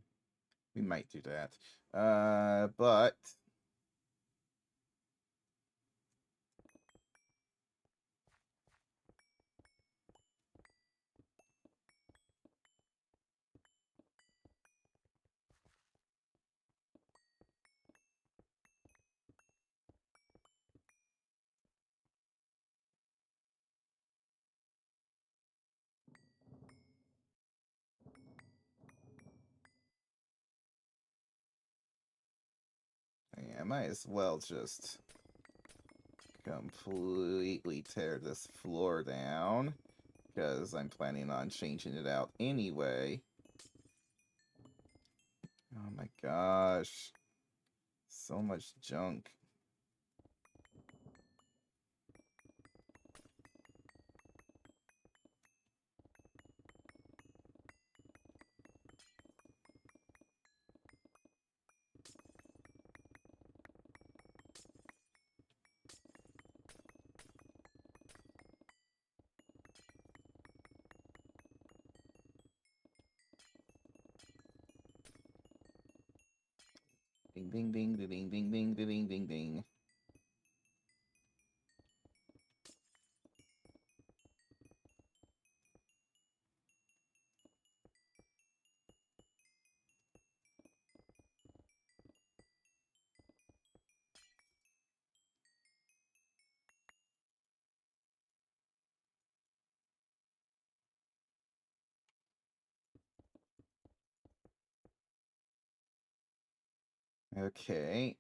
We might do that. But yeah, I might as well just completely tear this floor down, because I'm planning on changing it out anyway. Oh my gosh. So much junk. Ding ding ding ding ding ding ding ding ding ding. Okay.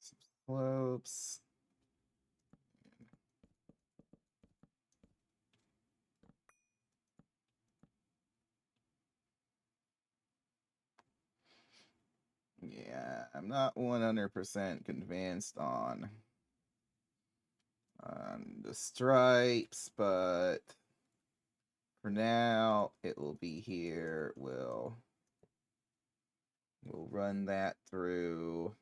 Some slopes. Yeah, I'm not 100% convinced on the stripes, but for now it will be here. We'll run that through.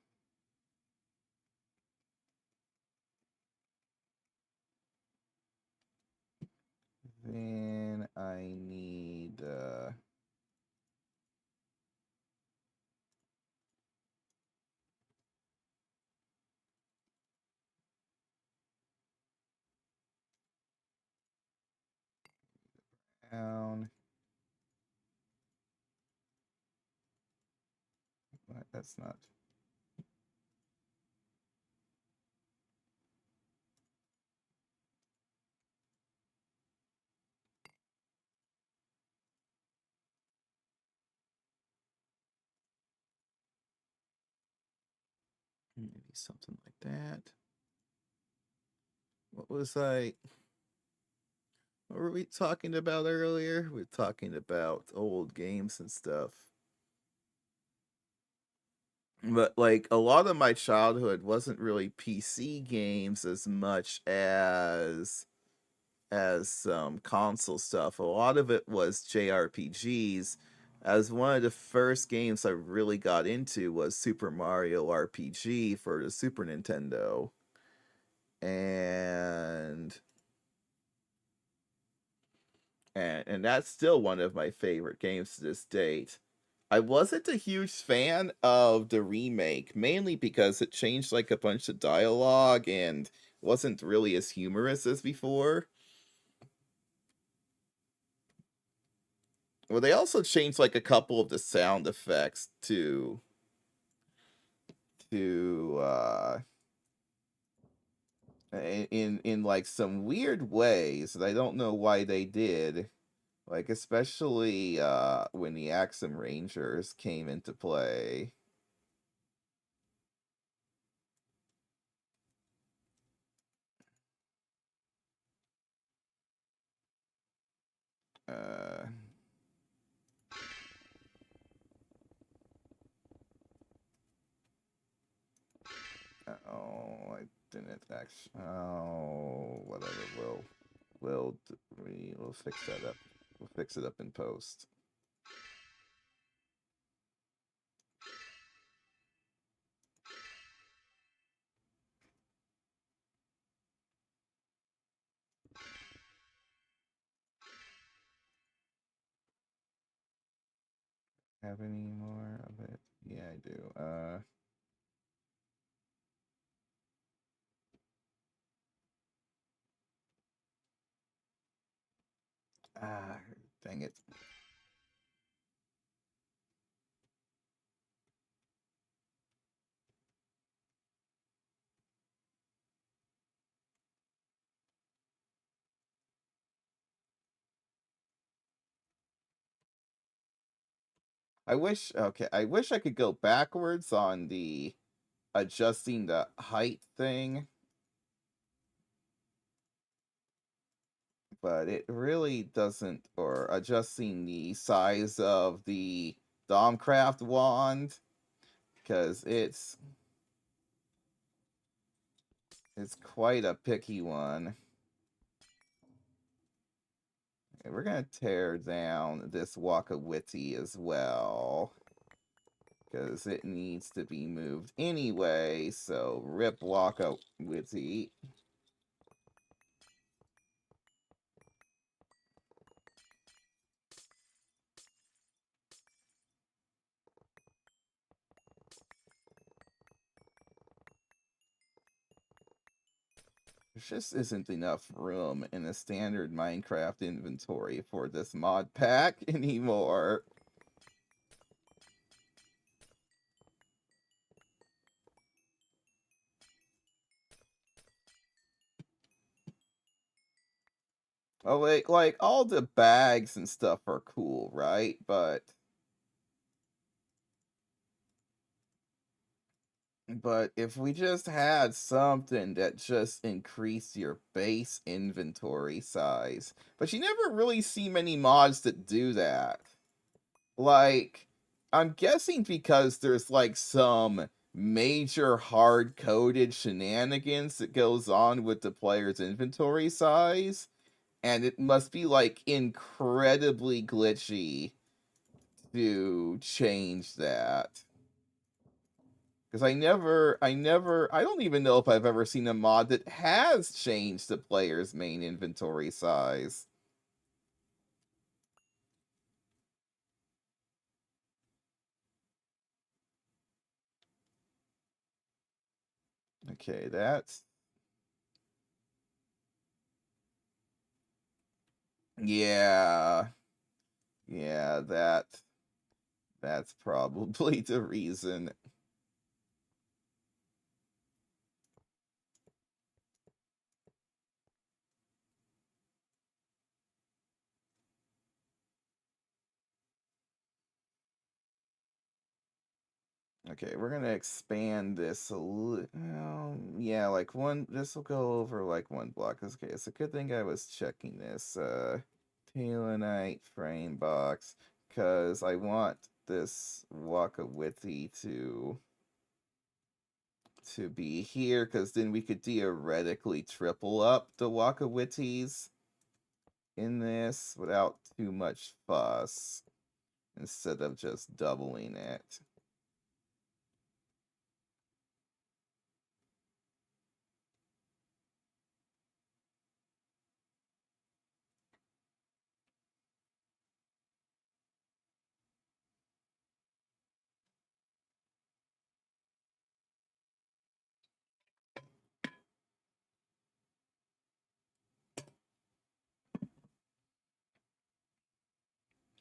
Then I need Down. What? That's not. Maybe something like that. What was I? What were we talking about earlier? We were talking about old games and stuff. But like a lot of my childhood wasn't really PC games as much as some console stuff. A lot of it was JRPGs. As one of the first games I really got into was Super Mario RPG for the Super Nintendo. And and that's still one of my favorite games to this date. I wasn't a huge fan of the remake, mainly because it changed like a bunch of dialogue and wasn't really as humorous as before. Well, they also changed like a couple of the sound effects to in like some weird ways that I don't know why they did. Like especially when the Axum Rangers came into play. Uh oh, I didn't actually. Oh, whatever. We'll fix that up. We'll fix it up in post. Have any more of it? Yeah, I do. Ah, dang it. I wish I could go backwards on the adjusting the height thing, but it really doesn't, or adjusting the size of the Domcraft wand, because it's quite a picky one. Okay, we're gonna tear down this Wakawiti as well, because it needs to be moved anyway, so rip Wakawiti. There just isn't enough room in a standard Minecraft inventory for this mod pack anymore. Oh, like all the bags and stuff are cool, right? But if we just had something that just increased your base inventory size. But you never really see many mods that do that. Like, I'm guessing because there's like some major hard coded shenanigans that goes on with the player's inventory size, and it must be like incredibly glitchy to change that. Because I don't even know if I've ever seen a mod that has changed the player's main inventory size. Okay, Yeah. Yeah, that's probably the reason. Okay, we're gonna expand this a little. Yeah, like one. This will go over like one block. Okay, it's a good thing I was checking this. Tailonite frame box, because I want this Wakawiti to be here, because then we could theoretically triple up the Wakawitis in this without too much fuss, instead of just doubling it.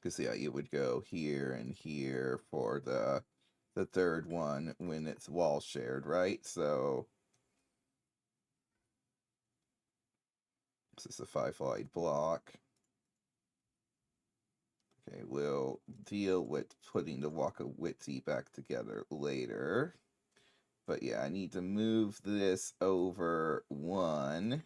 Because yeah, you would go here and here for the third one when it's wall shared, right? So this is a 5 wide block. Okay, we'll deal with putting the Wakawiti back together later. But yeah, I need to move this over one.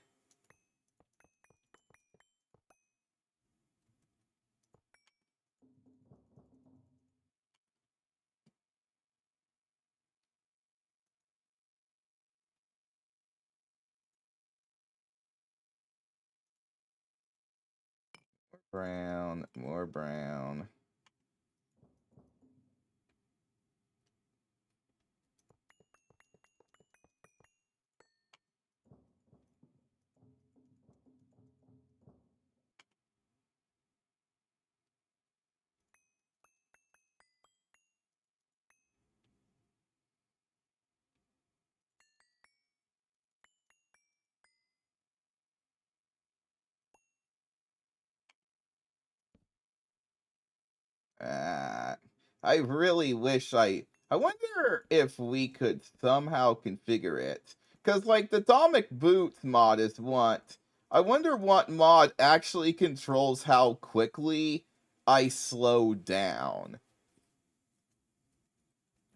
Brown, more brown. Uh, I really wish I wonder if we could somehow configure it. Because, like, the Atomic Boots mod is what. I wonder what mod actually controls how quickly I slow down.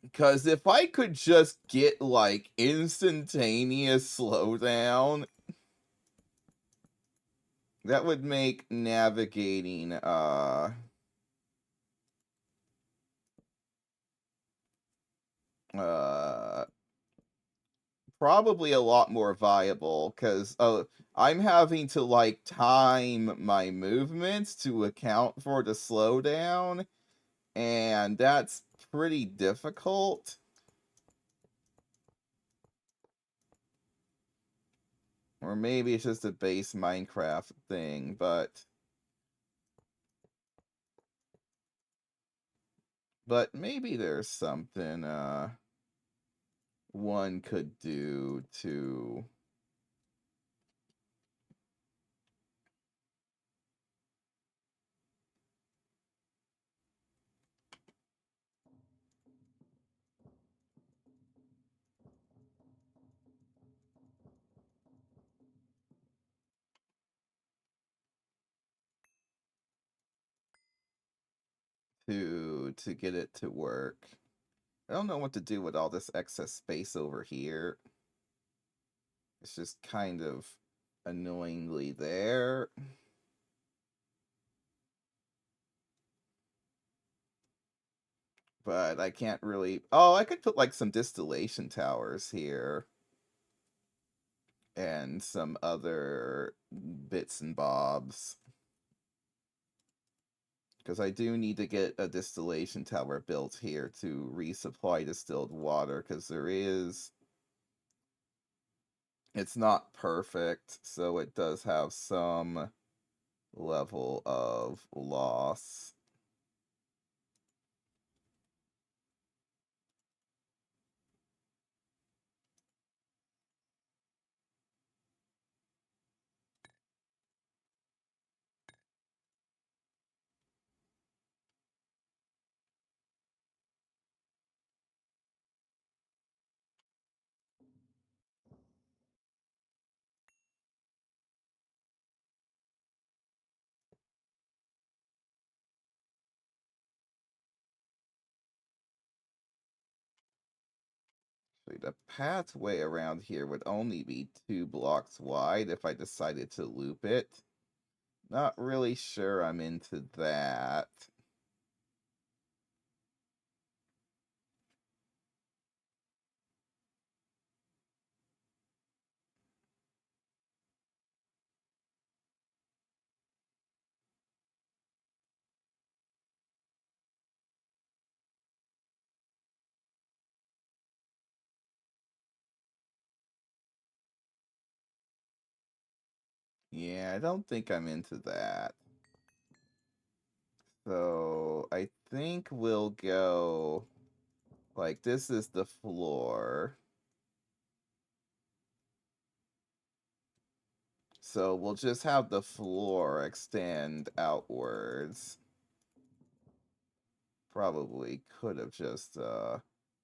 Because if I could just get, like, instantaneous slowdown, that would make navigating, uh, probably a lot more viable, because I'm having to like time my movements to account for the slowdown, and that's pretty difficult. Or maybe it's just a base Minecraft thing, but maybe there's something one could do to get it to work. I don't know what to do with all this excess space over here. It's just kind of annoyingly there. But I can't really... Oh, I could put like some distillation towers here. And some other bits and bobs. Because I do need to get a distillation tower built here to resupply distilled water. Because there is... It's not perfect, so it does have some level of loss. Actually, the pathway around here would only be 2 blocks wide if I decided to loop it. Not really sure I'm into that. Yeah, I don't think I'm into that. So I think we'll go like this is the floor. So we'll just have the floor extend outwards. Probably could have just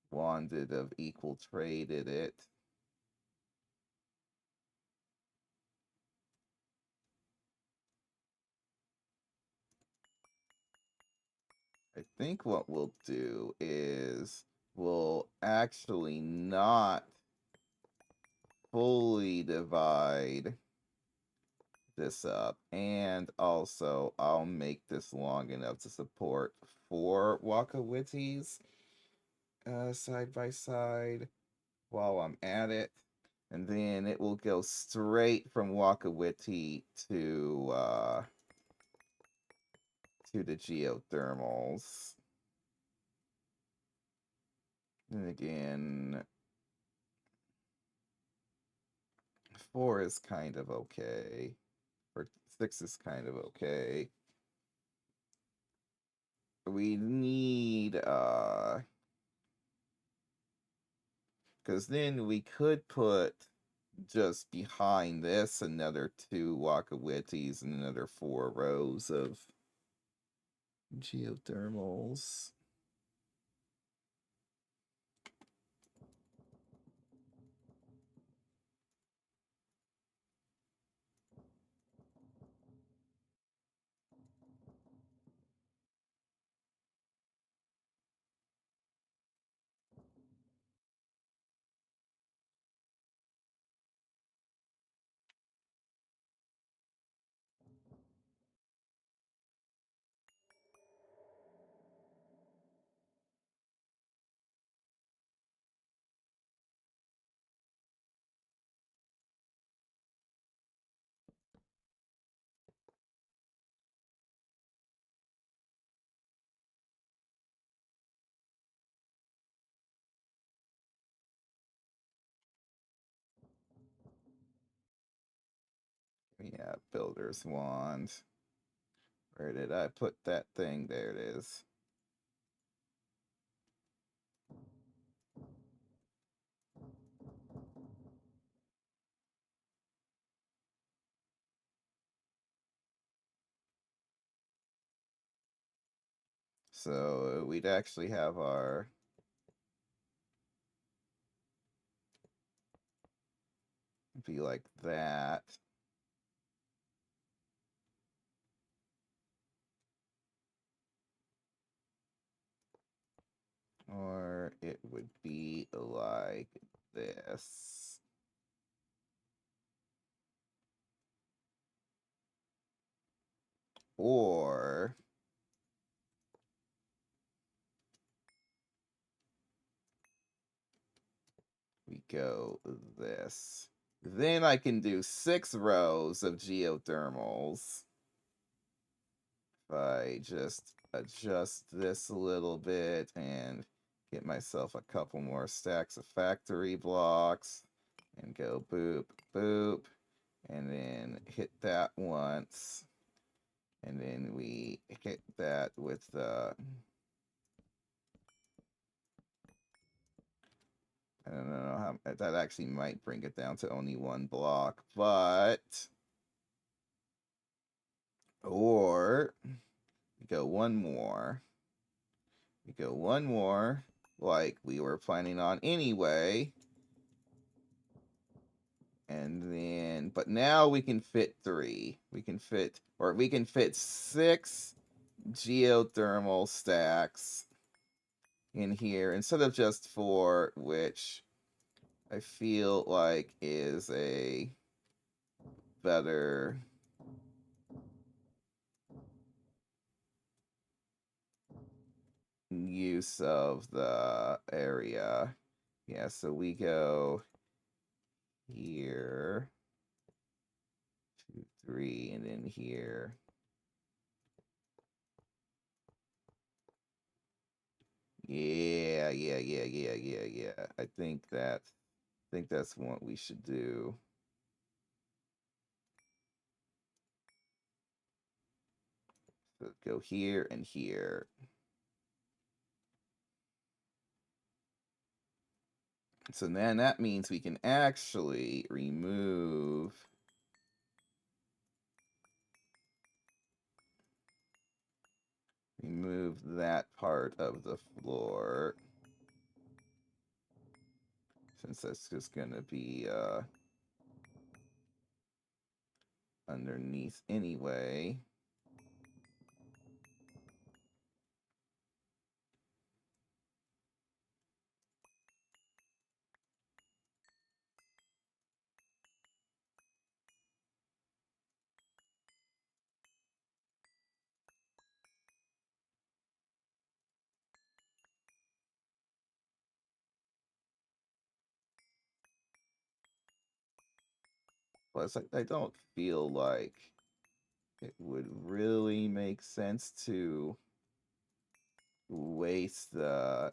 wanted of equal traded it. I think what we'll do is we'll actually not fully divide this up, and also I'll make this long enough to support 4 Wakawitties side by side while I'm at it, and then it will go straight from Wakawitty to the geothermals. And again, 4 is kind of okay. Or 6 is kind of okay. We need because then we could put just behind this another 2 Wakawitties and another 4 rows of geothermals. Yeah, builder's wand. Where did I put that thing? There it is. So we'd actually have our be like that. Or it would be like this. Or we go this. Then I can do 6 rows of geothermals. If I just adjust this a little bit and get myself a couple more stacks of factory blocks and go boop, boop, and then hit that once. And then we hit that with the... I don't know how that actually might bring it down to only 1 block, but or we go one more. We go one more, like we were planning on anyway. And then, but now we can fit 3. We can fit 6 geothermal stacks in here instead of just 4, which I feel like is a better use of the area. Yeah, so we go here, 2, 3, and then here. Yeah. I think that's what we should do. So go here and here. So then that means we can actually remove that part of the floor, since that's just gonna be underneath anyway. Plus, I don't feel like it would really make sense to waste the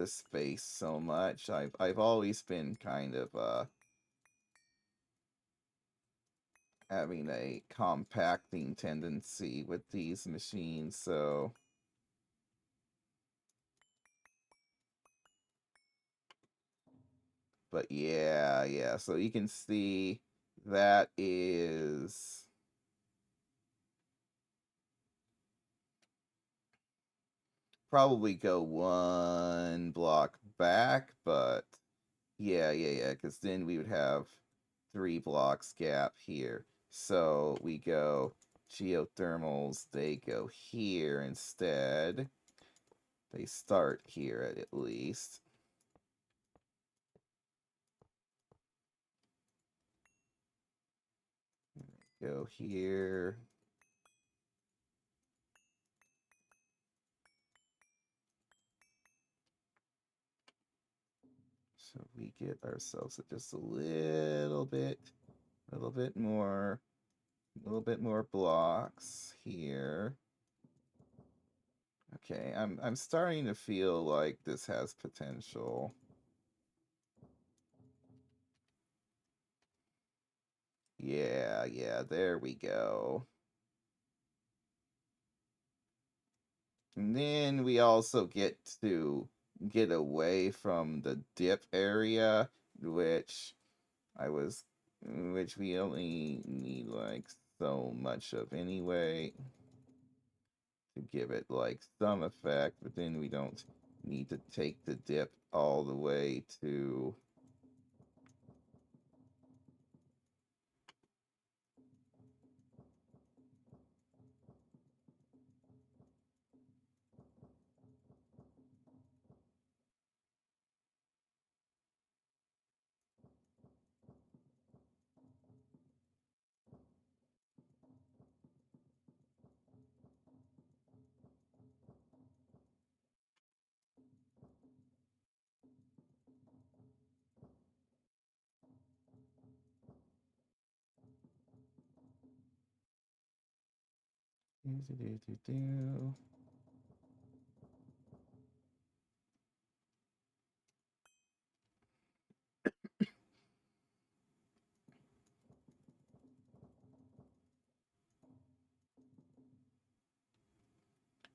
space so much. I've always been kind of having a compacting tendency with these machines, so but yeah, so you can see that is probably go 1 block back, but yeah, because then we would have 3 blocks gap here. So we go geothermals, they go here instead. They start here at least. Go here. So we get ourselves just a little bit more blocks here. Okay, I'm starting to feel like this has potential. Yeah, there we go. And then we also get to get away from the dip area, which which we only need like so much of anyway to give it like some effect, but then we don't need to take the dip all the way to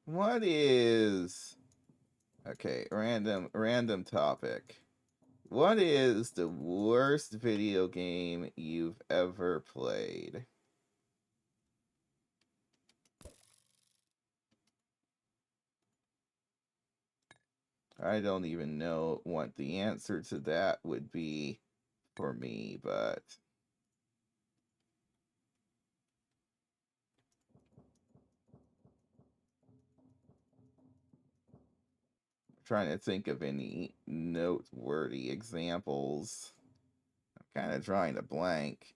what is okay, random topic. What is the worst video game you've ever played? I don't even know what the answer to that would be for me, but trying to think of any noteworthy examples. I'm kind of drawing a blank.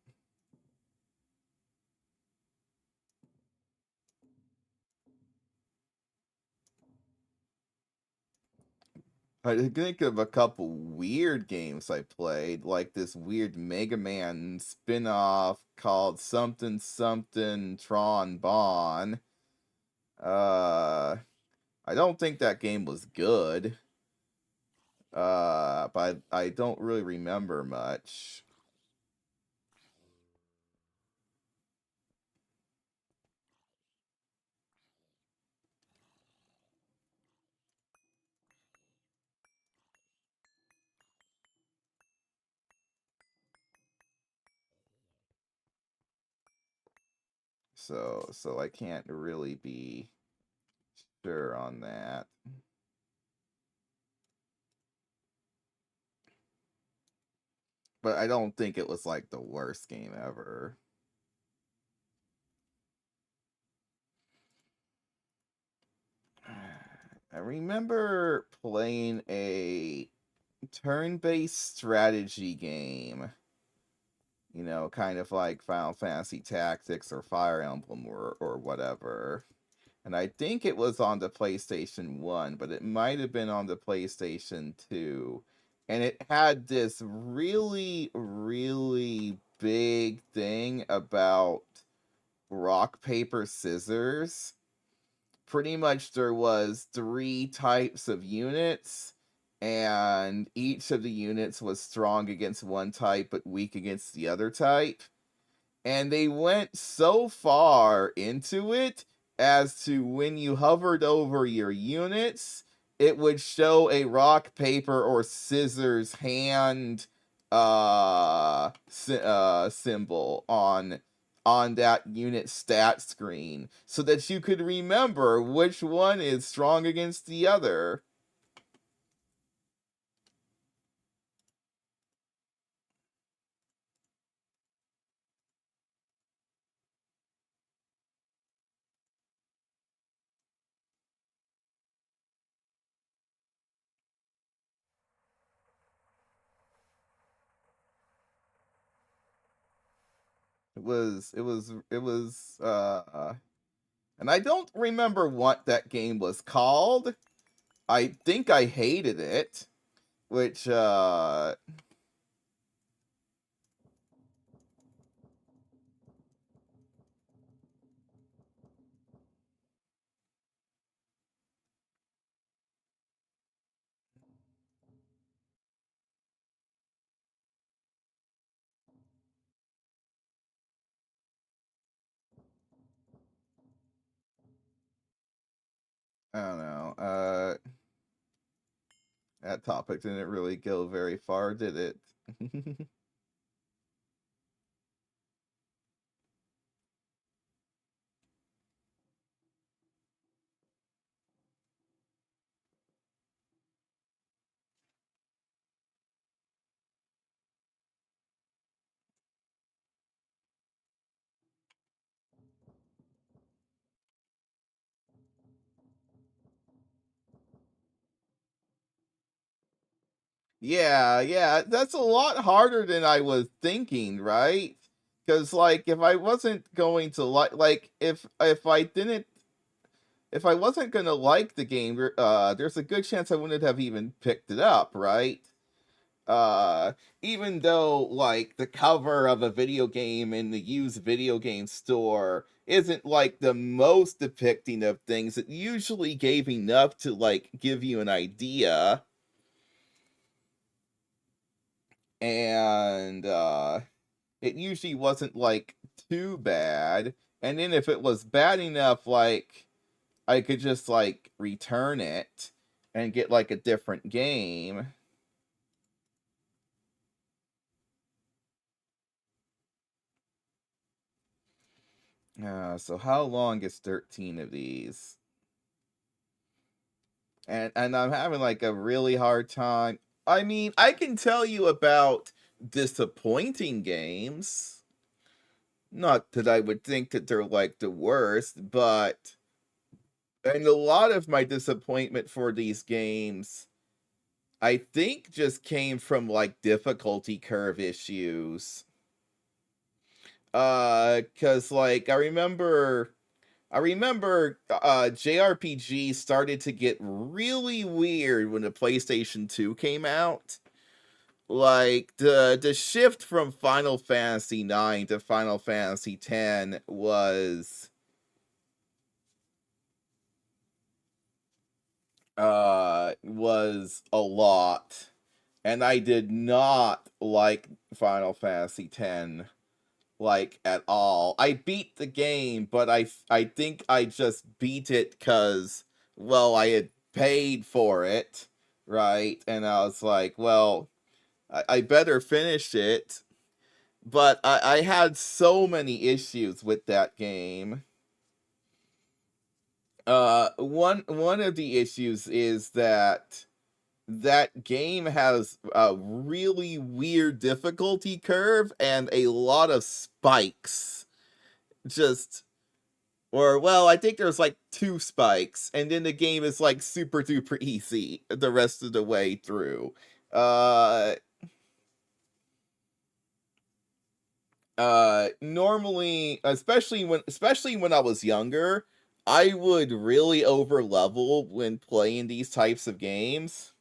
I can think of a couple weird games I played, like this weird Mega Man spin-off called something something Tron Bon. I don't think that game was good. But I don't really remember much. So I can't really be sure on that. But I don't think it was like the worst game ever. I remember playing a turn-based strategy game. You know, kind of like Final Fantasy Tactics or Fire Emblem or whatever. And I think it was on the PlayStation 1, but it might have been on the PlayStation 2. And it had this really, really big thing about rock, paper, scissors. Pretty much there was 3 types of units, and each of the units was strong against one type but weak against the other type. And they went so far into it as to when you hovered over your units, it would show a rock, paper, or scissors hand symbol on that unit stat screen so that you could remember which one is strong against the other. It was and I don't remember what that game was called. I think I hated it, which I don't know. That topic didn't really go very far, did it? Yeah, that's a lot harder than I was thinking, right? Because like if I wasn't going to like if I didn't if I wasn't gonna like the game, there's a good chance I wouldn't have even picked it up, right? Uh, Even though like the cover of a video game in the used video game store isn't like the most depicting of things, it usually gave enough to like give you an idea. And it usually wasn't like too bad. And then if it was bad enough, like I could just like return it and get like a different game. So how long is 13 of these? And I'm having like a really hard time. I mean, I can tell you about disappointing games. Not that I would think that they're like the worst, but And a lot of my disappointment for these games, I think, just came from like difficulty curve issues. Cause like I remember JRPG started to get really weird when the PlayStation 2 came out. Like the shift from Final Fantasy 9 to Final Fantasy 10 was a lot. And I did not like Final Fantasy 10 like at all. I beat the game, but I think I just beat it cuz well, I had paid for it, right? And I was like, well, I better finish it. But I had so many issues with that game. One of the issues is that that game has a really weird difficulty curve and a lot of spikes. Just or well, I think there's like 2 spikes, and then the game is like super duper easy the rest of the way through. Uh normally, especially when I was younger, I would really over level when playing these types of games.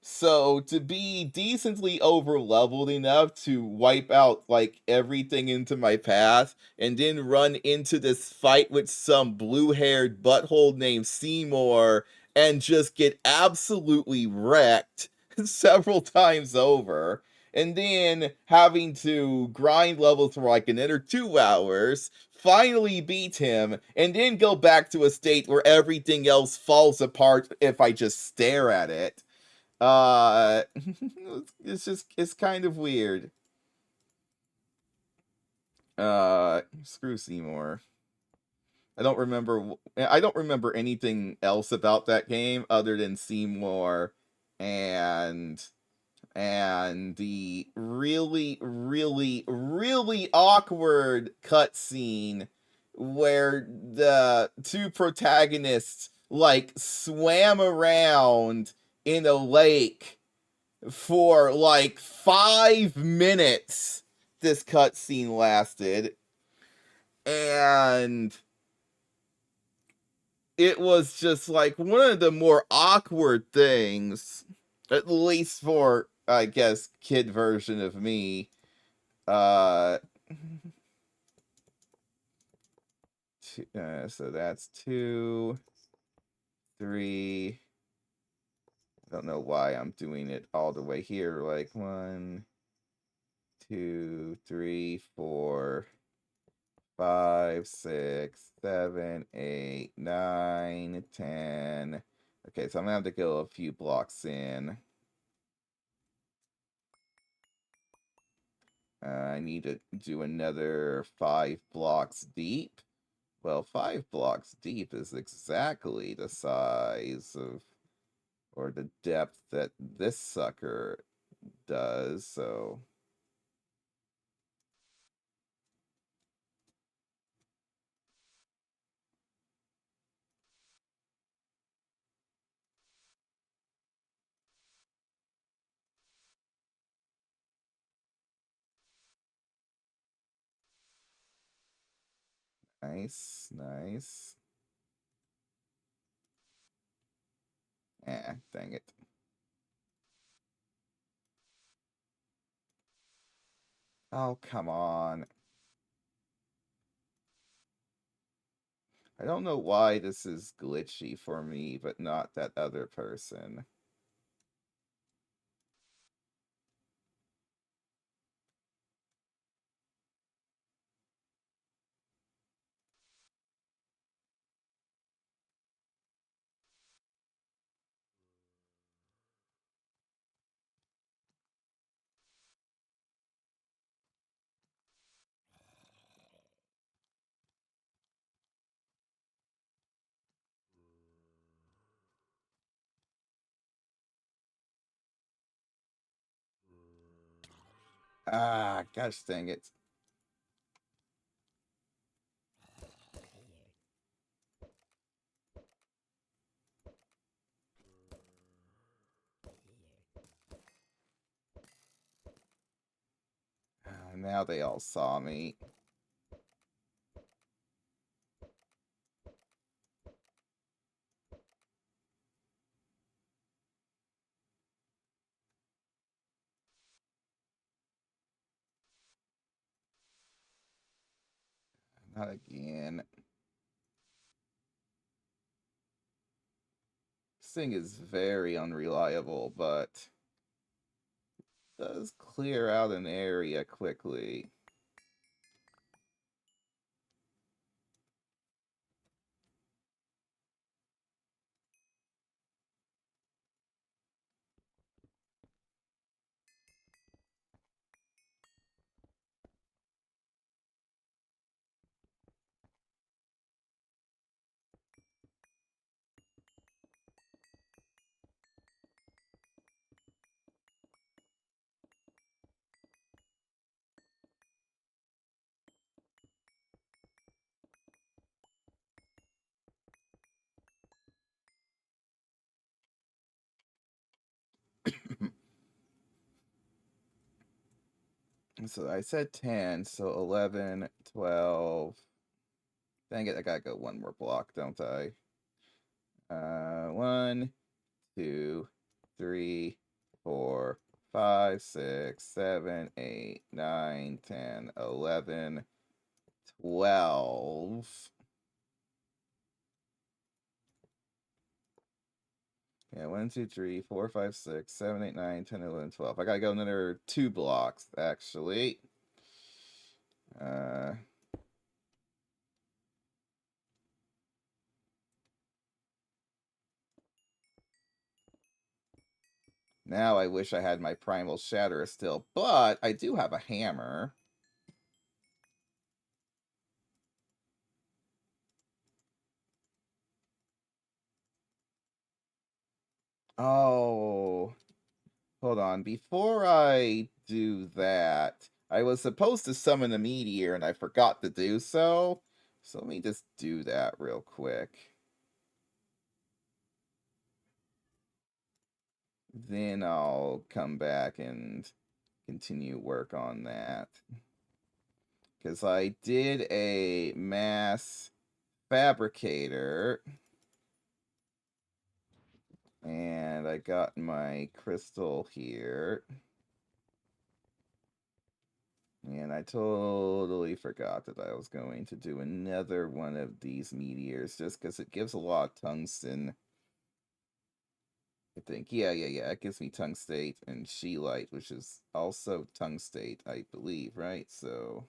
So to be decently over leveled enough to wipe out like everything into my path and then run into this fight with some blue-haired butthole named Seymour and just get absolutely wrecked several times over, and then having to grind levels for like another 2 hours, finally beat him, and then go back to a state where everything else falls apart if I just stare at it. uh it's kind of weird. Screw Seymour. I don't remember anything else about that game other than Seymour and the really really really awkward cutscene where the two protagonists like swam around in a lake for like 5 minutes. This cutscene lasted, and it was just like one of the more awkward things, at least for I guess kid version of me. Uh, so that's 2, 3. I don't know why I'm doing it all the way here. Like 1, 2, 3, 4, 5, 6, 7, 8, 9, 10. Okay, so I'm gonna have to go a few blocks in. I need to do another 5 blocks deep. Well, 5 blocks deep is exactly the size of, or the depth that this sucker does, so. Nice, nice. Dang it. Oh, come on. I don't know why this is glitchy for me, but not that other person. Ah, gosh dang it. Now they all saw me. Not again. This thing is very unreliable, but does clear out an area quickly. So I said 10, so 11, 12. Dang it, I gotta go one more block, don't I? 1, 2, 3, 4, 5, 6, 7, 8, 9, 10, 11, 12. Yeah, 1, 2, 3, 4, 5, 6, 7, 8, 9, 10, 11, 12. I gotta go another 2 blocks, actually. Uh, Now I wish I had my Primal Shatterer still, but I do have a hammer. Oh, hold on. Before I do that, I was supposed to summon a meteor and I forgot to do so. So let me just do that real quick. Then I'll come back and continue work on that. Because I did a mass fabricator. And I got my crystal here. And I totally forgot that I was going to do another one of these meteors just because it gives a lot of tungsten. I think. Yeah. It gives me tungstate and scheelite, which is also tungstate, I believe, right? So.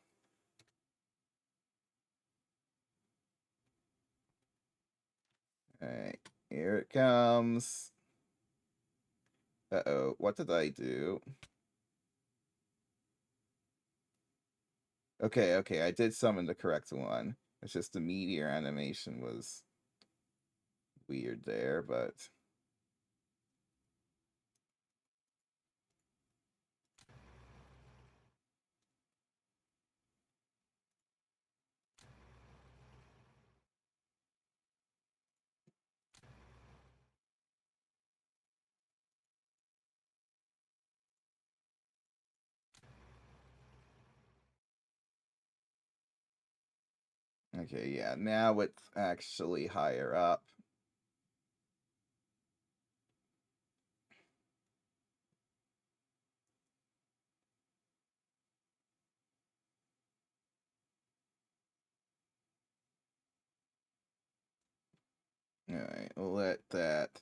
Alright. Here it comes. Uh-oh. What did I do? Okay. I did summon the correct one. It's just the meteor animation was weird there, but. Okay, yeah, now it's actually higher up. Alright, we'll let that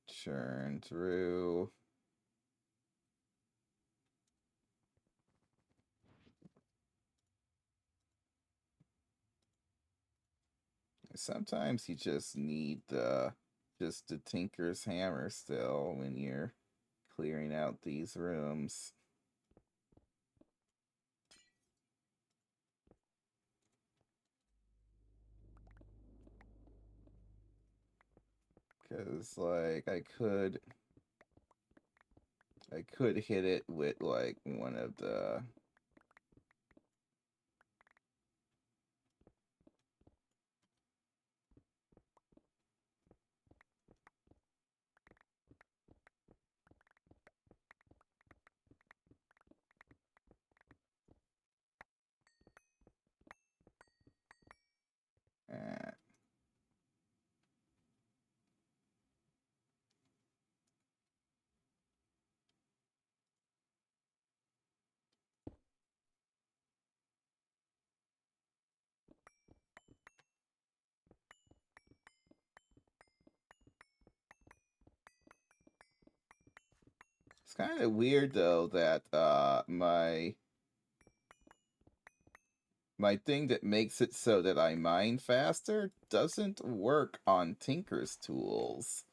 churn through. Sometimes you just need just the Tinker's Hammer still when you're clearing out these rooms. Cause like I could hit it with like one of the kind of weird though that my thing that makes it so that I mine faster doesn't work on Tinker's tools.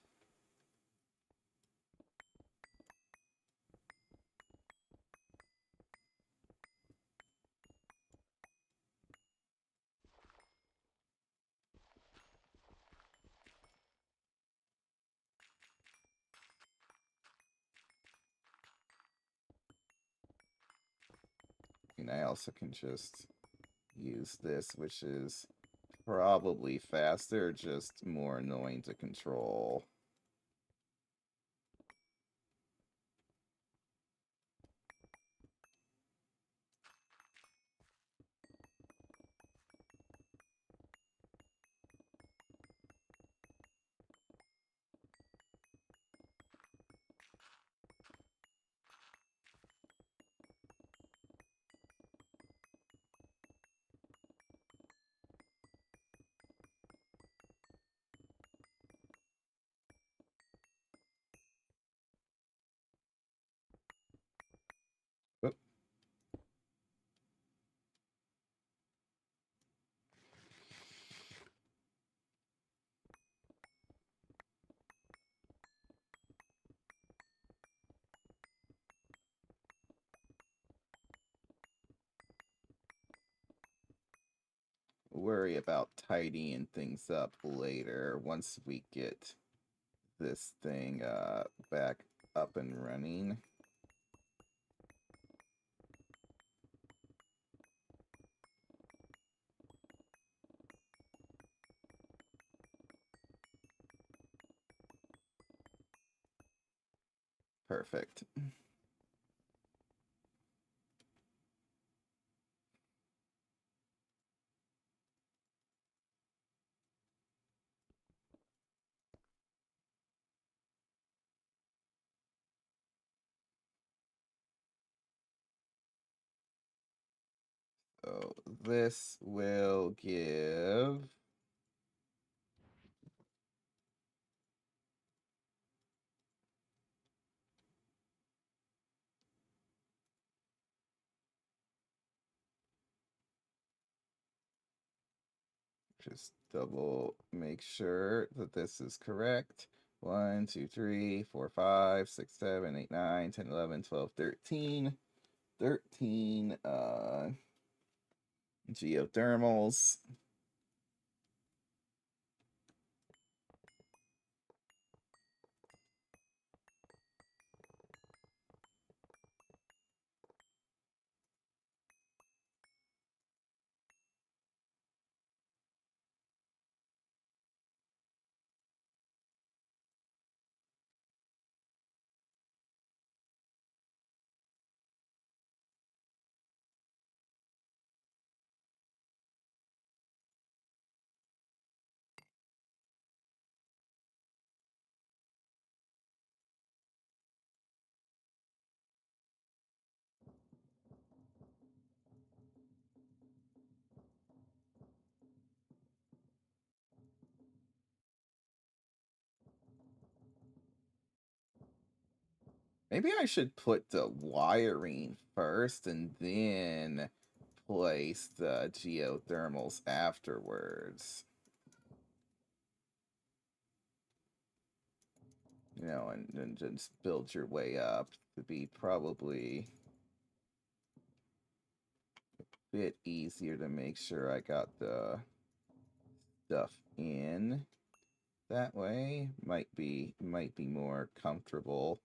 And I also can just use this, which is probably faster, just more annoying to control. Oop. Worry about tidying things up later once we get this thing back up and running. Perfect. So this will give just double make sure that this is correct. 1, 2, 3, 4, 5, 6, 7, 8, 9, 10, 11, 12, 13. 13 geothermals. Maybe I should put the wiring first and then place the geothermals afterwards. You know, and just build your way up to be probably a bit easier to make sure I got the stuff in. That way might be more comfortable.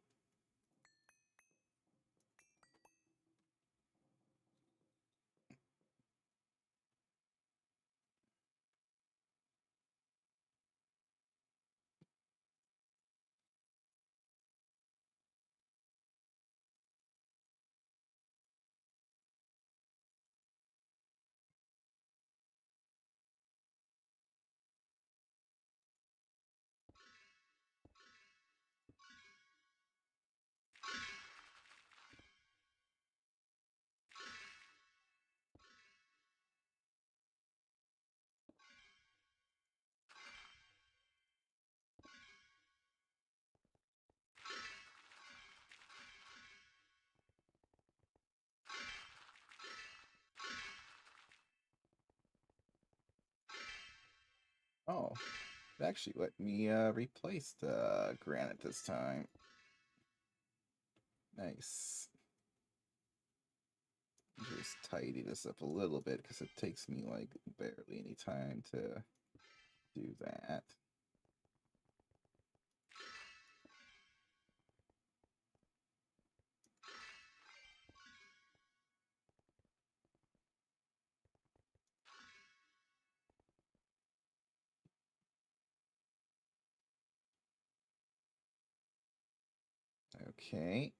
Oh, it actually let me replace the granite this time. Nice. Just tidy this up a little bit because it takes me like barely any time to do that. Okay.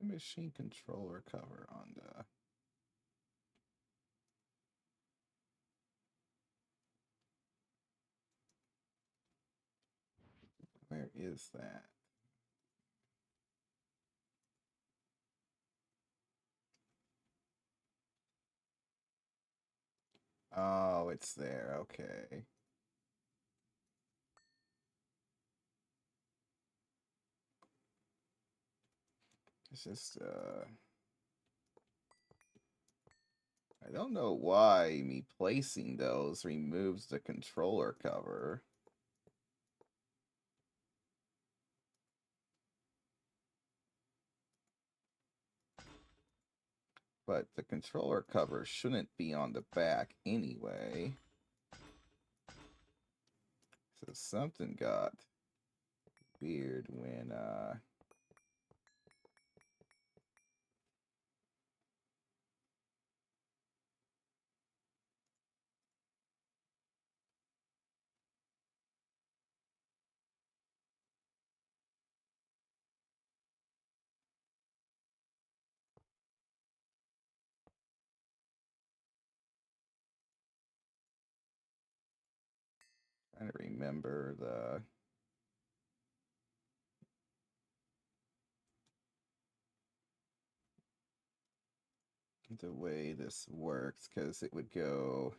Machine controller cover on the. Where is that? Oh, it's there. Okay. It's just I don't know why me placing those removes the controller cover. But the controller cover shouldn't be on the back anyway. So something got weird when trying to remember the way this works, because it would go,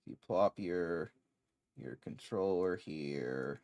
you plop your controller here.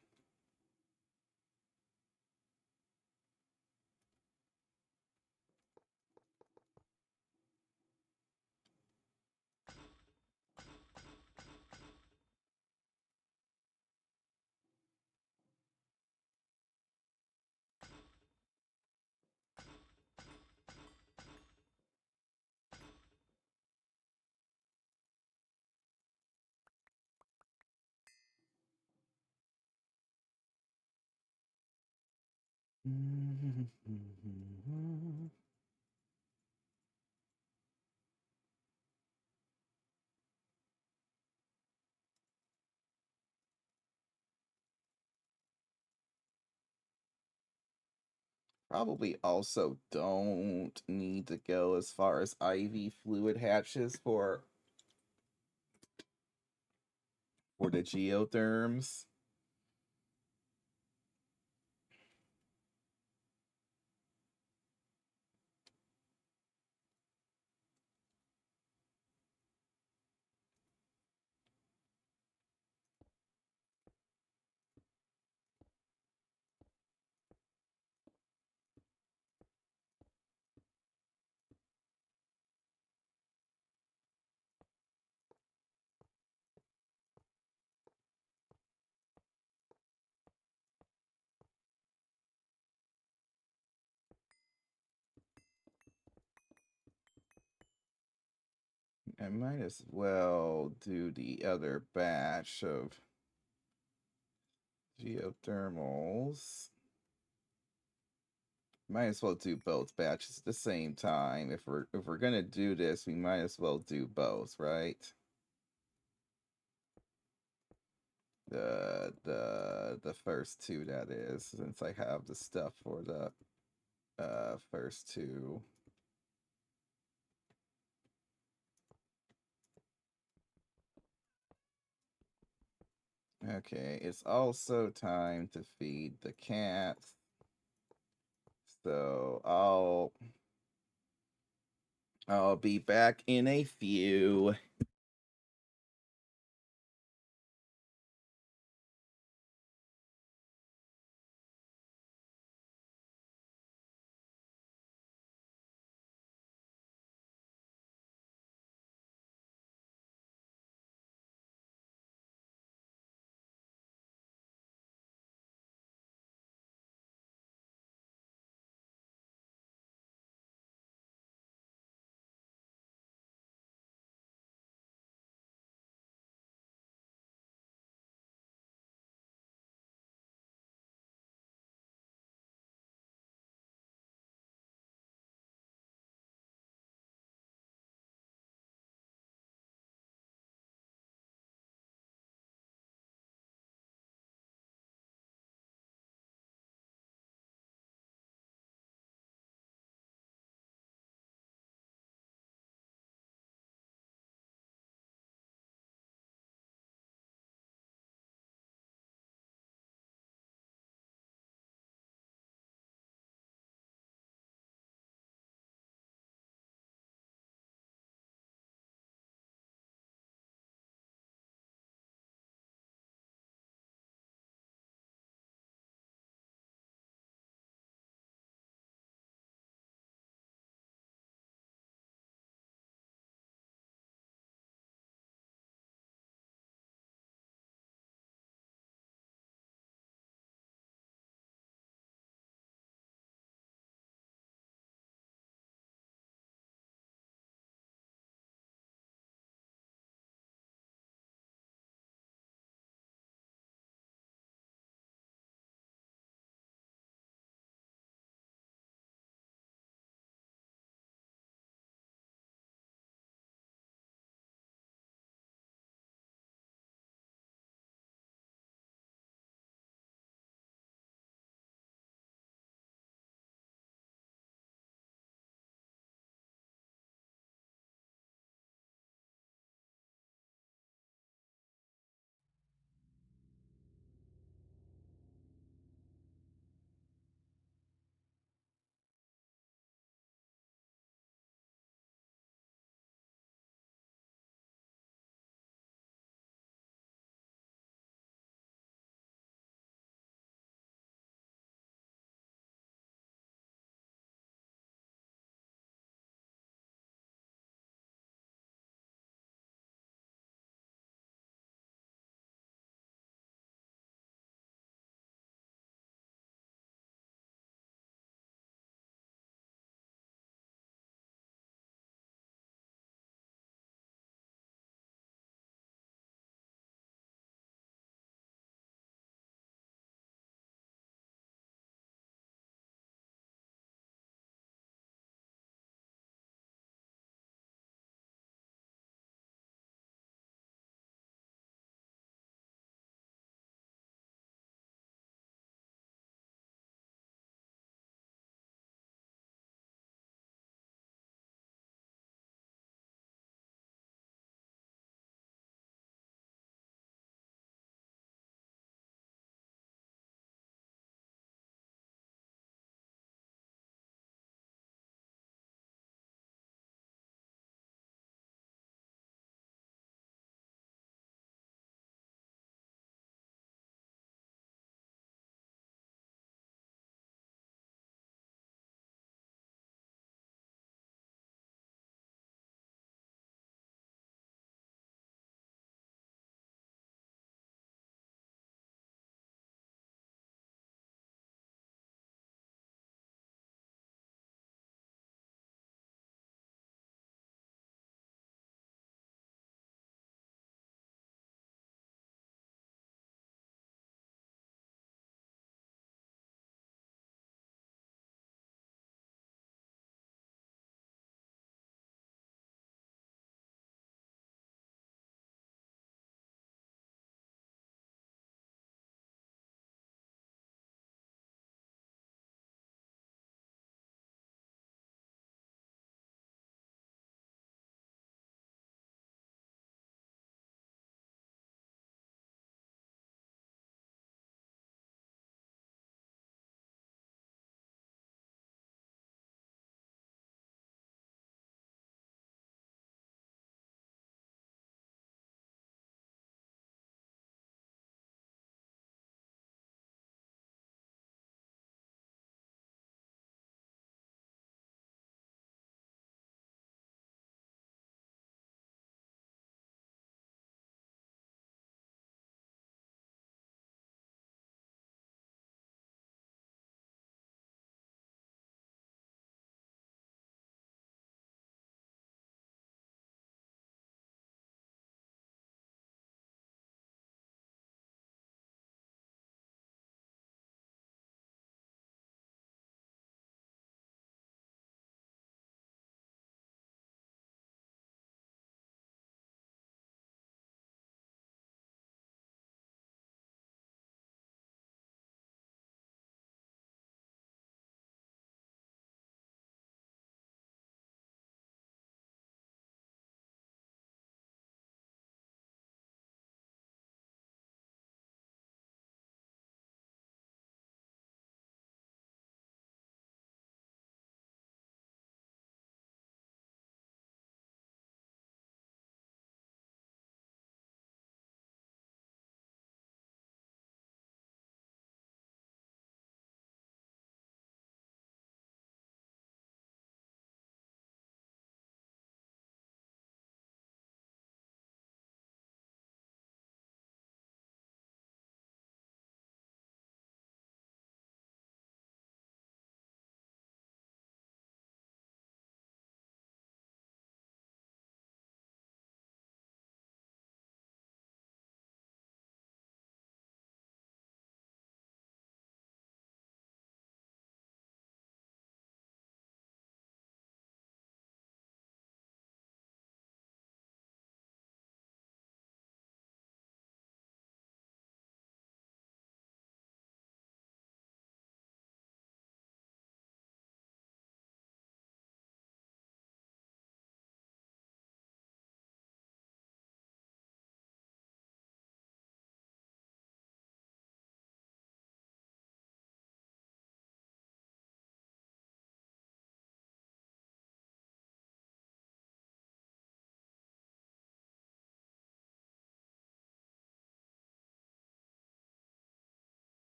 Probably also don't need to go as far as IV fluid hatches for the geotherms. I might as well do the other batch of geothermals. Might as well do both batches at the same time. If we're gonna do this, we might as well do both, right? The first two, that is, since I have the stuff for the first two. Okay, it's also time to feed the cats. So I'll be back in a few.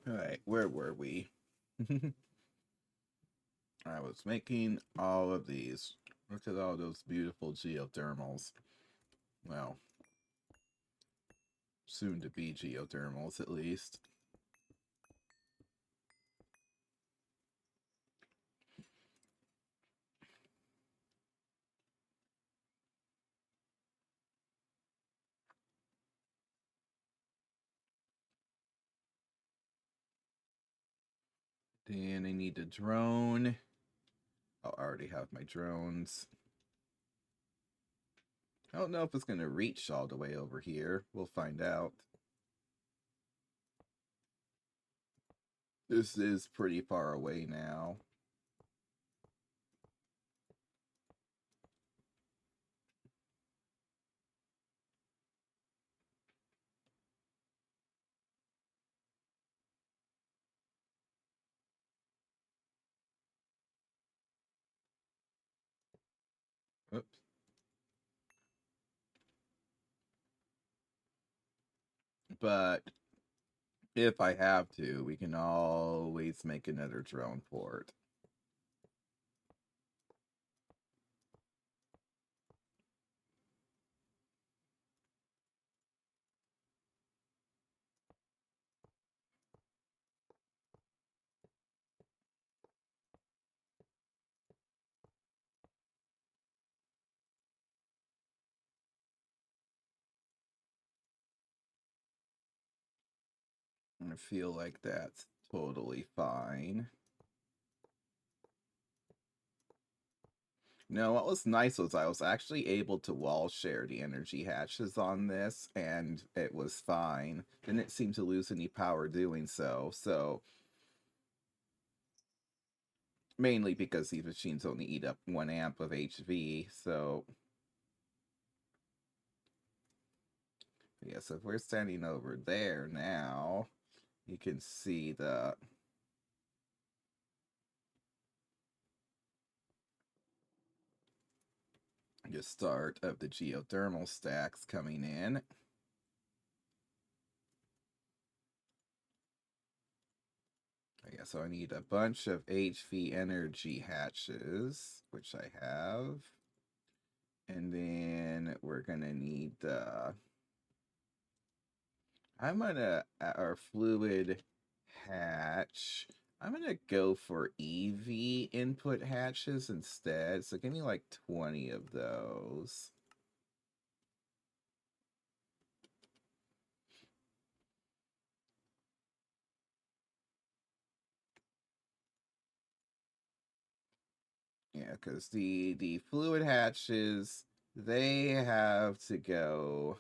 Alright, where were we? I was making all of these. Look at all those beautiful geothermals. Well, soon to be geothermals at least. Then I need a drone. Oh, I already have my drones. I don't know if it's going to reach all the way over here. We'll find out. This is pretty far away now. Oops. But if I have to, we can always make another drone port. I feel like that's totally fine. No, what was nice was I was actually able to wall share the energy hatches on this, and it was fine. Didn't seem to lose any power doing so. So, mainly because these machines only eat up 1 amp of HV, so... Yeah, so if we're standing over there now, you can see the start of the geothermal stacks coming in. Yeah, so I need a bunch of HV energy hatches, which I have. And then we're gonna need I'm gonna, our fluid hatch, I'm gonna go for EV input hatches instead. So give me like 20 of those. Yeah, because the fluid hatches, they have to go.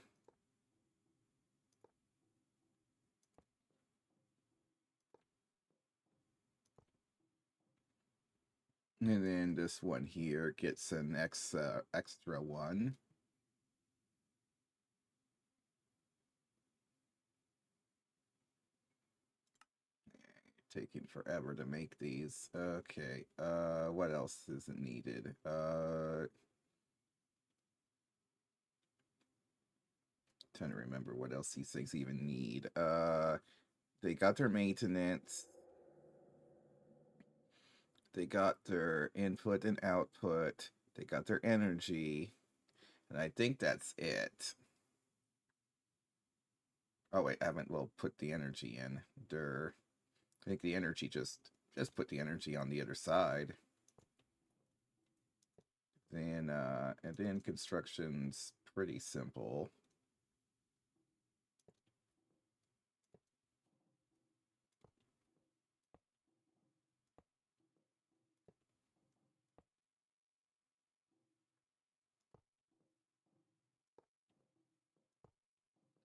And then this one here gets an extra one. Taking forever to make these. Okay, what else isn't needed? Trying to remember what else these things even need. They got their maintenance. They got their input and output. They got their energy. And I think that's it. Oh wait, I haven't put the energy in. I think the energy just put the energy on the other side. Then and then construction's pretty simple.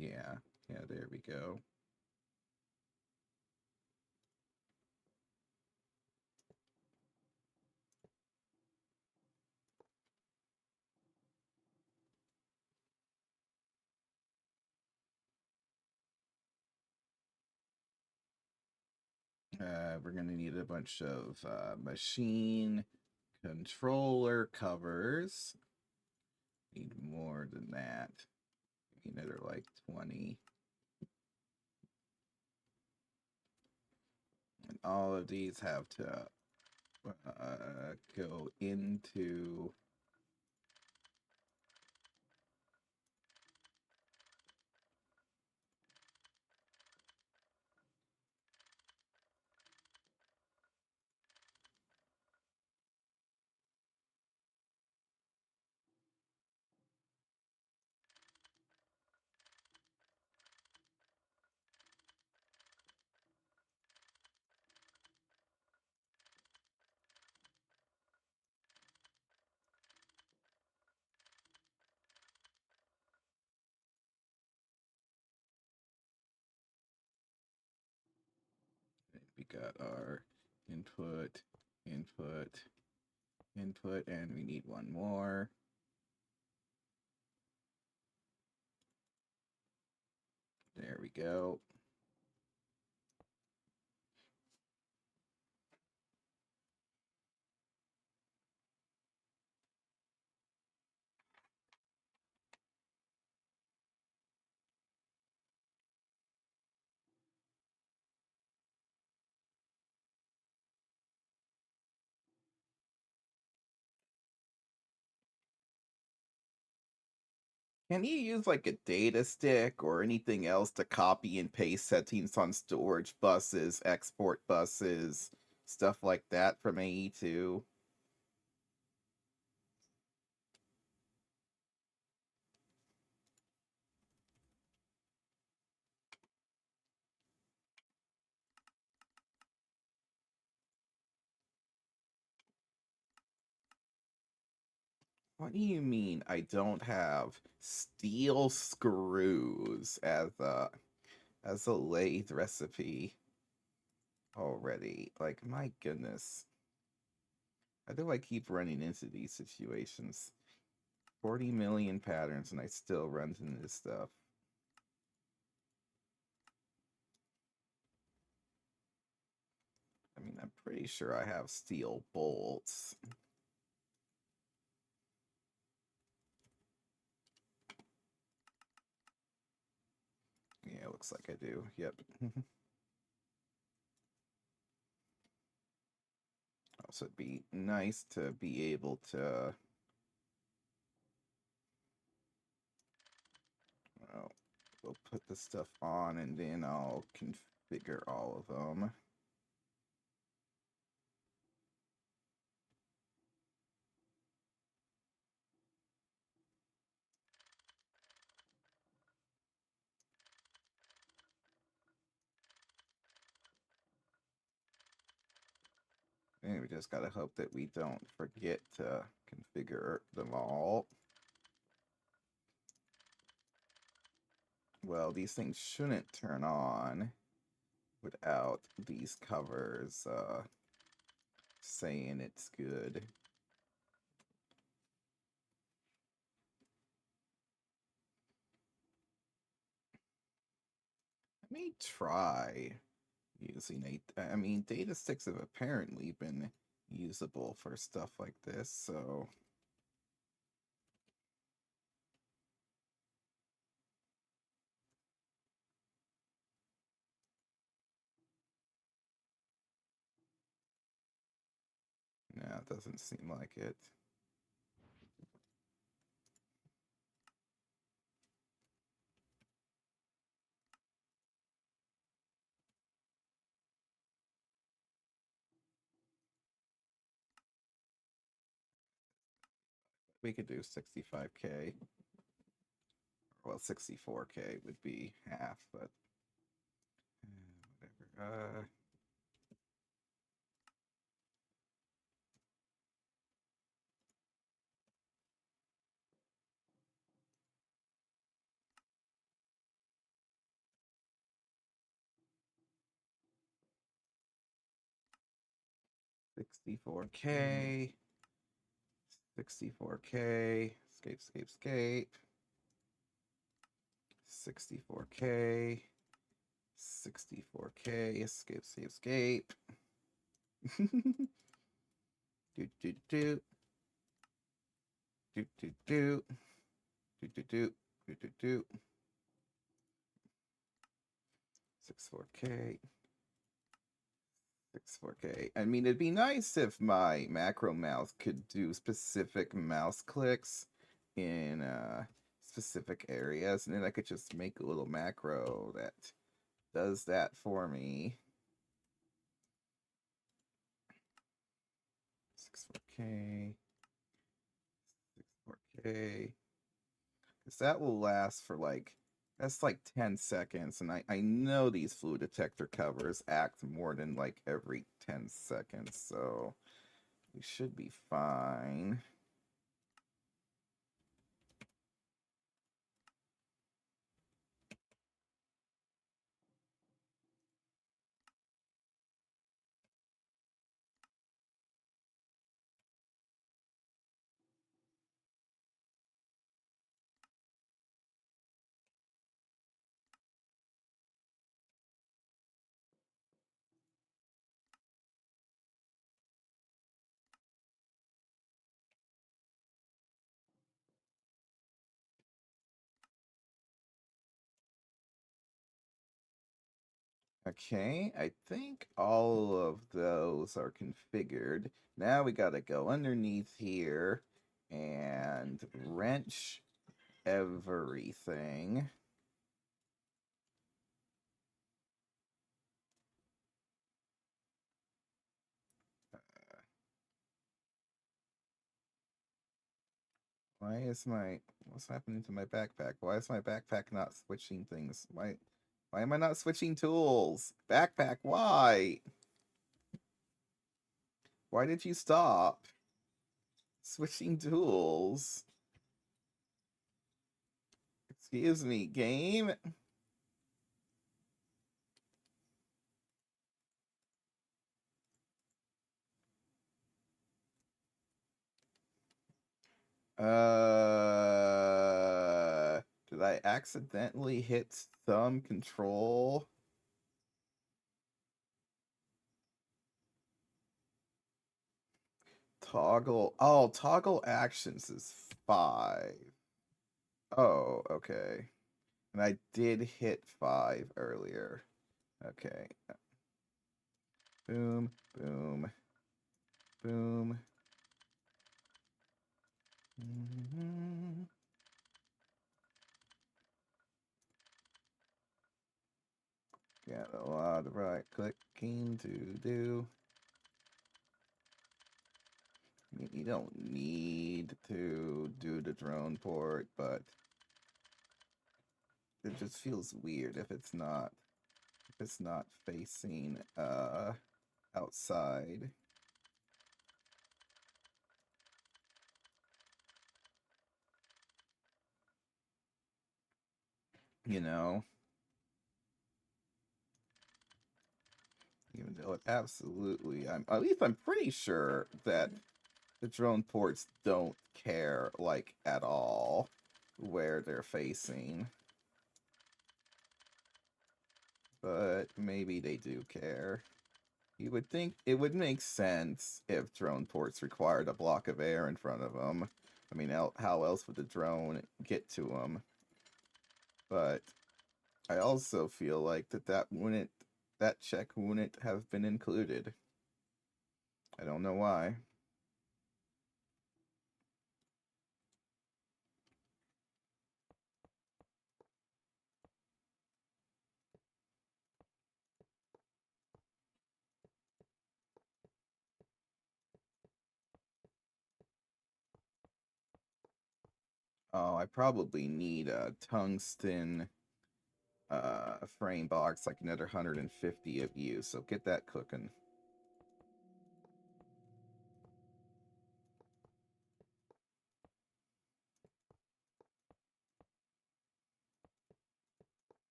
Yeah, yeah, there we go. We're gonna need a bunch of machine controller covers. Need more than that. Another like 20. then all of these have to go into we got our input, input, input, and we need one more. There we go. Can you use like a data stick or anything else to copy and paste settings on storage buses, export buses, stuff like that from AE2? What do you mean I don't have steel screws as a lathe recipe already? Like, my goodness. How do I keep running into these situations? 40 million patterns and I still run into this stuff. I mean, I'm pretty sure I have steel bolts. Yeah, looks like I do. Yep. Also, it'd be nice to be able to. Well, we'll put this stuff on and then I'll configure all of them. And we just gotta hope that we don't forget to configure them all. Well, these things shouldn't turn on without these covers saying it's good. Let me try using I mean, data sticks have apparently been usable for stuff like this, so no, it doesn't seem like it. We could do 65K. Well, 64K would be half, but whatever. 64K. 64K. Escape, escape, escape. 64K. 64K. Escape, escape, escape. do, do, do. Do, do, do. Do, do, do. Do, do, do. 64K. 4K. I mean, it'd be nice if my macro mouse could do specific mouse clicks in specific areas, and then I could just make a little macro that does that for me. 64K, 64K. Because that will last for like, that's like 10 seconds. And I know these fluid detector covers act more than like every 10 seconds. So we should be fine. Okay, I think all of those are configured. Now we gotta go underneath here and wrench everything. What's happening to my backpack? Why is my backpack not switching things? Why am I not switching tools? Backpack, why? Why did you stop? Switching tools. Excuse me, game? Did I accidentally hit thumb control? Toggle. Oh, toggle actions is 5. Oh, okay. And I did hit 5 earlier. Okay. Boom, boom, boom. Got a lot of right clicking to do. I mean, you don't need to do the drone port, but it just feels weird if it's not facing outside. You know? Even though it absolutely at least I'm pretty sure that the drone ports don't care like at all where they're facing. But maybe they do care. You would think it would make sense if drone ports required a block of air in front of them. I mean, how else would the drone get to them? But I also feel like that check wouldn't have been included. I don't know why. Oh, I probably need a tungsten frame box, like another 150 of you, so get that cooking.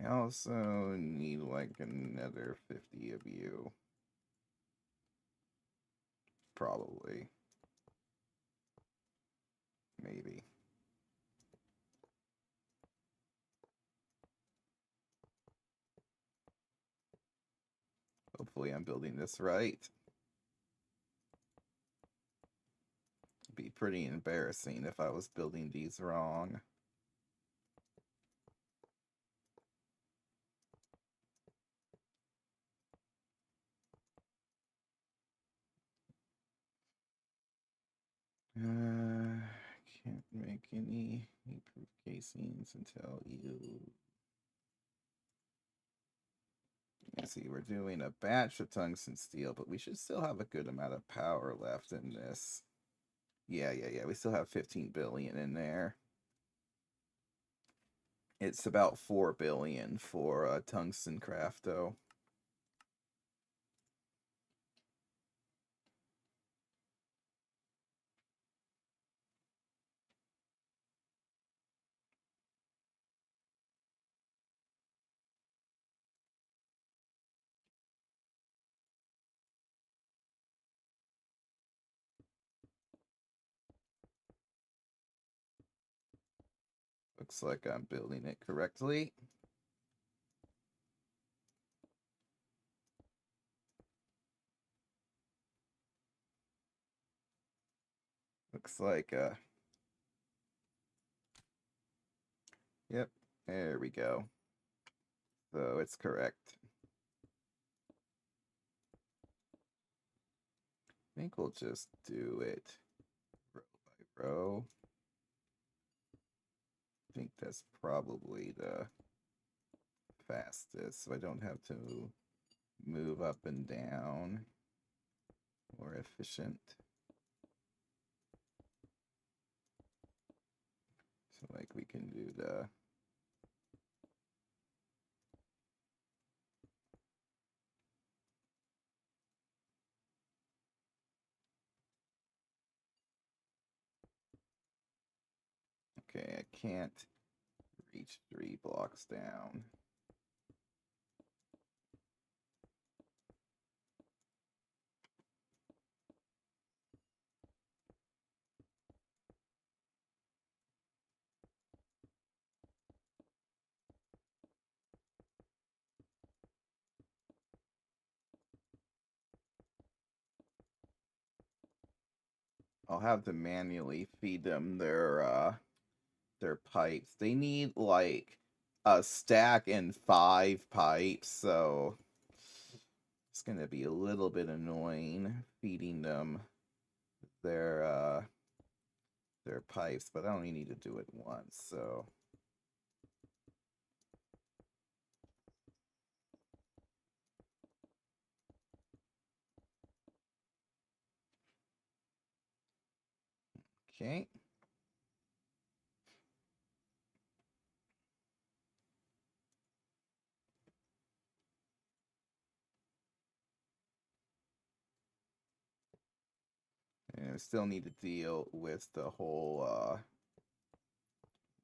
I also need like another 50 of you. Probably. Maybe. hopefully I'm building this right. It'd be pretty embarrassing if I was building these wrong. Can't make any heat-proof casings until you... Let's see, we're doing a batch of tungsten steel, but we should still have a good amount of power left in this. Yeah. We still have 15 billion in there. It's about 4 billion for tungsten craft, though. Looks like I'm building it correctly. Looks like, yep, there we go. So it's correct. I think we'll just do it row by row. I think that's probably the fastest, so I don't have to move up and down. More efficient. So like we can do the... Okay, I can't reach 3 blocks down. I'll have to manually feed them their pipes. They need like a stack and 5 pipes, so it's gonna be a little bit annoying feeding them their pipes, but I only need to do it once, so okay. And I still need to deal with the whole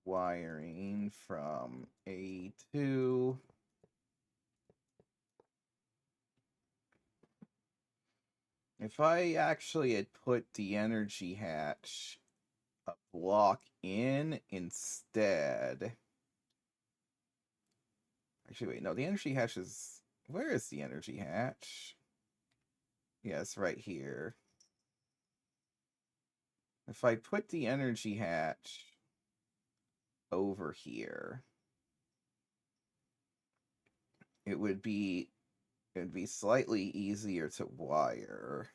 wiring from A2. If I actually had put the energy hatch a block in instead. Actually, wait, no, the energy hatch is... Where is the energy hatch? Yeah, it's right here. If I put the energy hatch over here, it'd be slightly easier to wire.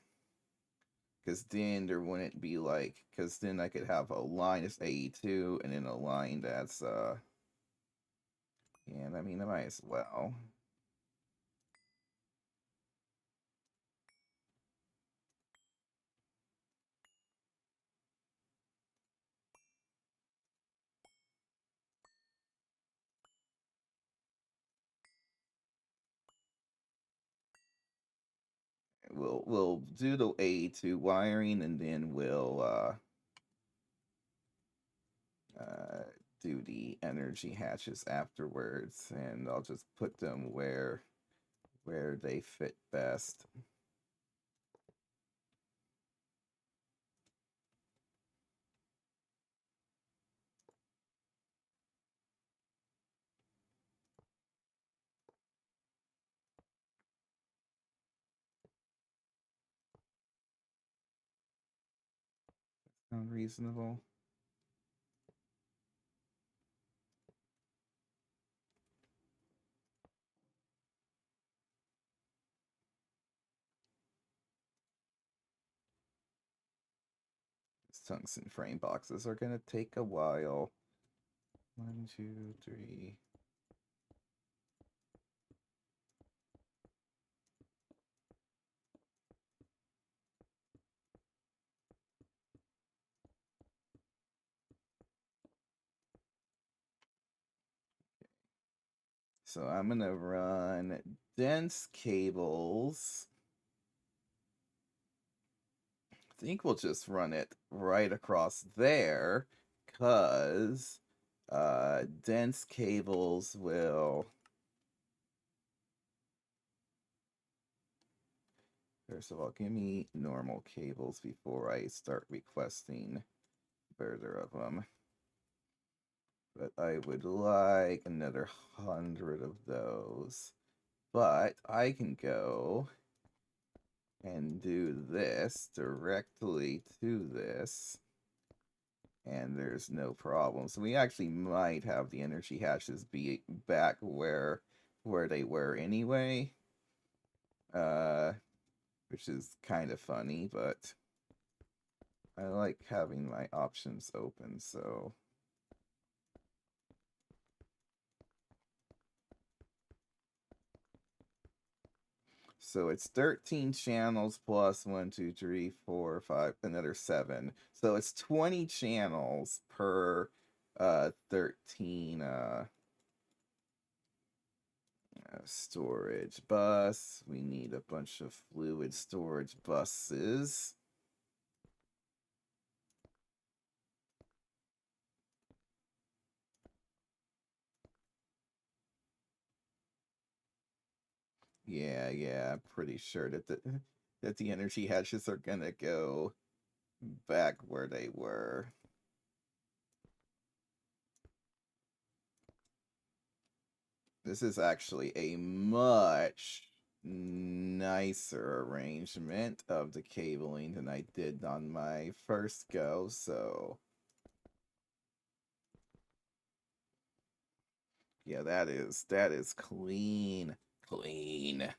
Because then there wouldn't be like... Because then I could have a line that's AE2 and then a line that's... Yeah, I mean, I might as well. We'll do the AE2 wiring and then we'll do the energy hatches afterwards, and I'll just put them where they fit best. Sound reasonable? Tungsten frame boxes are gonna take a while. 1, 2, 3. So I'm gonna run dense cables. I think we'll just run it right across there, cause dense cables will. First of all, give me normal cables before I start requesting further of them. But I would like another 100 of those. But I can go and do this directly to this, and there's no problem. So we actually might have the energy hatches be back where they were anyway. Which is kind of funny, but I like having my options open, so it's 13 channels plus 1, 2, 3, 4, 5, another 7. So it's 20 channels per 13 storage bus. We need a bunch of fluid storage buses. Yeah, I'm pretty sure that the energy hatches are gonna go back where they were. This is actually a much nicer arrangement of the cabling than I did on my first go, so yeah, that is clean. Clean.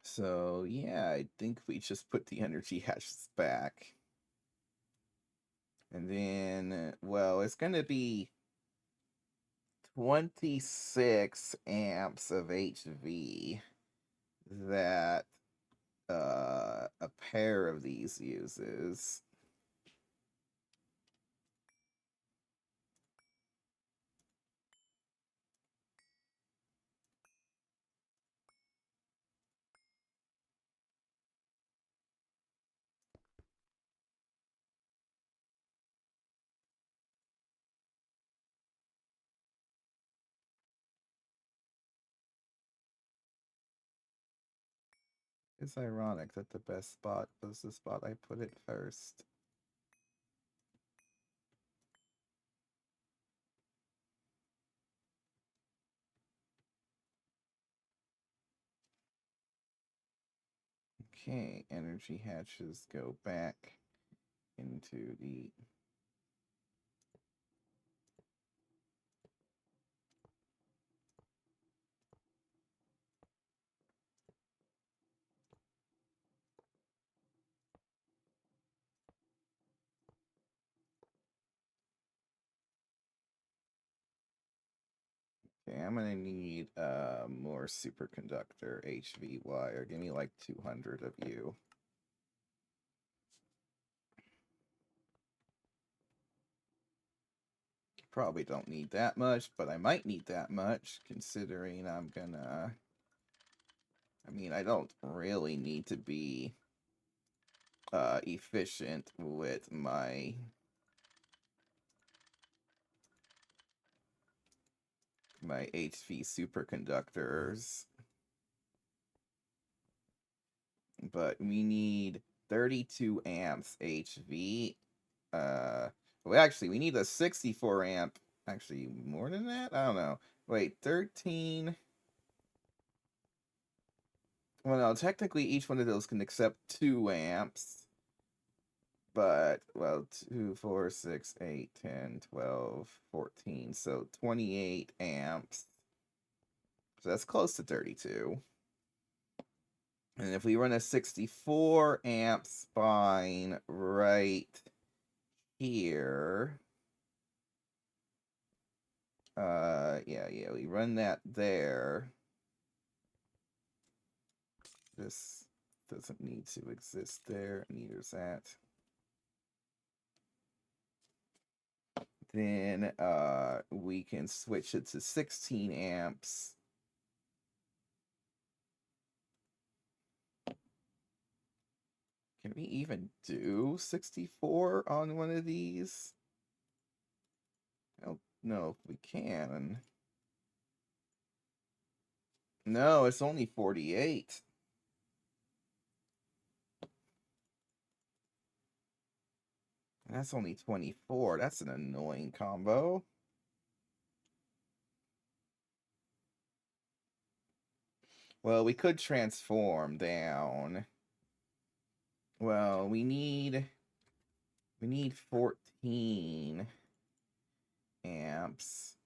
So yeah, I think we just put the energy hatches back. And then, well, it's gonna be 26 amps of HV that a pair of these uses. It's ironic that the best spot was the spot I put it first. Okay, energy hatches go back into the... Okay, I'm gonna need more superconductor HV wire. Give me like 200 of you. Probably don't need that much, but I might need that much considering I'm gonna... I mean, I don't really need to be efficient with my HV superconductors, but we need 32 amps HV. Well, actually, we need a 64 amp. Actually, more than that? I don't know. Wait, 13. Well, no, technically each one of those can accept 2 amps. But, well, 2, 4, 6, 8, 10, 12, 14. So 28 amps. So that's close to 32. And if we run a 64 amp spine right here, yeah, we run that there. This doesn't need to exist there, neither's that. Then we can switch it to 16 amps. Can we even do 64 on one of these? I don't know if we can. No, it's only 48. That's only 24. That's an annoying combo. Well, we could transform down. Well, we need 14 amps.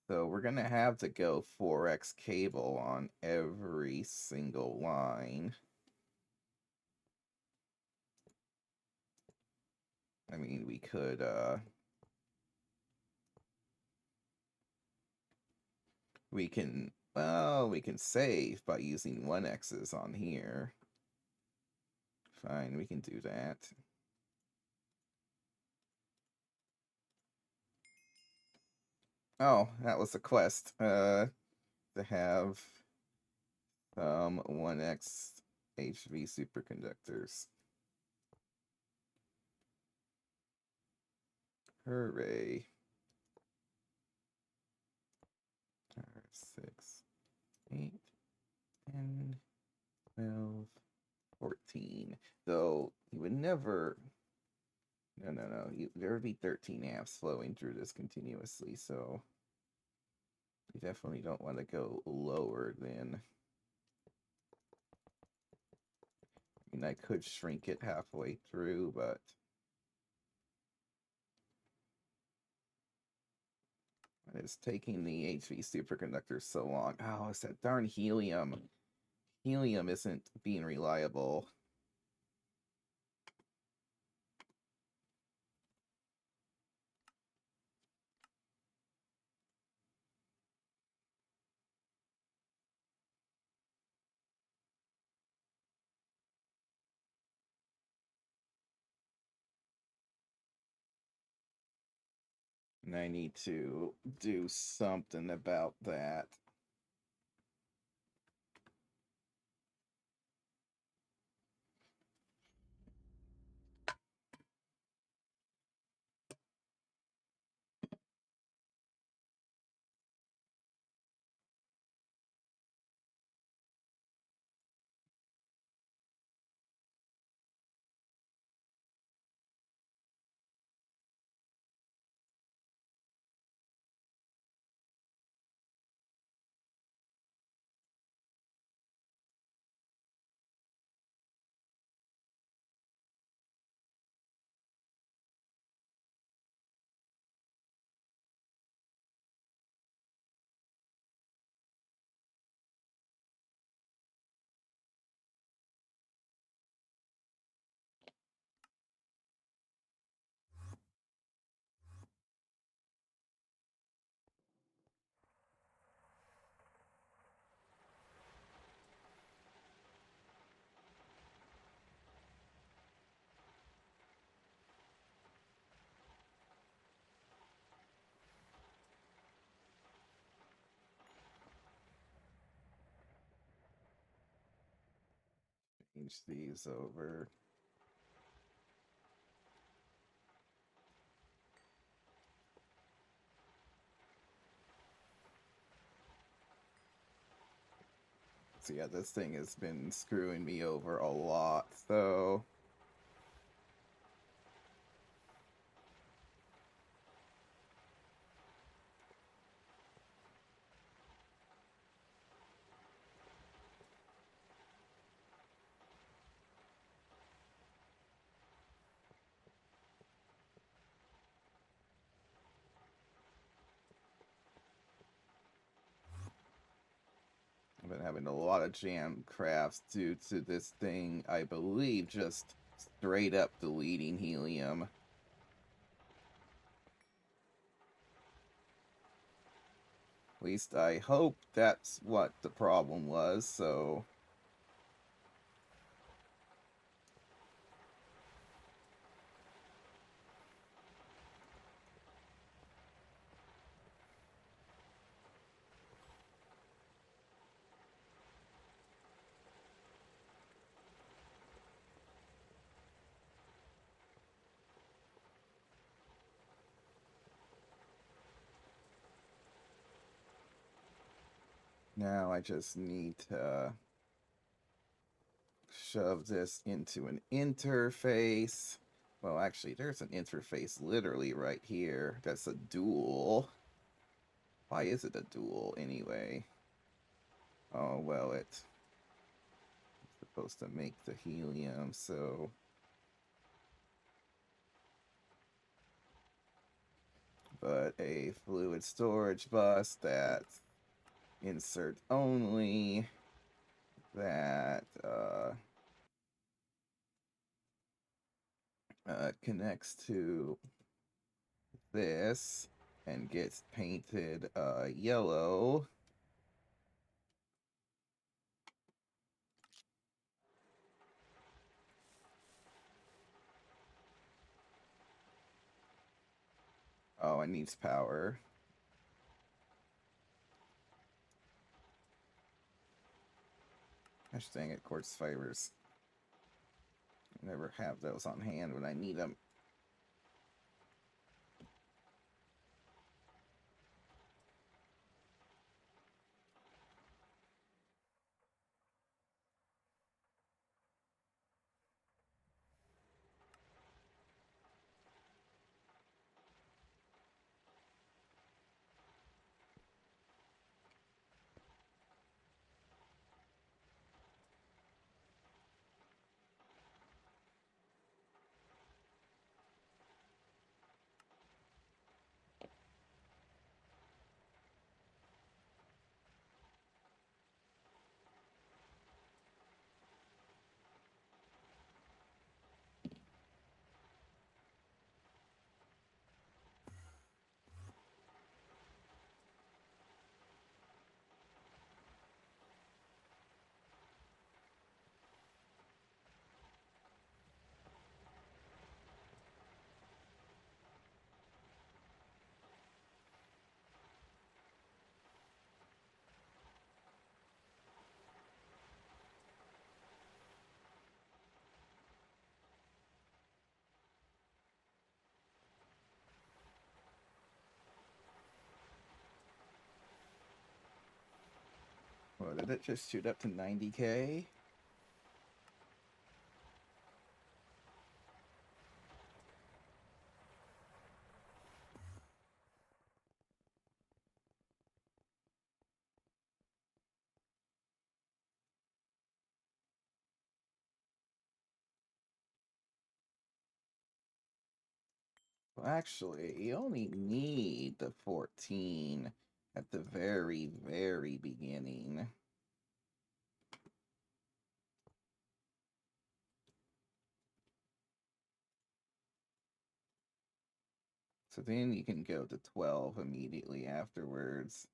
So we're going to have to go 4x cable on every single line. I mean, we could we can save by using 1x's on here. Fine, we can do that. Oh, that was a quest. To have 1x HV superconductors. Hooray. 6, 8, 10, 12, 14. Though you would never. No. There would be 13 amps flowing through this continuously, so you definitely don't want to go lower than. I mean, I could shrink it halfway through, but it's taking the HV superconductor so long. Oh, it's that darn helium. Helium isn't being reliable. And I need to do something about that. Change these over. So yeah, this thing has been screwing me over a lot, so been having a lot of jam crafts due to this thing, I believe, just straight up deleting helium. At least I hope that's what the problem was, so... Now I just need to shove this into an interface. Well, actually, there's an interface literally right here. That's a dual. Why is it a dual anyway? Oh, well, it's supposed to make the helium, so... But a fluid storage bus that's insert only, that connects to this and gets painted yellow. Oh, it needs power. Gosh dang it, quartz fibers. I never have those on hand when I need them. Well, did it just shoot up to 90K? Well, actually, you only need the 14 at the very, very beginning. So then you can go to 12 immediately afterwards.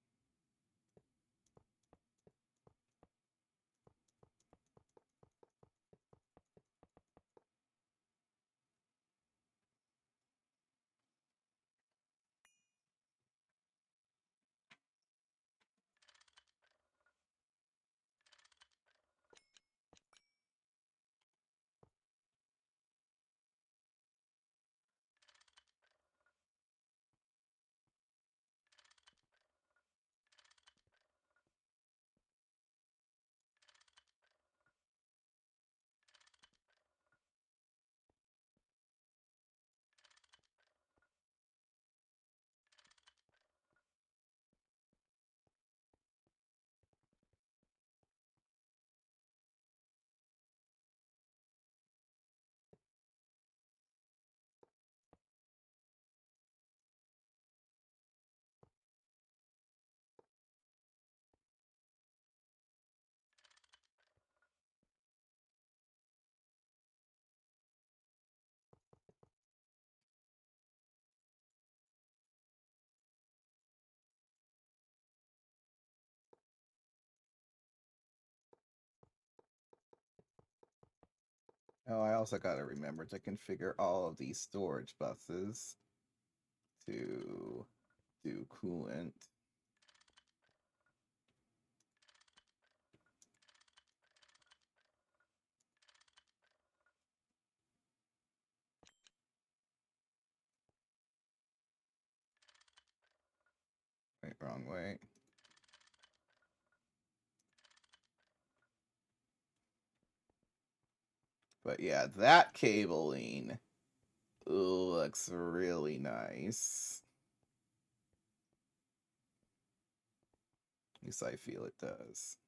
Oh, I also gotta remember to configure all of these storage buses to do coolant. Wait, wrong way. But yeah, that cabling looks really nice. At least I feel it does.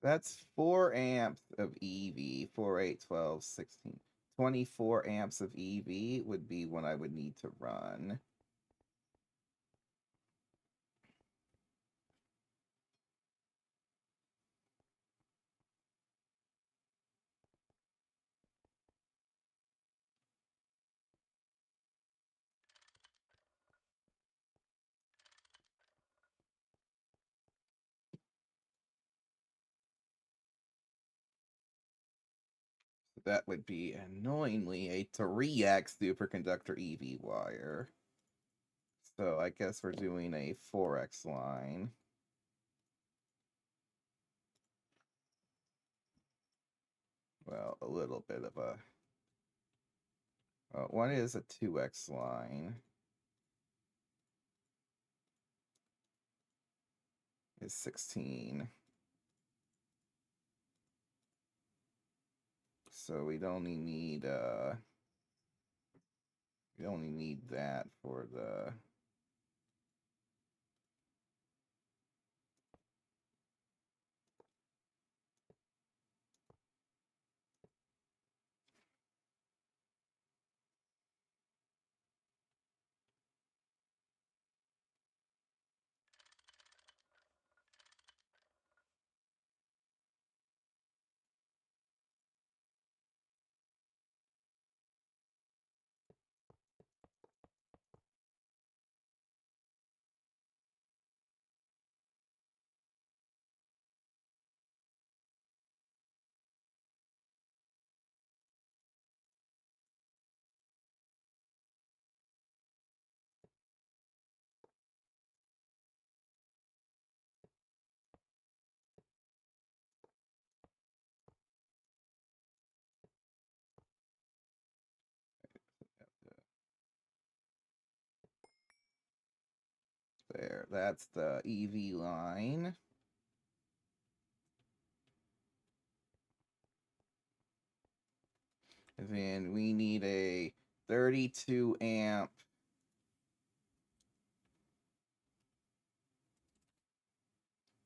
That's 4 amps of EV, 4, 8, 12, 16. 24 amps of EV would be what I would need to run. That would be annoyingly a 3x superconductor EV wire. So I guess we're doing a 4x line. Well, a little bit of a... one is a 2x line. Is 16. So we'd only need that for the... There, that's the EV line. And then we need a 32 amp.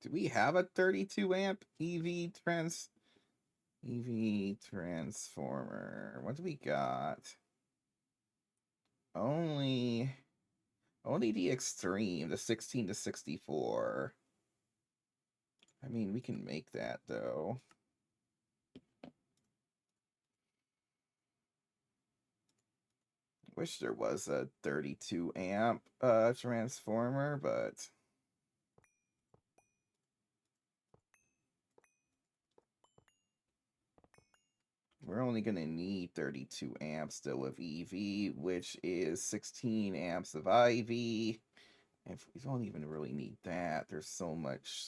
Do we have a 32 amp EV transformer? What do we got? Only the extreme, the 16 to 64. I mean, we can make that though. Wish there was a 32 amp transformer, but we're only going to need 32 amps still of EV, which is 16 amps of IV. If we don't even really need that, there's so much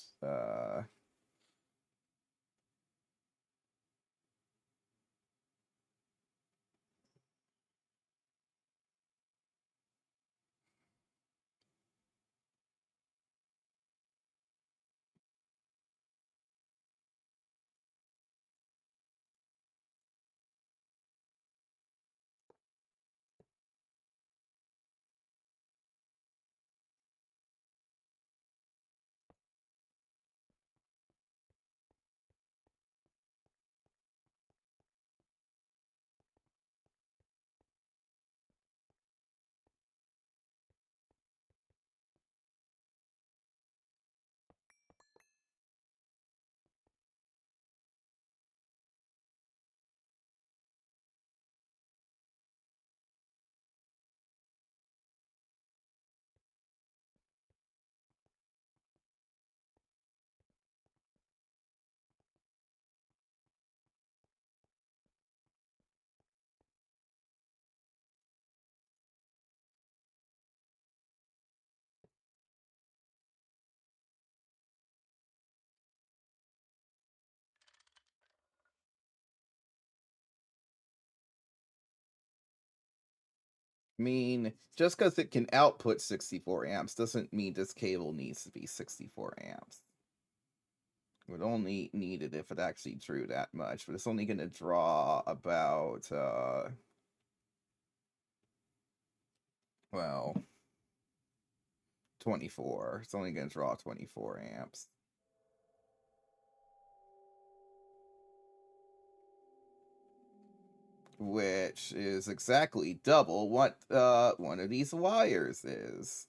I mean, just because it can output 64 amps doesn't mean this cable needs to be 64 amps. It would only need it if it actually drew that much, but it's only going to draw about, well, 24. It's only going to draw 24 amps. Which is exactly double what one of these wires is.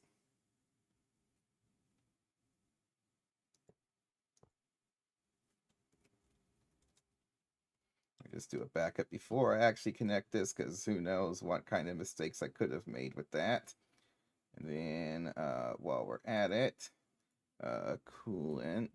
I just do a backup before I actually connect this, because who knows what kind of mistakes I could have made with that. And then while we're at it, coolant.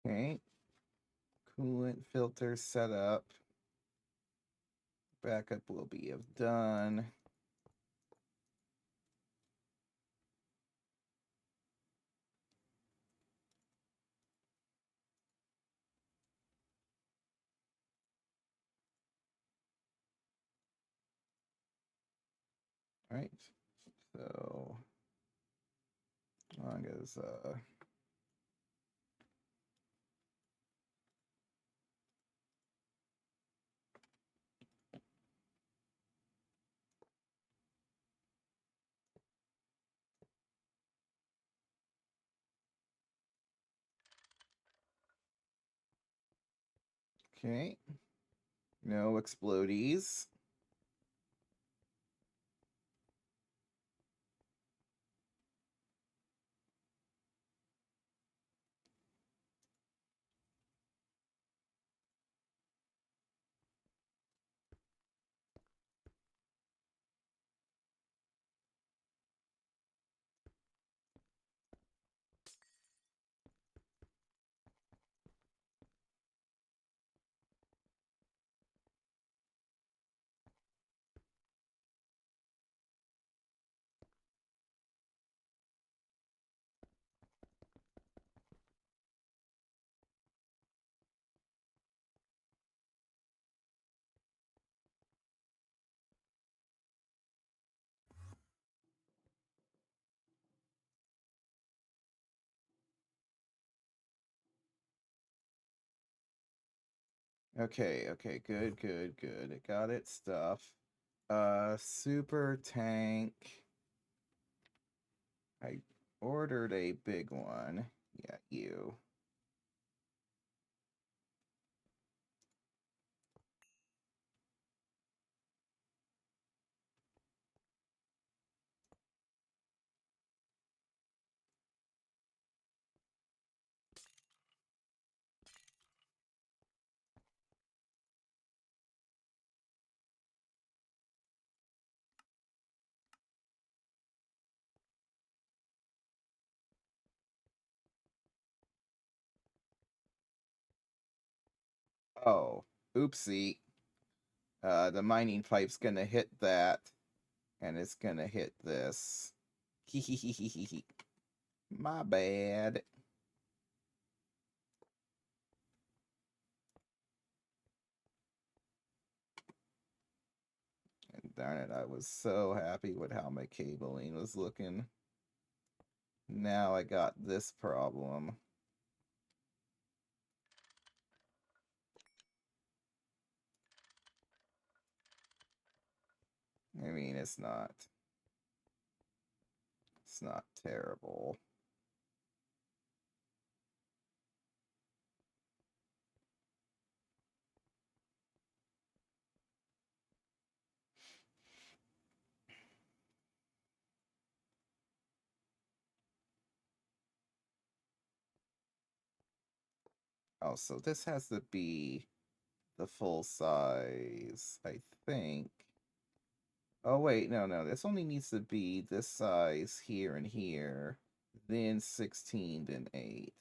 Okay. Coolant filter setup. Backup will be done. All right. So, as long as okay. No explodies. Okay, good. It got its stuff. Super tank. I ordered a big one. Yeah, you. Oh, oopsie. The mining pipe's gonna hit that, and it's gonna hit this. My bad. Darn it, I was so happy with how my cabling was looking. Now I got this problem. I mean, it's not terrible. Oh, so this has to be the full size, I think. Oh, wait, no. This only needs to be this size here and here, then 16, then 8.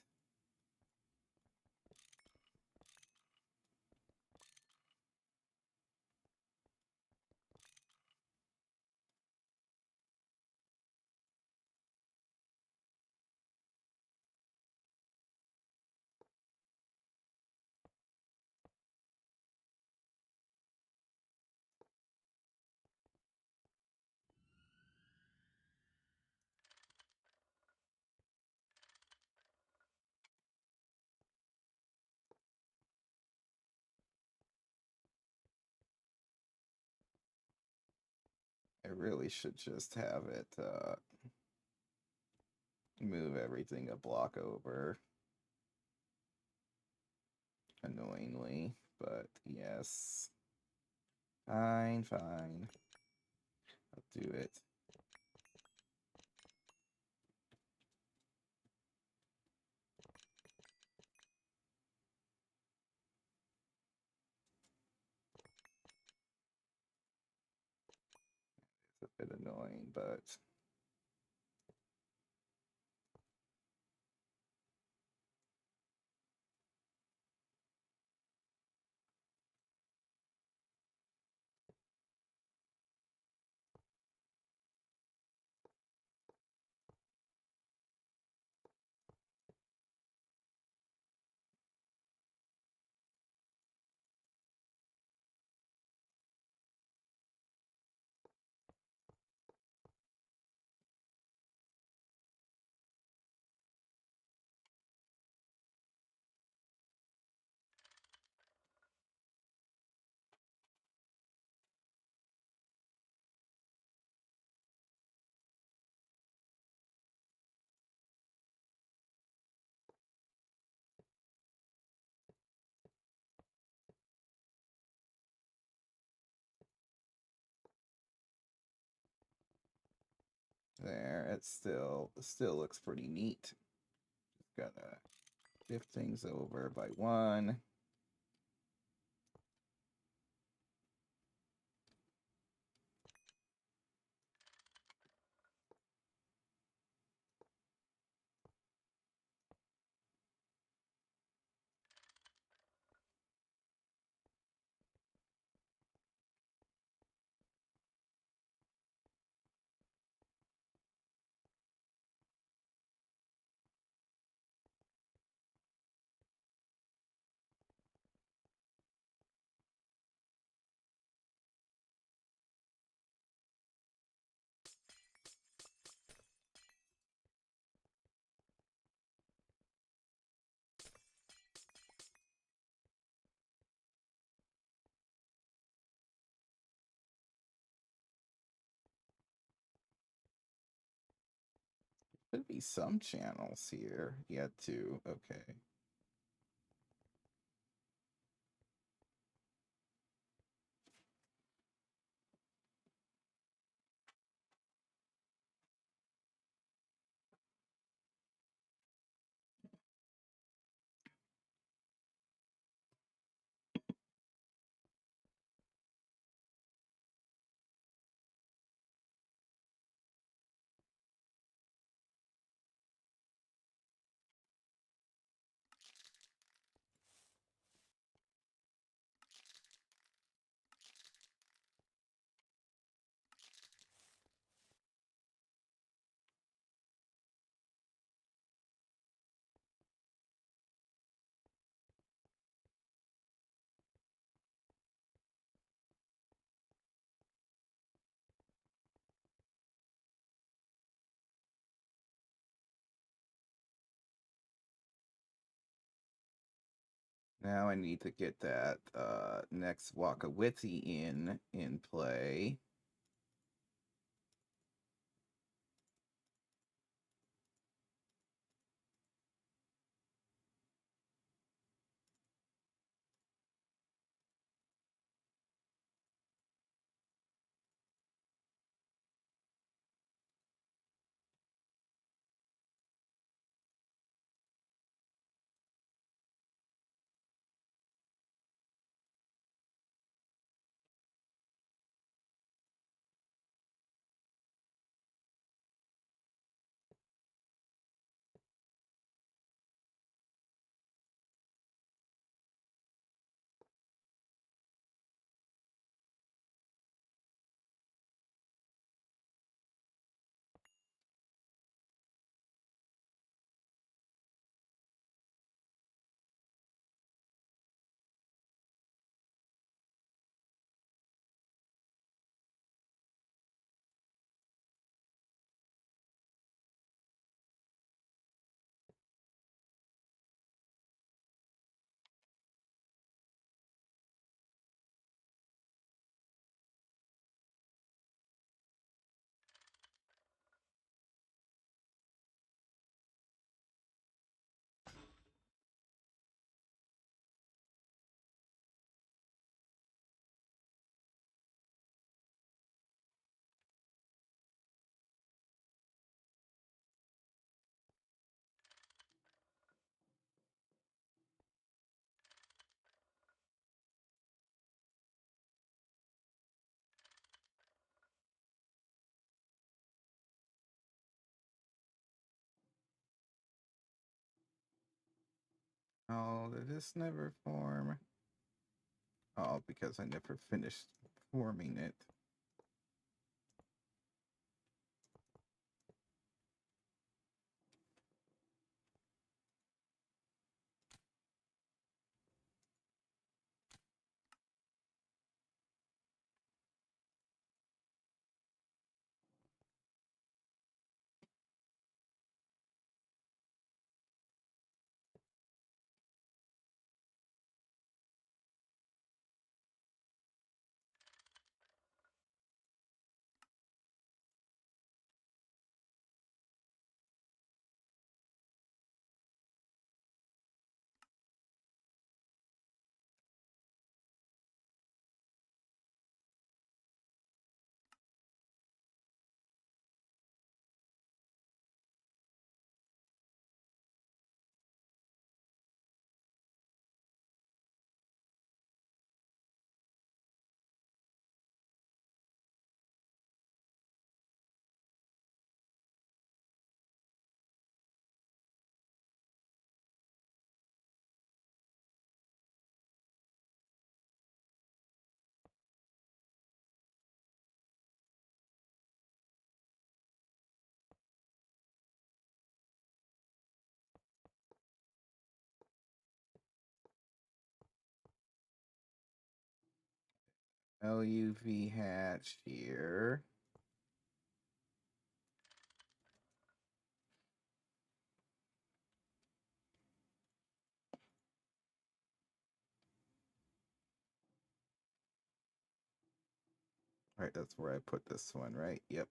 I really should just have it move everything a block over. Annoyingly, but yes. Fine. I'll do it. It's a bit annoying, but there, it still looks pretty neat. Just gotta shift things over by 1. Should be some channels here. Yeah, 2. Okay. Now I need to get that next Wakawitty in play. Oh, did this never form? Oh, because I never finished forming it. LuV hatch here. All right, that's where I put this one, right? Yep.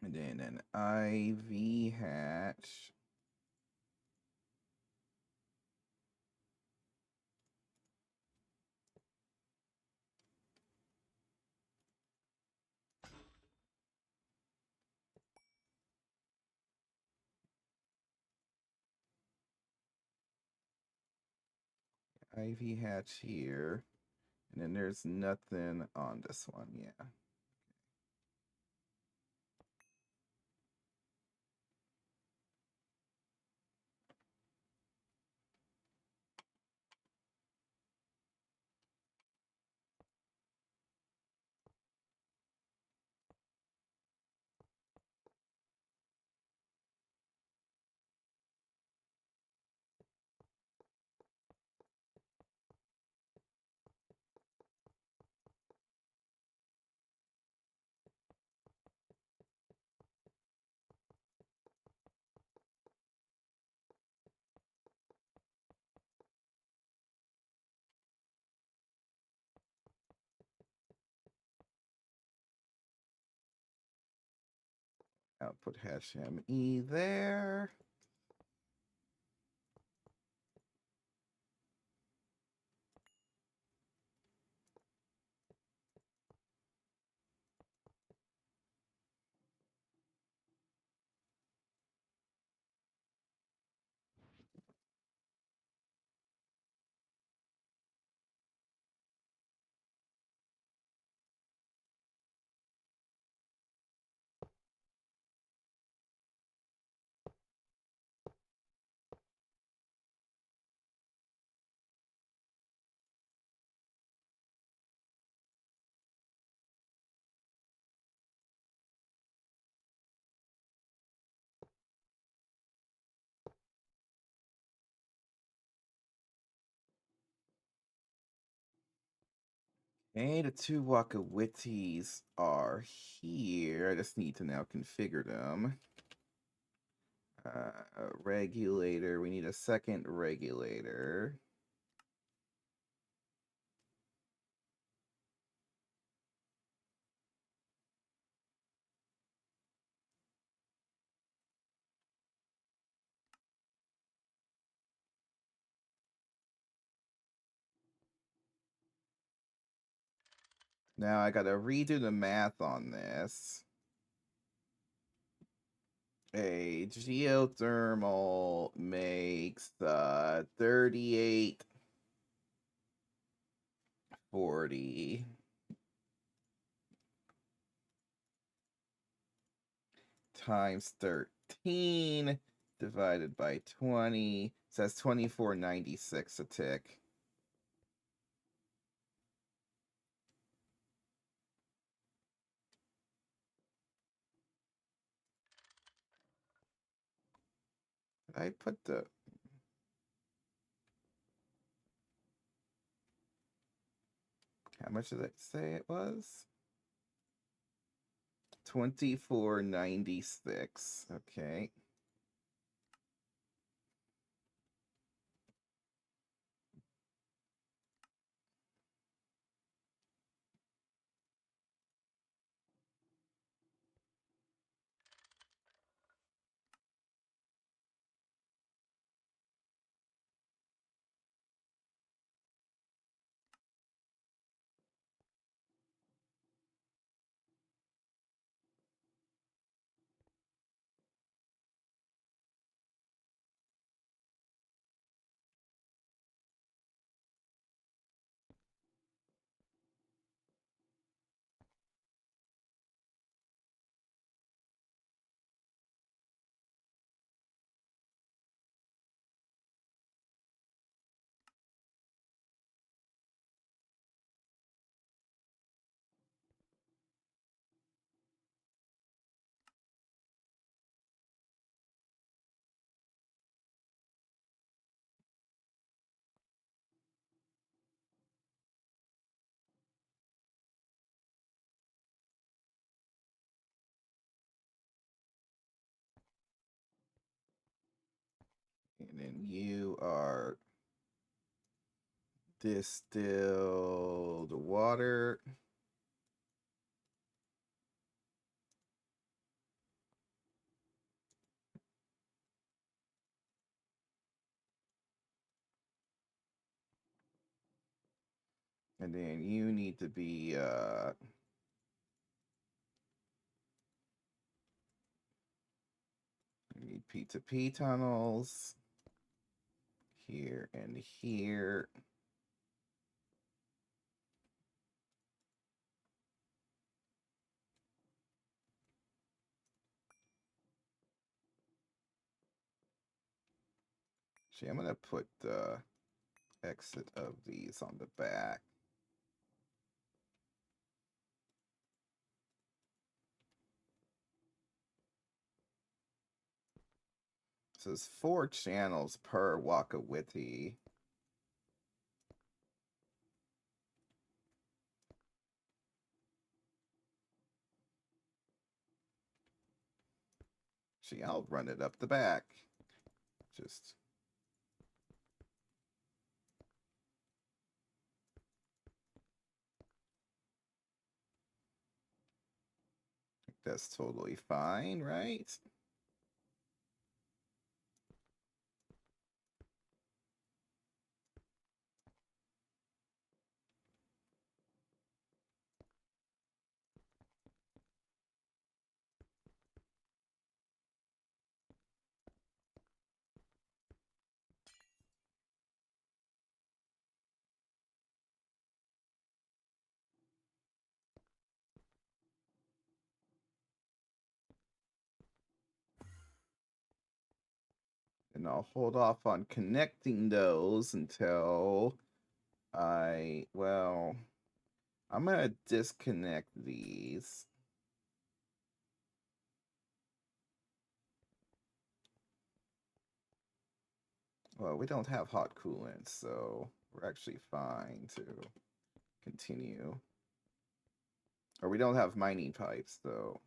And then an IV hatch. IV hatch here. And then there's nothing on this one, yeah. Output hash ME there. Okay, the two Wakawitties are here. I just need to now configure them. Regulator. We need a second regulator. Now I gotta redo the math on this. A geothermal makes 3840 times 13 divided by 20. So that's 2496 a tick. I put the... How much did it say it was? 2496. Okay. And then you are distilled water. And then you need to be you need P2P tunnels here and here. See, I'm gonna put the exit of these on the back. So there's 4 channels per Wakawiti. See, I'll run it up the back. Just That's totally fine, right? And I'll hold off on connecting those until well, I'm gonna disconnect these. Well, we don't have hot coolant, so we're actually fine to continue. Or we don't have mining pipes, though.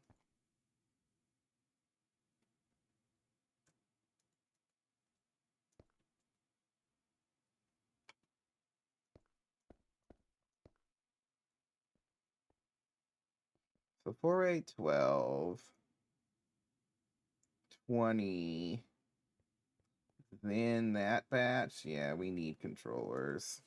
So 4, 8, 12, 20. Then that batch, yeah, we need controllers.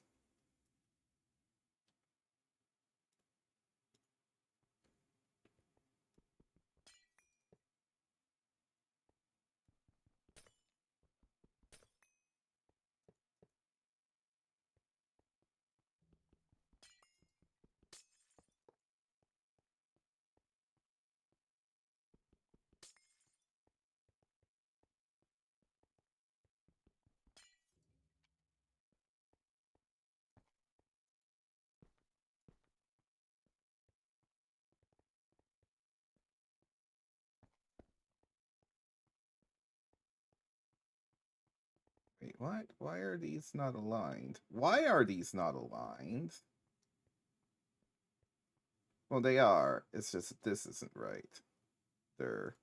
Wait, what? Why are these not aligned? Why are these not aligned? Well, they are. It's just that this isn't right. They're...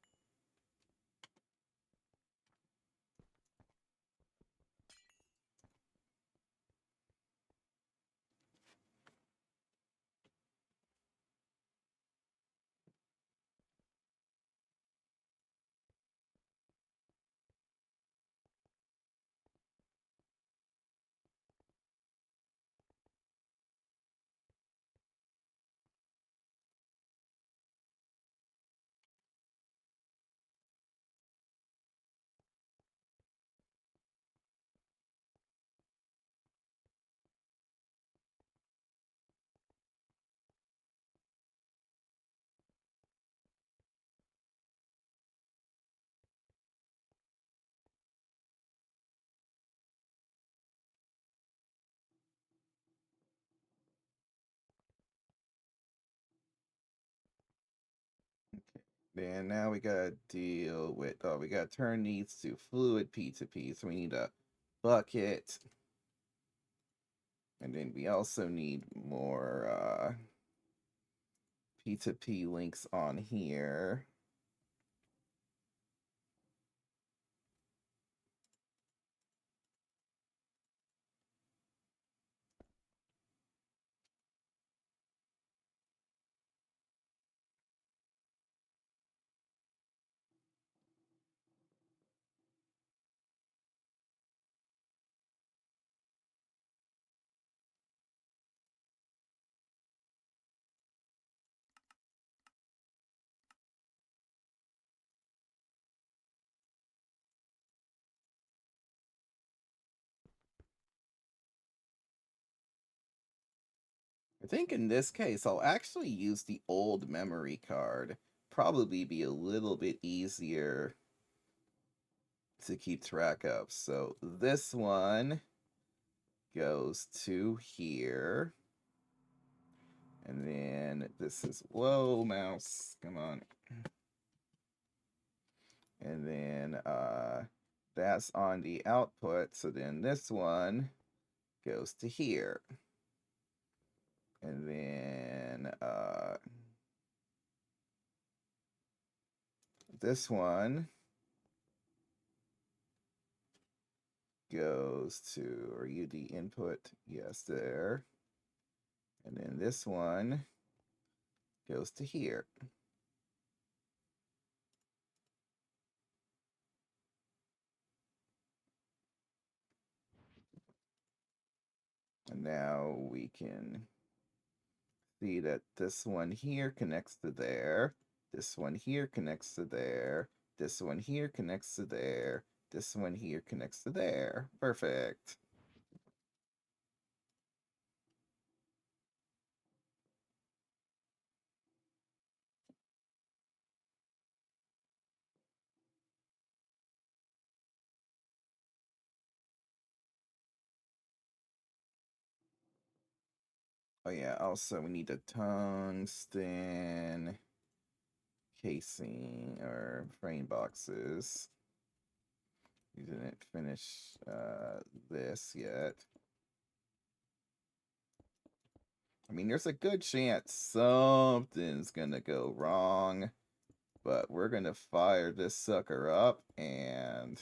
Then now we gotta deal with... Oh, we gotta turn these to fluid P2P. So we need a bucket. And then we also need more P2P links on here. I think in this case, I'll actually use the old memory card. Probably be a little bit easier to keep track of. So this one goes to here. And then this is, whoa, mouse, come on. And then that's on the output. So then this one goes to here. And then this one goes to, are you the input? Yes, there. And then this one goes to here. And now we can see that this one here connects to there. This one here connects to there. This one here connects to there. This one here connects to there. Perfect. Oh yeah, also we need a tungsten casing or frame boxes. We didn't finish this yet. I mean, there's a good chance something's gonna go wrong, but we're gonna fire this sucker up and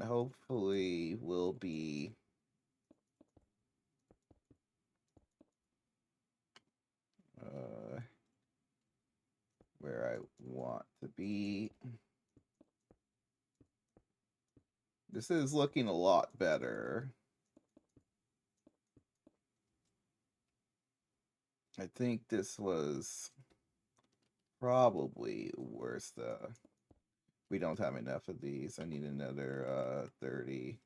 hopefully we'll be where I want to be. This is looking a lot better. I think this was probably worse. We don't have enough of these. I need another 30.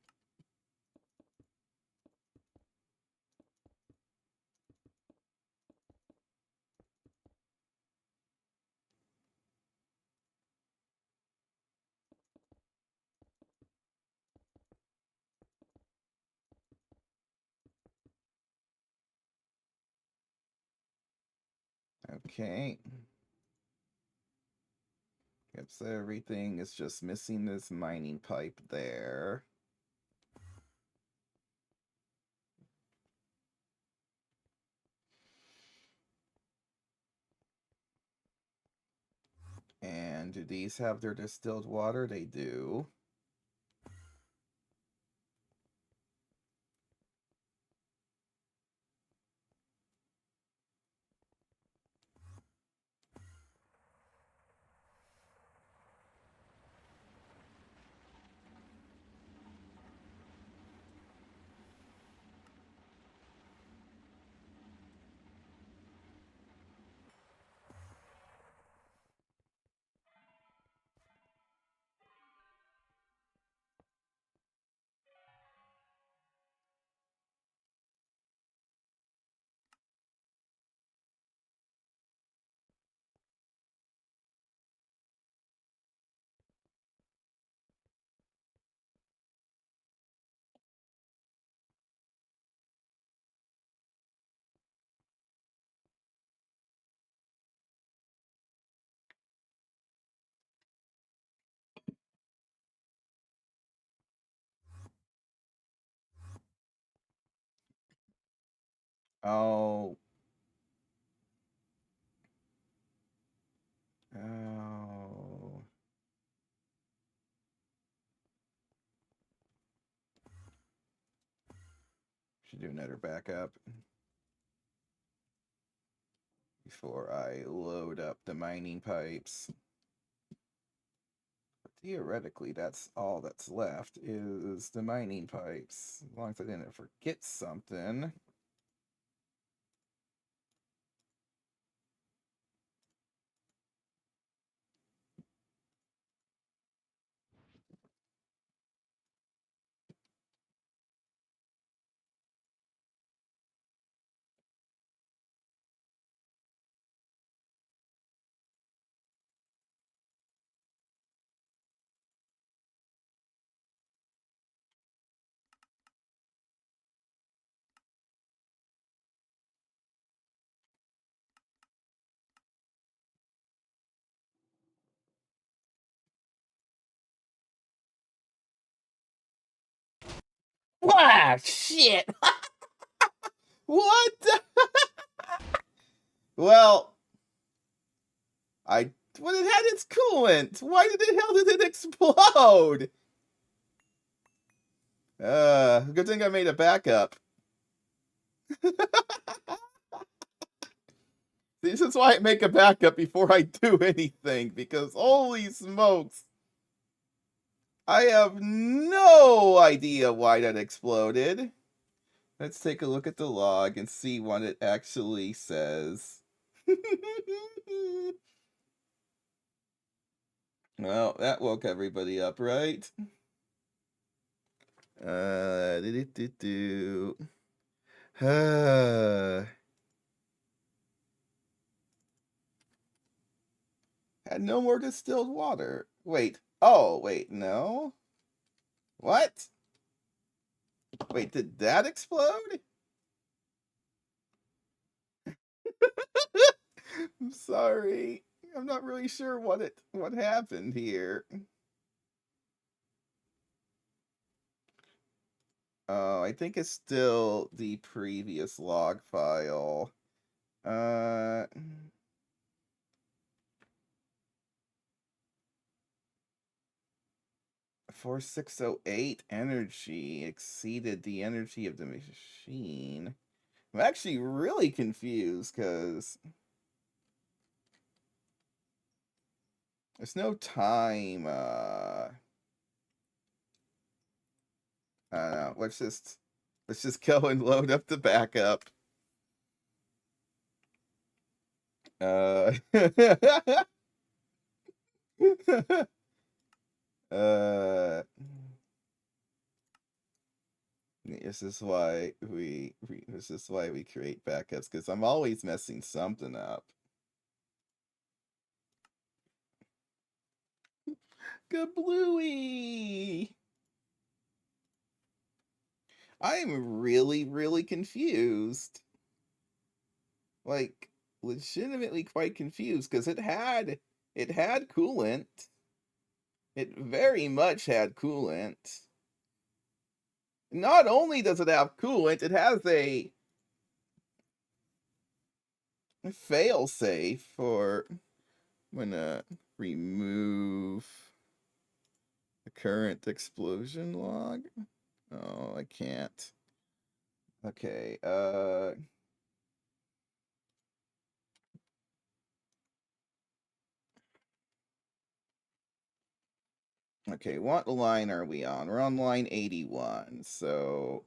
Okay. Yep, so everything is just missing this mining pipe there. And do these have their distilled water? They do. Oh. Oh. Should do another backup before I load up the mining pipes. But theoretically, that's all that's left is the mining pipes. As long as I didn't forget something. Ah, shit! What? Well, when it had its coolant, why the hell did it explode? Good thing I made a backup. This is why I make a backup before I do anything, because holy smokes. I have no idea why that exploded. Let's take a look at the log and see what it actually says. Well, that woke everybody up, right? Do. Had no more distilled water. Wait. Oh, wait, no? What? Wait, did that explode? I'm sorry. I'm not really sure what happened here. Oh, I think it's still the previous log file. 4608 energy exceeded the energy of the machine. I'm actually really confused because there's no time. I don't know. Let's just go and load up the backup. This is why we create backups, because I'm always messing something up. Kablooey! I am really, really confused. Like, legitimately quite confused, because it had coolant. It very much had coolant. Not only does it have coolant, it has a fail safe for. I'm gonna remove the current explosion log. Oh, I can't. Okay, okay, what line are we on? We're on line 81, so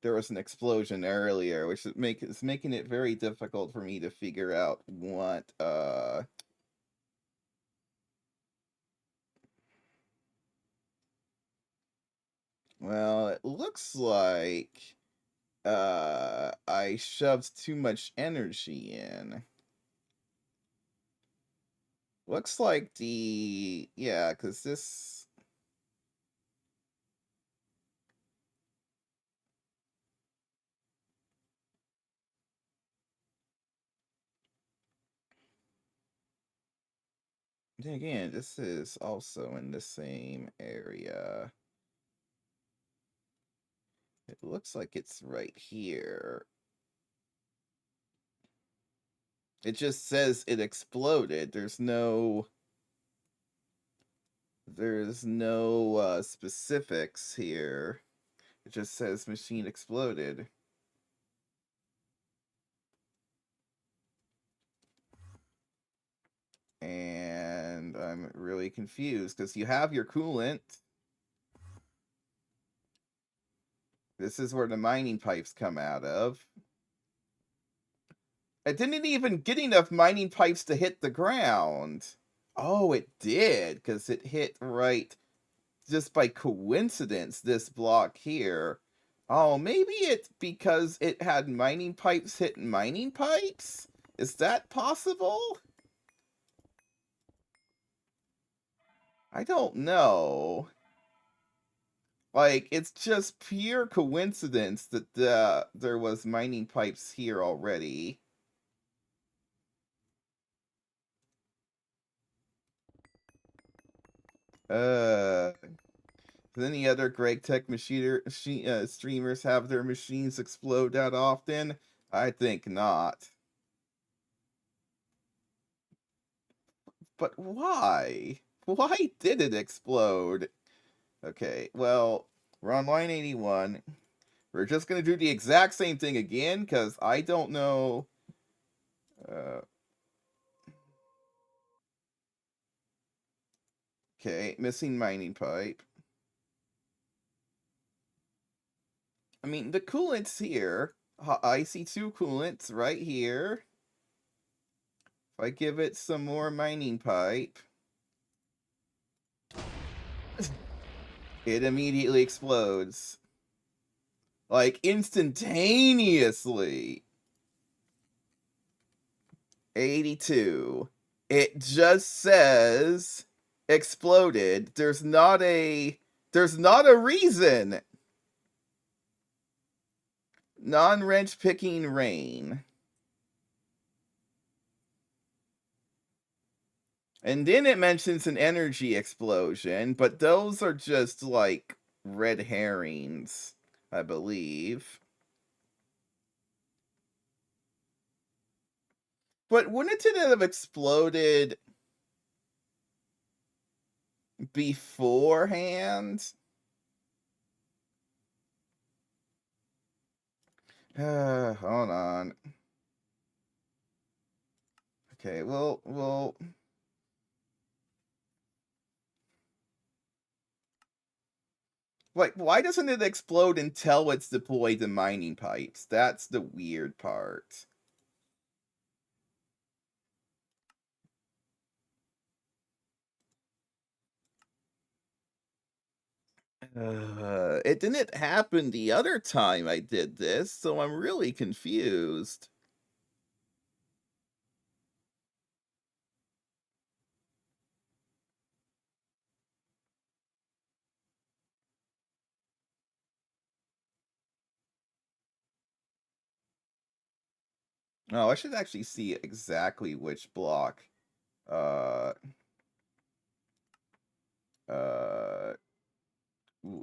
there was an explosion earlier, which is making it very difficult for me to figure out what well, it looks like I shoved too much energy in. Looks like yeah, because this. Then again, this is also in the same area. It looks like it's right here. It just says it exploded. There's no specifics here. It just says machine exploded. And I'm really confused because you have your coolant. This is where the mining pipes come out of. It didn't even get enough mining pipes to hit the ground. Oh, it did, because it hit right just by coincidence, this block here. Oh, maybe it's because it had mining pipes hit mining pipes? Is that possible? I don't know. Like, it's just pure coincidence that there was mining pipes here already. Do any other Gregtech streamers have their machines explode that often? I think not. But why? Why did it explode? Okay, well, we're on line 81. We're just gonna do the exact same thing again, because I don't know... okay, missing mining pipe. I mean, the coolant's here. I see 2 coolants right here. If I give it some more mining pipe, it immediately explodes. Like, instantaneously. 82. It just says exploded. There's not a reason. Non-wrench picking rain. And then it mentions an energy explosion, but those are just like red herrings, I believe. But wouldn't it have exploded beforehand? Hold on. Okay, well... like, why doesn't it explode until it's deployed to mining pipes? That's the weird part. It didn't happen the other time I did this, so I'm really confused. Oh, I should actually see exactly which block. Uh,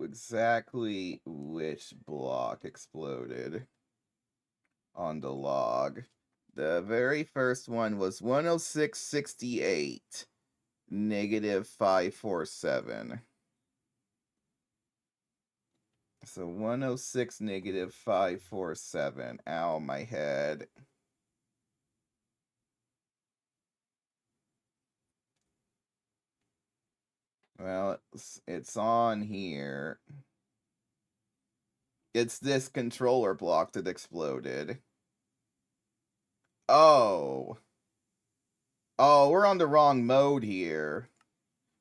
exactly which block exploded on the log. The very first one was 106.68, negative 547. So 106, negative 547. Ow, my head. Well, it's on here. It's this controller block that exploded. Oh. Oh, we're on the wrong mode here.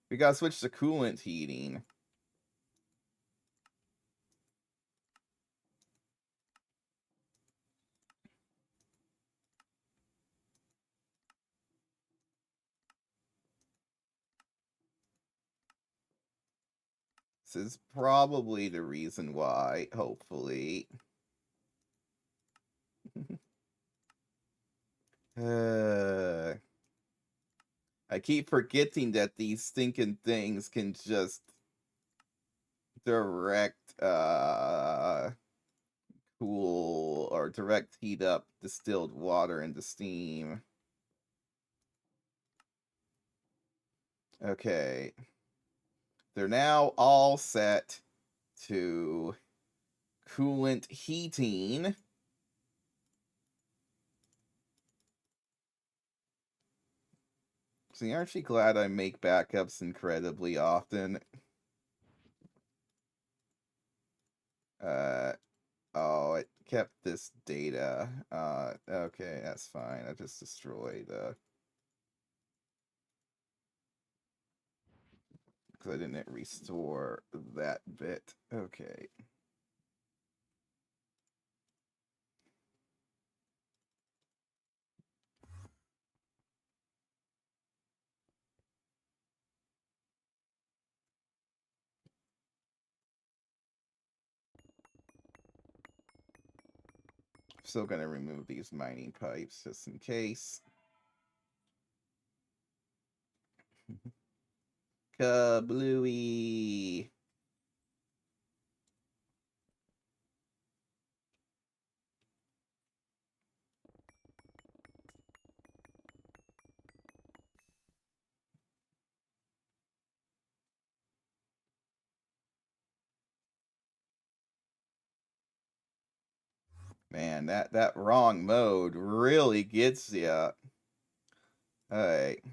We gotta switch to coolant heating. This is probably the reason why, hopefully. I keep forgetting that these stinking things can just direct, cool or direct heat up distilled water into steam. Okay. They're now all set to coolant heating. See, aren't you glad I make backups incredibly often? Oh, it kept this data. Okay, that's fine. I just destroyed, because I didn't restore that bit. Okay. Still gonna remove these mining pipes just in case. Kablooey. Man, that wrong mode really gets ya. Alright.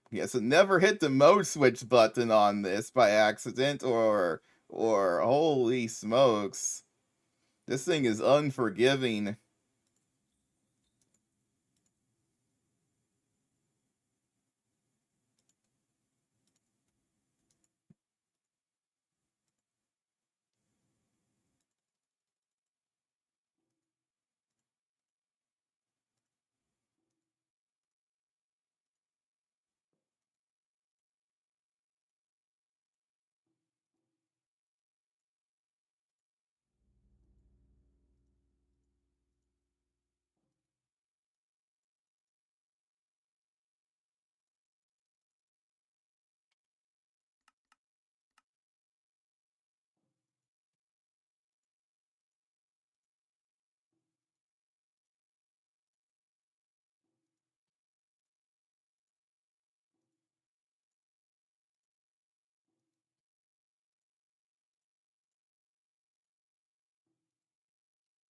Yeah, so never hit the mode switch button on this by accident or holy smokes. This thing is unforgiving.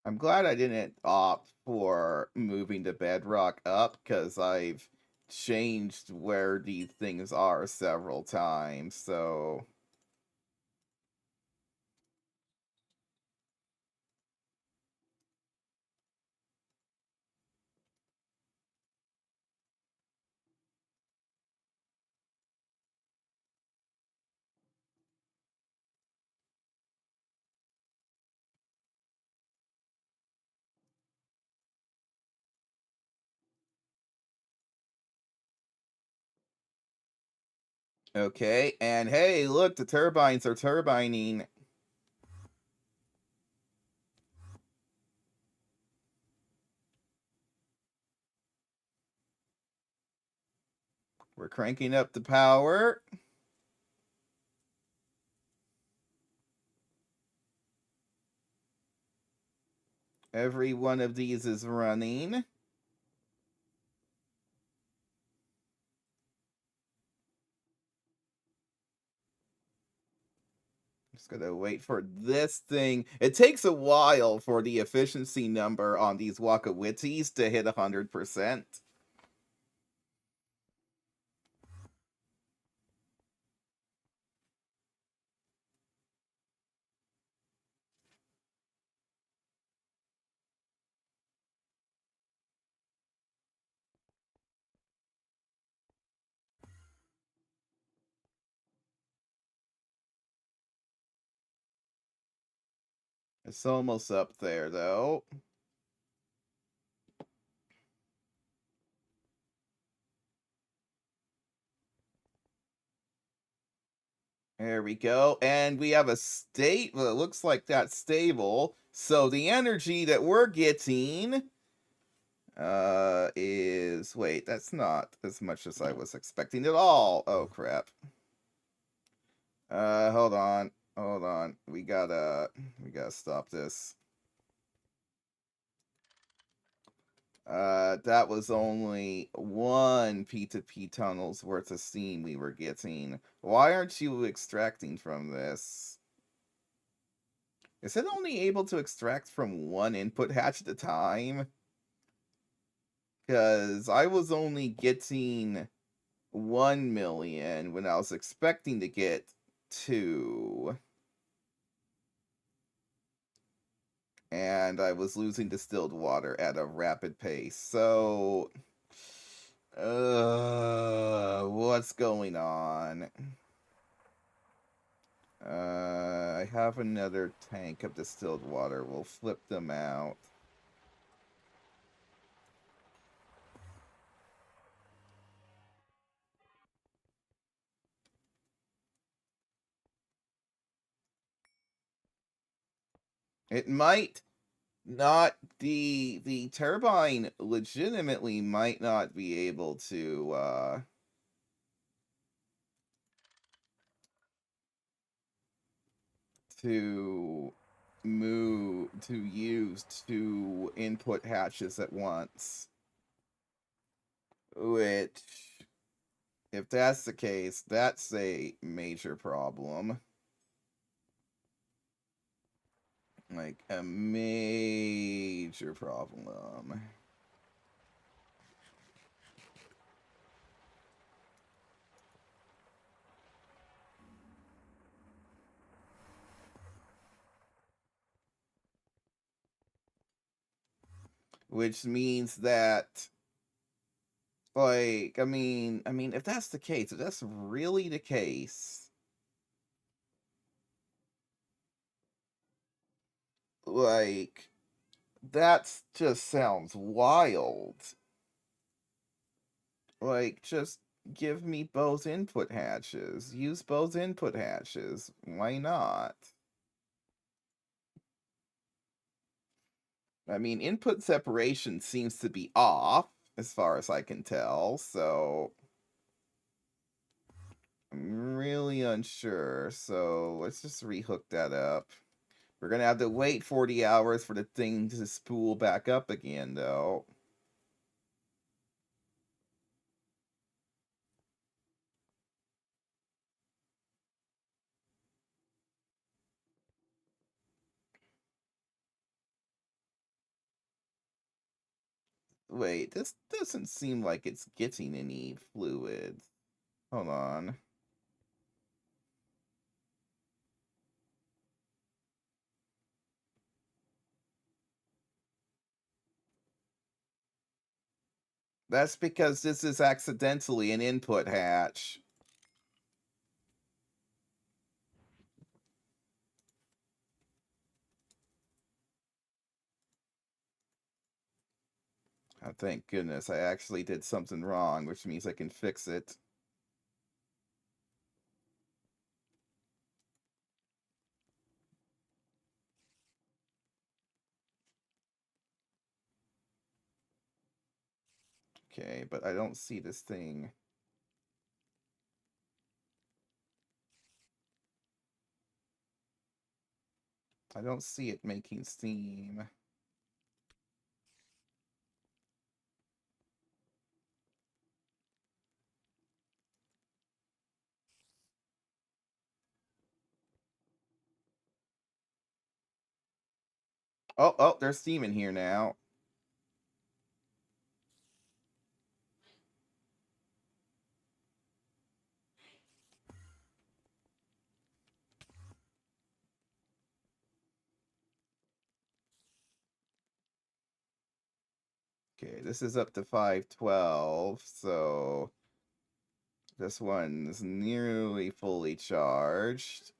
I'm glad I didn't opt for moving the bedrock up, because I've changed where these things are several times, so... Okay, and hey, look, the turbines are turbining. We're cranking up the power. Every one of these is running. Just gotta wait for this thing. It takes a while for the efficiency number on these Wakawitties to hit 100%. It's almost up there, though. There we go. And we have a state. Well, it looks like that's stable. So the energy that we're getting is... Wait, that's not as much as I was expecting at all. Oh, crap. Hold on. Hold on. We gotta stop this. That was only one P2P tunnel's worth of steam we were getting. Why aren't you extracting from this? Is it only able to extract from one input hatch at a time? Because I was only getting 1 million when I was expecting to get 2. And I was losing distilled water at a rapid pace. So... what's going on? I have another tank of distilled water. We'll flip them out. It might not... The turbine legitimately might not be able to use 2 input hatches at once, which If that's the case, that's a major problem. Like, a major problem. Which means that, like, I mean, if that's the case, if that's really the case, like, that just sounds wild. Like, just give me both input hatches. Use both input hatches. Why not? I mean, input separation seems to be off, as far as I can tell, so I'm really unsure. So let's just rehook that up. We're gonna have to wait 40 hours for the thing to spool back up again, though. Wait, this doesn't seem like it's getting any fluid. Hold on. That's because this is accidentally an input hatch. Oh, thank goodness, I actually did something wrong, which means I can fix it. Okay, but I don't see this thing. I don't see it making steam. Oh, there's steam in here now. Okay, this is up to 512, so this one's nearly fully charged.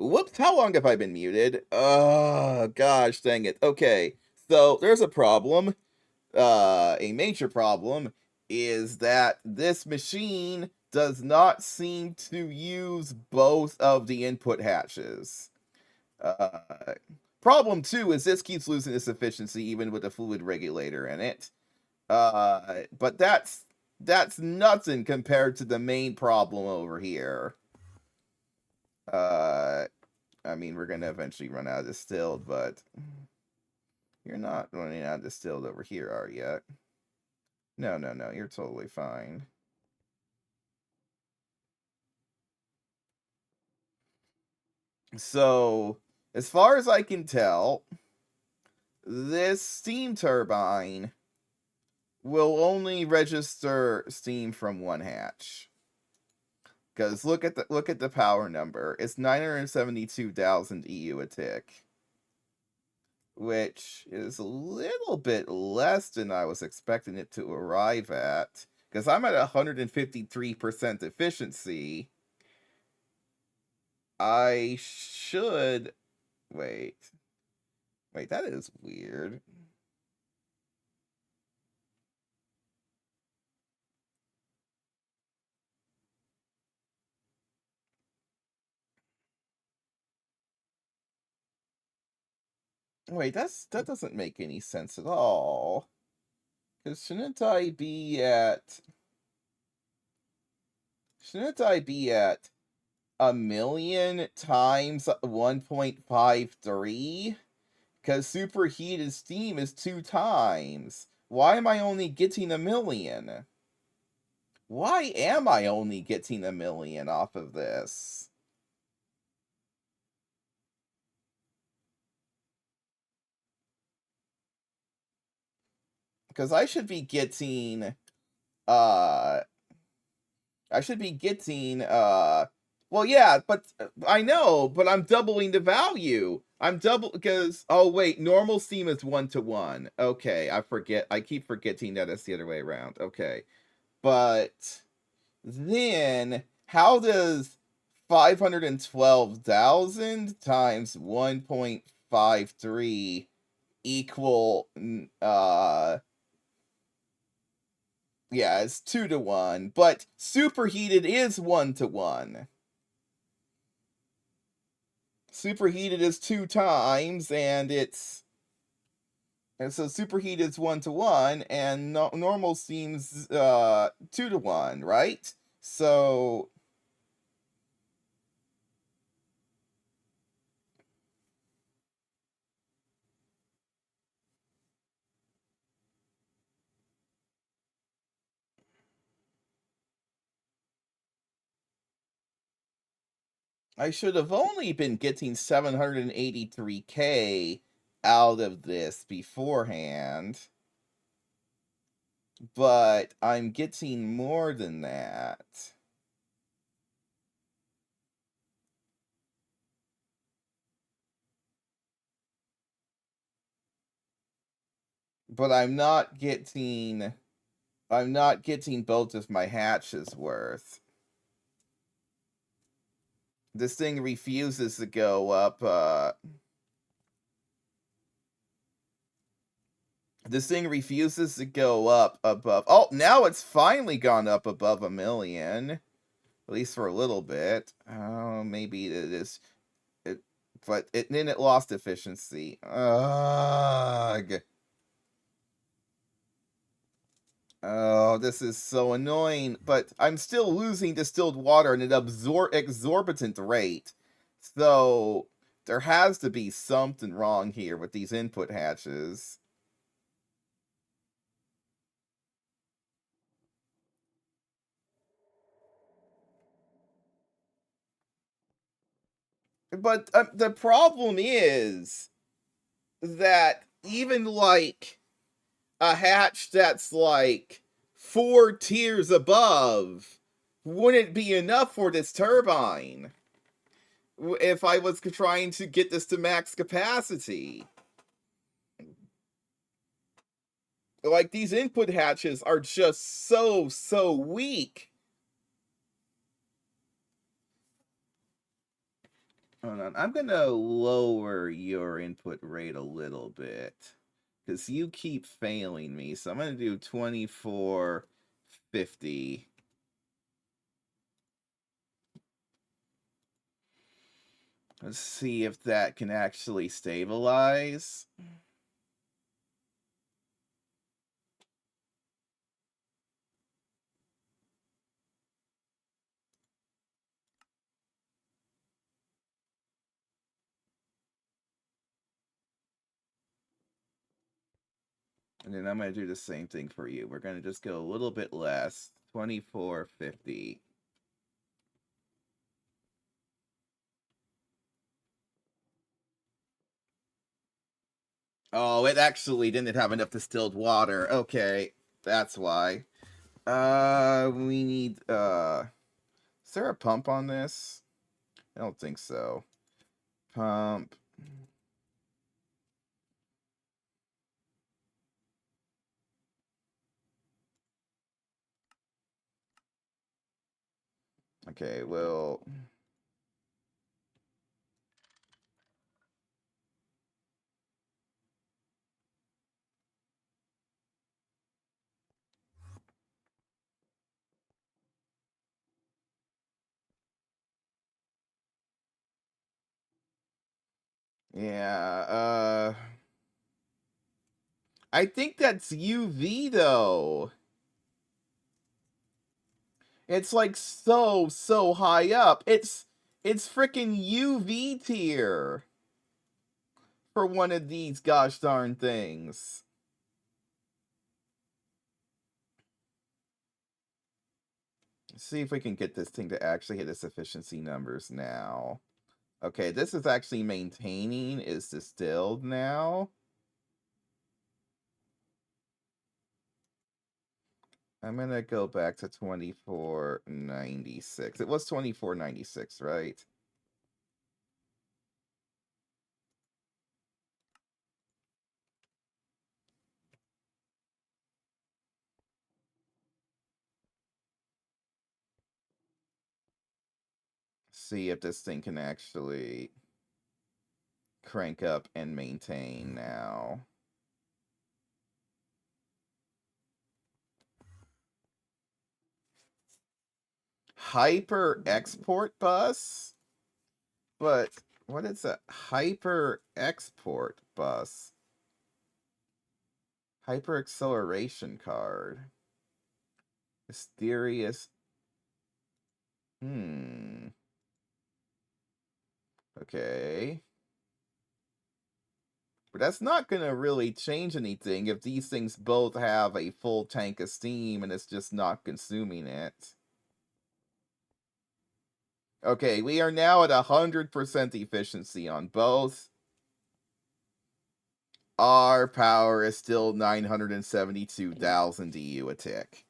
Whoops, how long have I been muted? Oh, gosh dang it. Okay, so there's a problem. A major problem is that this machine does not seem to use both of the input hatches. Uh, Problem 2 is this keeps losing its efficiency even with a fluid regulator in it. But that's nothing compared to the main problem over here. I mean, we're gonna eventually run out of distilled, but you're not running out of distilled over here, are you? No, no, no, you're totally fine. So, as far as I can tell, this steam turbine will only register steam from one hatch. Because look at the power number. It's 972,000 EU a tick, which is a little bit less than I was expecting it to arrive at. Because I'm at 153% efficiency. I should wait. Wait, that is weird. Wait, that doesn't make any sense at all. Because shouldn't I be at a million times 1.53? Because superheated steam is 2 times. Why am I only getting a million? Why am I only getting a million off of this? Because I should be getting well, yeah, but I know, but I'm doubling the value. Because oh wait, normal steam is 1-to-1. Okay, I keep forgetting that it's the other way around. Okay. But then how does 512,000 times 1.53 equal yeah, it's 2-to-1, but superheated is 1-to-1. Superheated is 2 times, and so superheated is 1-to-1, and normal seems 2-to-1, right? So I should have only been getting 783K out of this beforehand, but I'm getting more than that. But I'm not getting both of my hatches worth. This thing refuses to go up this thing refuses to go up above. Oh, now it's finally gone up above a million. At least for a little bit. Oh, maybe it is. But then it lost efficiency. Ugh. Oh, this is so annoying. But I'm still losing distilled water at an exorbitant rate. So there has to be something wrong here with these input hatches. But the problem is that even like a hatch that's like 4 tiers above wouldn't be enough for this turbine if I was trying to get this to max capacity. Like, these input hatches are just so weak. Hold on. I'm gonna lower your input rate a little bit. Because you keep failing me. So I'm gonna do 2450. Let's see if that can actually stabilize. And then I'm going to do the same thing for you. We're going to just go a little bit less. 2450. Oh, it actually didn't have enough distilled water. Okay, that's why. We need, is there a pump on this? I don't think so. Pump. Okay, well... Yeah, I think that's UV, though. It's like so high up. It's freaking UV tier for one of these gosh darn things. Let's see if we can get this thing to actually hit its efficiency numbers now. Okay, this is actually maintaining is distilled now. I'm gonna go back to 2496. It was 2496, right? See if this thing can actually crank up and maintain now. Hyper export bus? But what is a hyper export bus? Hyper acceleration card. Mysterious. Okay. But that's not going to really change anything if these things both have a full tank of steam and it's just not consuming it. Okay, we are now at 100% efficiency on both. Our power is still 972,000 EU a tick.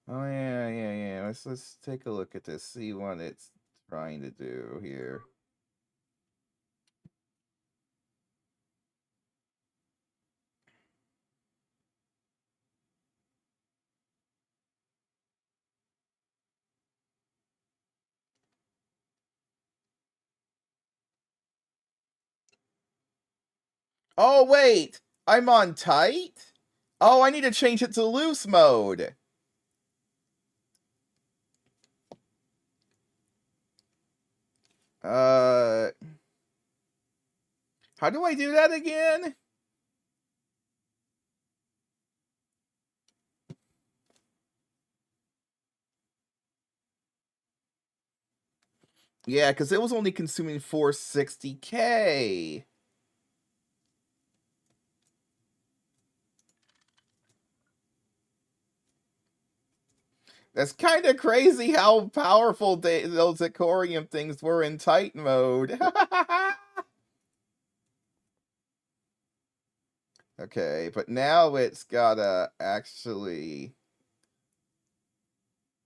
Oh yeah. Let's take a look at this. See what it's trying to do here. Oh wait, I'm on tight? Oh, I need to change it to loose mode. How do I do that again? Yeah, because it was only consuming 460K. That's kind of crazy how powerful those Icorium things were in tight mode. Okay, but now it's gotta actually...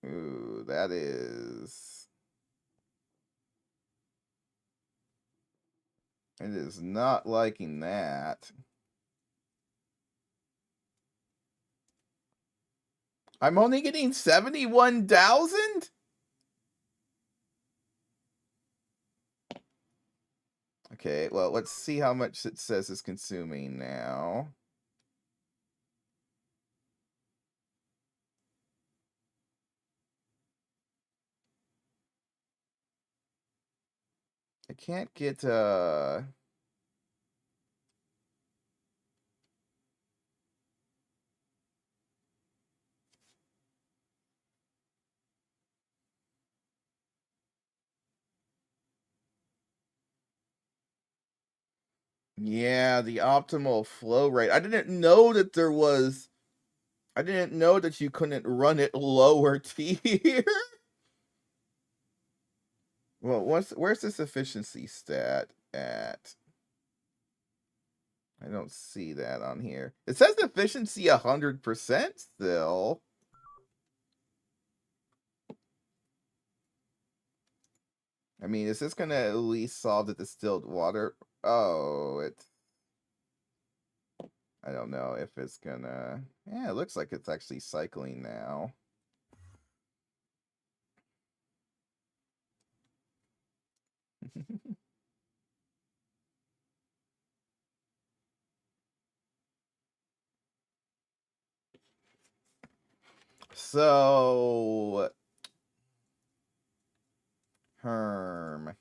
Ooh, that is... It is not liking that. I'm only getting 71,000? Okay, well, let's see how much it says it's consuming now. I can't get, yeah, the optimal flow rate. I didn't know that there was... I didn't know that you couldn't run it lower tier. Well, where's this efficiency stat at? I don't see that on here. It says efficiency 100% still. I mean, is this gonna at least solve the distilled water? Oh, I don't know if it's gonna... Yeah, it looks like it's actually cycling now. So... Herm.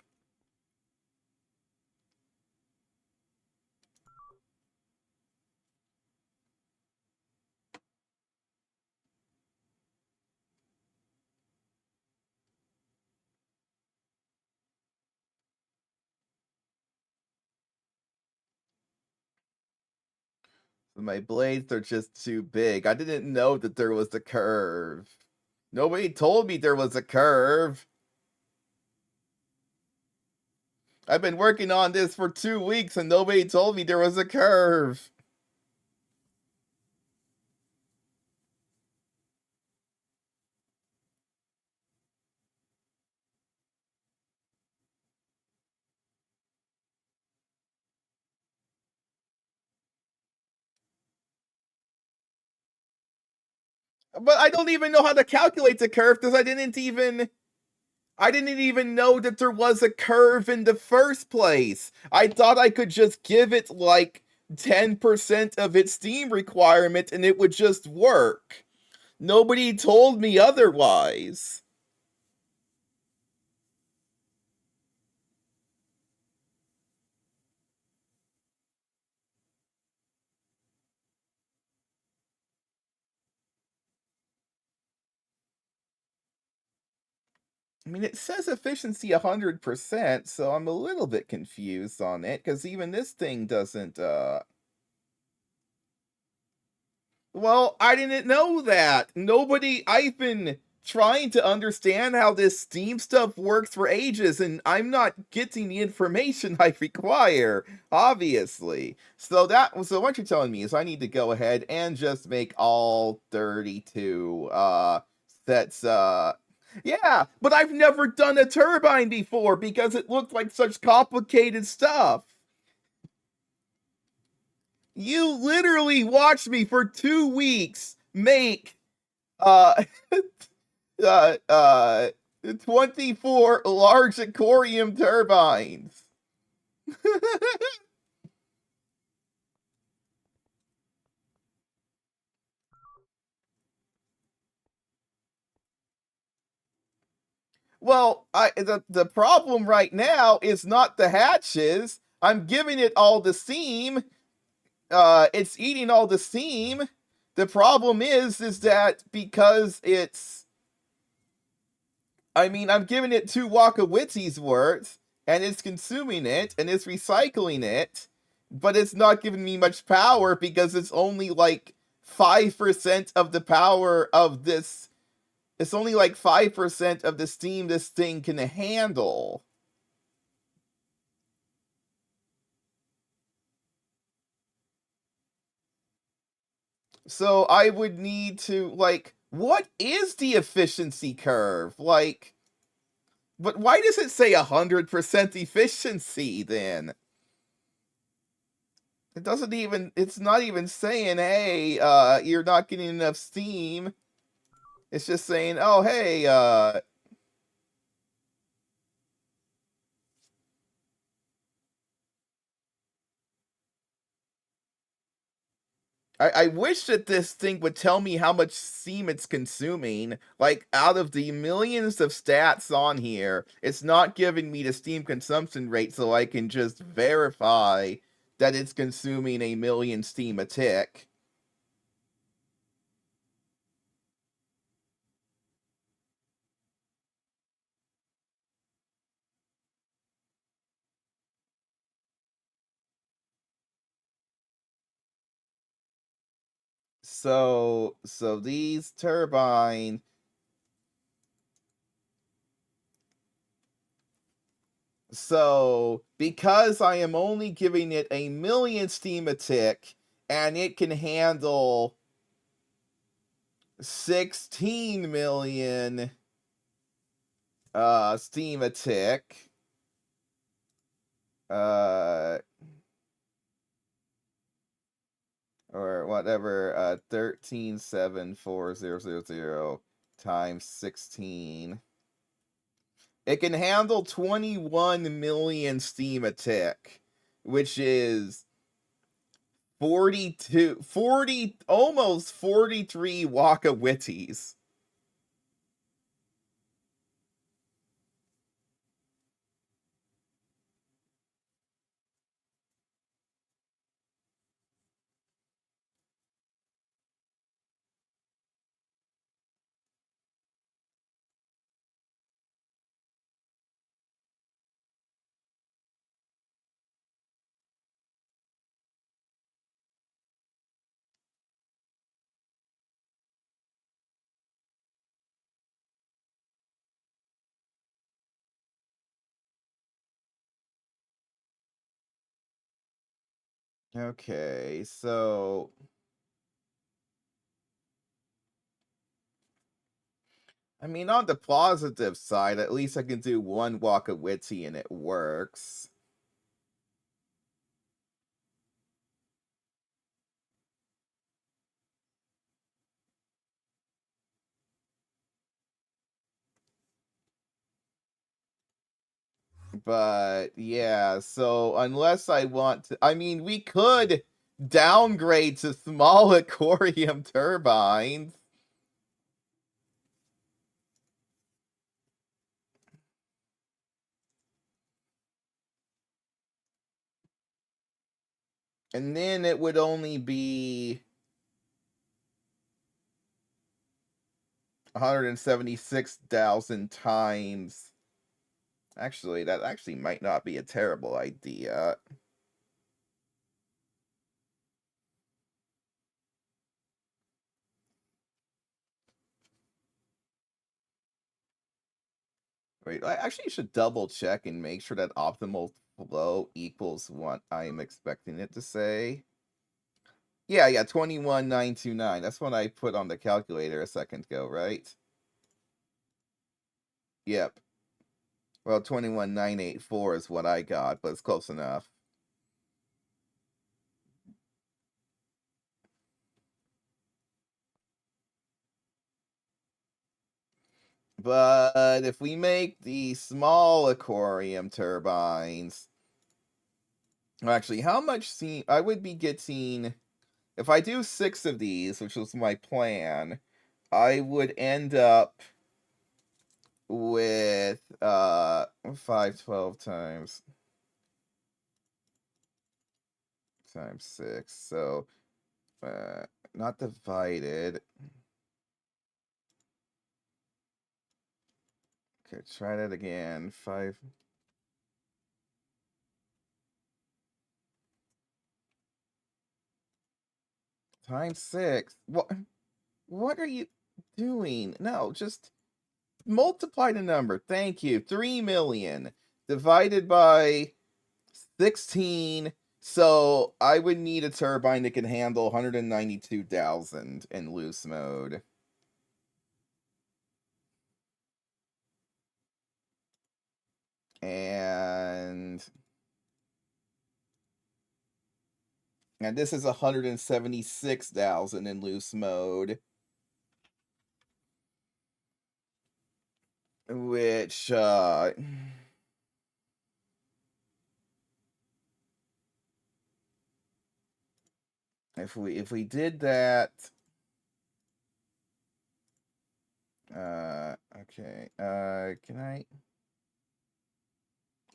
My blades are just too big. I didn't know that there was a curve. Nobody told me there was a curve. I've been working on this for 2 weeks and nobody told me there was a curve. But I don't even know how to calculate the curve because I didn't even know that there was a curve in the first place. I thought I could just give it like 10% of its steam requirement and it would just work. Nobody told me otherwise. I mean, it says efficiency 100%, so I'm a little bit confused on it, because even this thing doesn't, Well, I didn't know that. I've been trying to understand how this Steam stuff works for ages, and I'm not getting the information I require, obviously. So what you're telling me is I need to go ahead and just make all 32, sets, yeah, but I've never done a turbine before because it looked like such complicated stuff. You literally watched me for 2 weeks make uh uh uh 24 large aquarium turbines. Well, the problem right now is not the hatches. I'm giving it all the steam. It's eating all the steam. The problem is that because I'm giving it 2 Wakawitzi's worth, and it's consuming it, and it's recycling it, but it's not giving me much power because it's only like 5% of the power of this. It's only like 5% of the steam this thing can handle. So I would need to, like, what is the efficiency curve? Like, but why does it say 100% efficiency then? It doesn't even, it's not even saying, hey, you're not getting enough steam. It's just saying, oh, hey, I wish that this thing would tell me how much steam it's consuming. Like, out of the millions of stats on here, it's not giving me the steam consumption rate so I can just verify that it's consuming 1,000,000 steam a tick. So these turbine. So, because I am only giving it 1,000,000 steam a tick, and it can handle 16,000,000 steam a tick, uh, or whatever, 13,74000 times 16. It can handle 21,000,000 steam a tick, which is 40, almost 43 Wakawitties. Okay, so I mean, on the positive side, at least I can do one Wakawitty and it works. But yeah, so unless I want to, I mean, we could downgrade to small aquarium turbines. And then it would only be 176,000 times. Actually, that actually might not be a terrible idea. Wait, I actually should double check and make sure that optimal flow equals what I'm expecting it to say. Yeah, 21,929. That's what I put on the calculator a second ago, right? Yep. Well, 21,984 is what I got, but it's close enough. But if we make the small aquarium turbines, well, actually, how much steam I would be getting if I do 6 of these, which was my plan, I would end up with 512 times 6. So not divided. Okay, try that again. 5 times 6. What are you doing? No, just multiply the number. Thank you. 3,000,000 divided by 16. So I would need a turbine that can handle 192,000 in loose mode. And And this is 176,000 in loose mode. Which, if we did that, okay, can I,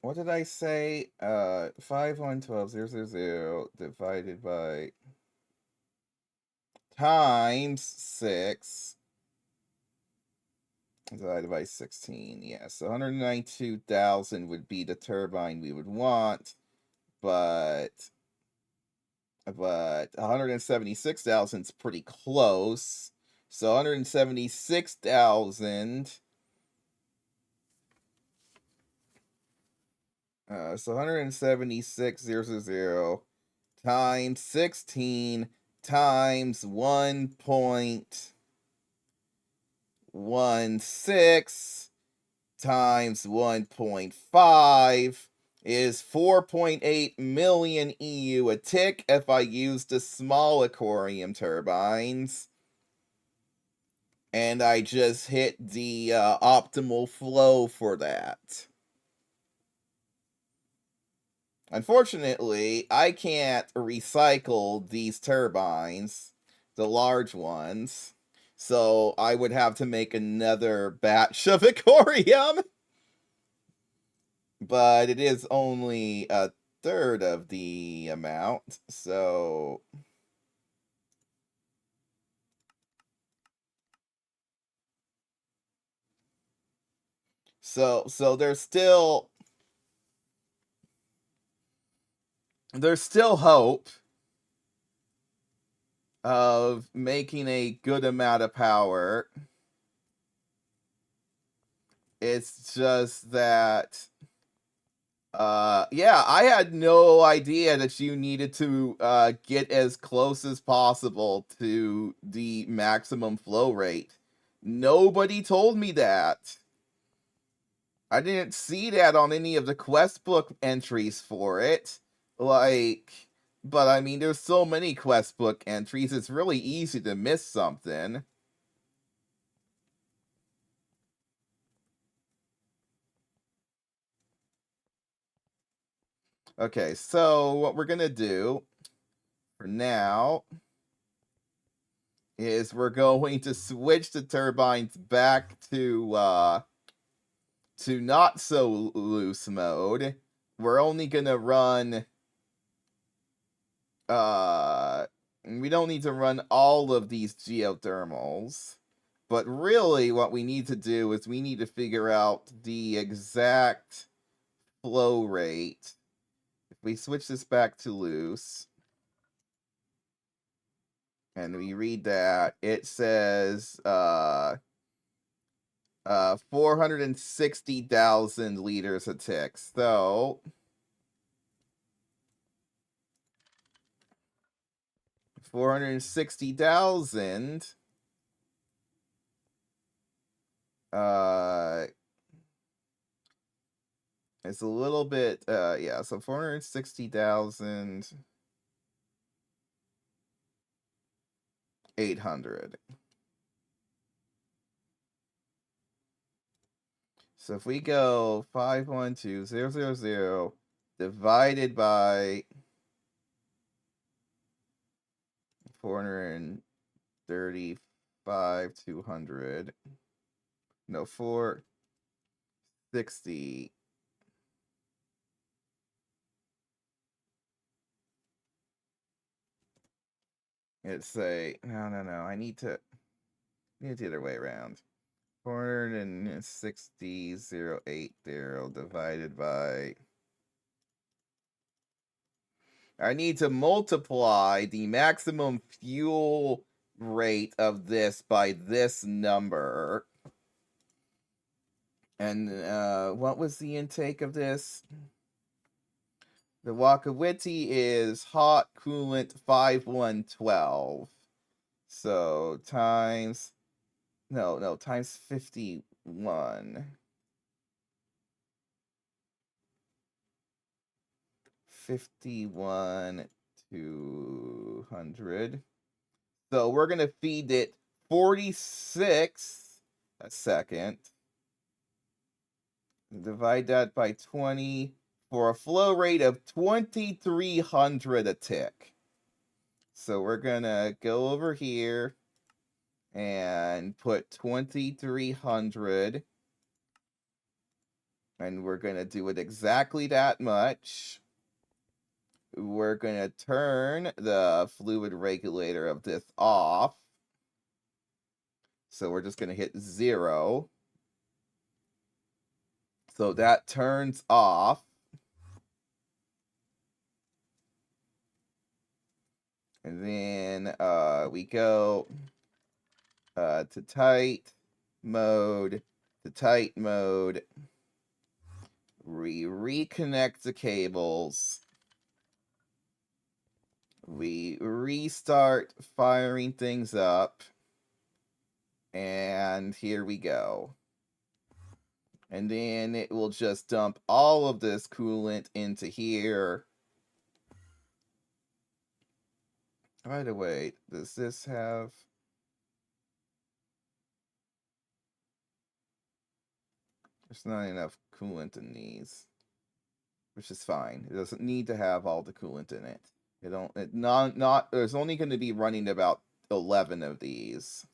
what did I say? 5, 1, 12, 0, 0, 0 divided by times 6 divided by 16. Yeah, so 192,000 would be the turbine we would want, but 176,000 is pretty close. So 176,000. So 176,000 times 16 times 1.16 times 1.5 is 4.8 million EU a tick if I use the small aquarium turbines. And I just hit the optimal flow for that. Unfortunately, I can't recycle these turbines, the large ones, so I would have to make another batch of aquarium. But it is only a third of the amount, so there's still hope of making a good amount of power. It's just that yeah, I had no idea that you needed to get as close as possible to the maximum flow rate. Nobody told me that. I didn't see that on any of the quest book entries for it. Like, but I mean, there's so many quest book entries, it's really easy to miss something. Okay, so what we're gonna do for now is we're going to switch the turbines back to not so loose mode. We're only gonna run we don't need to run all of these geothermals. But really what we need to do is we need to figure out the exact flow rate. If we switch this back to loose and we read that, it says 460,000 liters a tick. So 460,000 it's a little bit yeah, so 460,800. So if we go 512,000 divided by 435,200, no, 460. It's a no. I need the other way around. 460,080 divided by. I need to multiply the maximum fuel rate of this by this number. And what was the intake of this? The Wakawiti is hot coolant 5112. So times times 51. 51 200. So we're going to feed it 46 a second. Divide that by 20 for a flow rate of 2,300 a tick. So we're going to go over here and put 2,300. And we're going to do it exactly that much. We're going to turn the fluid regulator of this off. So we're just going to hit 0. So that turns off. And then we go to tight mode, to tight mode. We reconnect the cables. We restart firing things up. And here we go. And then it will just dump all of this coolant into here. By the way, does this have... There's not enough coolant in these, which is fine. It doesn't need to have all the coolant in it. There's only going to be running about 11 of these,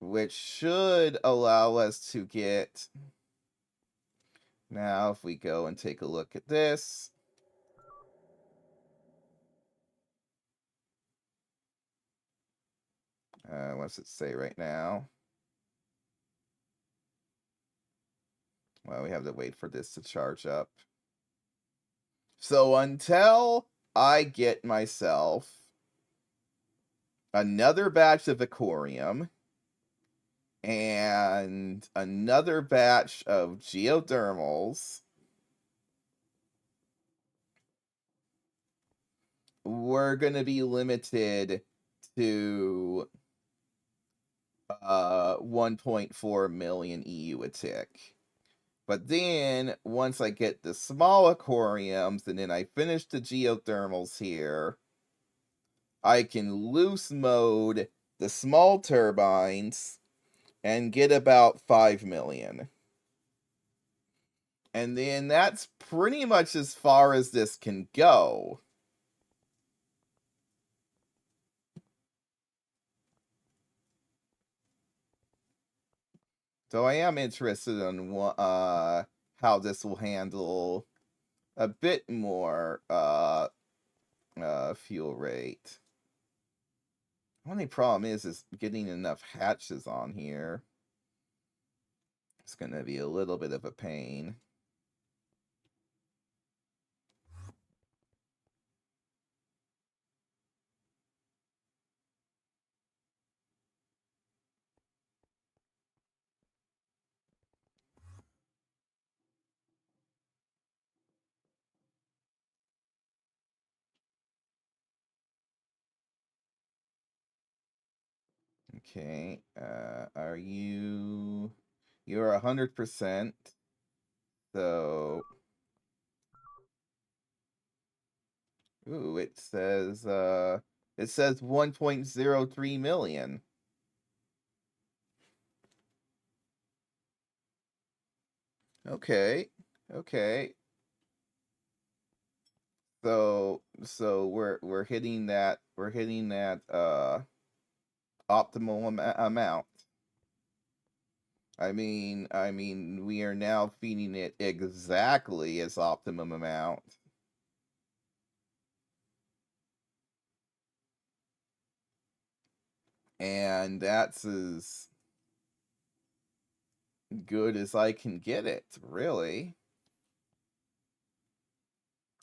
which should allow us to get... Now, if we go and take a look at this, what's it say right now? Well, we have to wait for this to charge up. So until I get myself another batch of Aquarium and another batch of geothermals, we're going to be limited to 1.4 million EU a tick. But then, once I get the small aquariums, and then I finish the geothermals here, I can loose mode the small turbines and get about 5 million. And then that's pretty much as far as this can go. So I am interested in how this will handle a bit more fuel rate. Only problem is getting enough hatches on here. It's going to be a little bit of a pain. Okay, are you... You're 100%. So... Ooh, it says 1.03 million. Okay. Okay. So we're hitting that optimal amount. I mean we are now feeding it exactly its optimum amount. And that's as good as I can get it, really.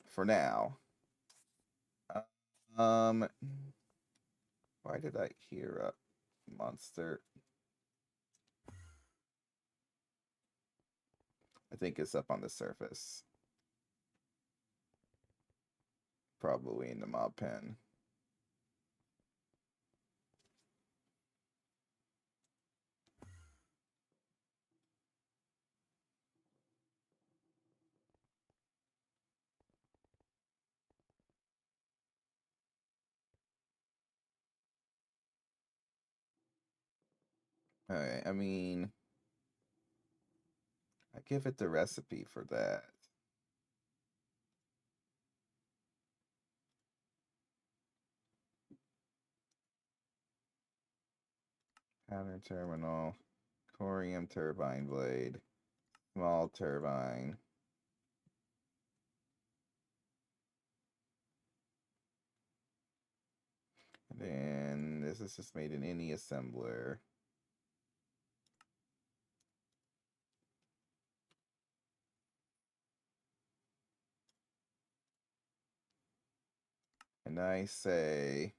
For now. Why did I hear a monster? I think it's up on the surface. Probably in the mob pen. Alright, I mean, I give it the recipe for that. Pattern terminal, corium turbine blade, small turbine. And then this is just made in any assembler. And I say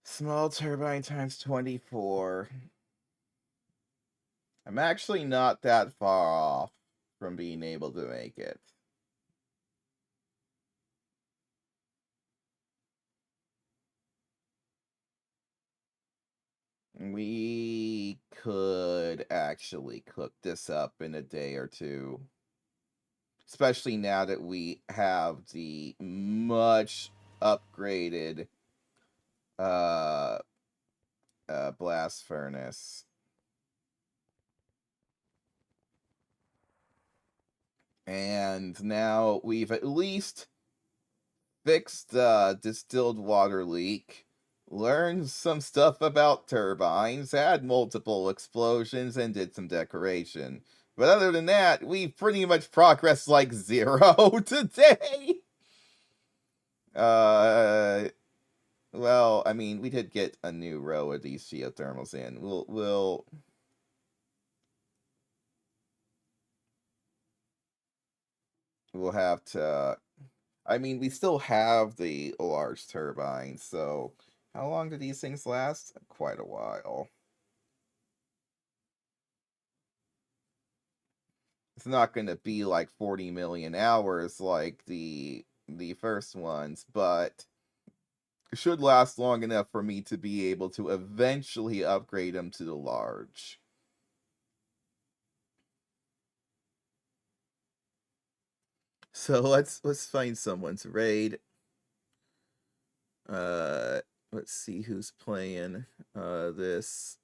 small turbine times 24. I'm actually not that far off from being able to make it. We could actually cook this up in a day or two. Especially now that we have the much upgraded blast furnace. And now we've at least fixed the distilled water leak, learned some stuff about turbines, had multiple explosions, and did some decoration. But other than that, we've pretty much progressed like 0 today. Well, I mean, we did get a new row of these geothermals in. We'll have to. I mean, we still have the large turbines, so how long do these things last? Quite a while. It's not going to be like 40 million hours like the first ones, but it should last long enough for me to be able to eventually upgrade them to the large. So let's find someone to raid. Let's see who's playing this.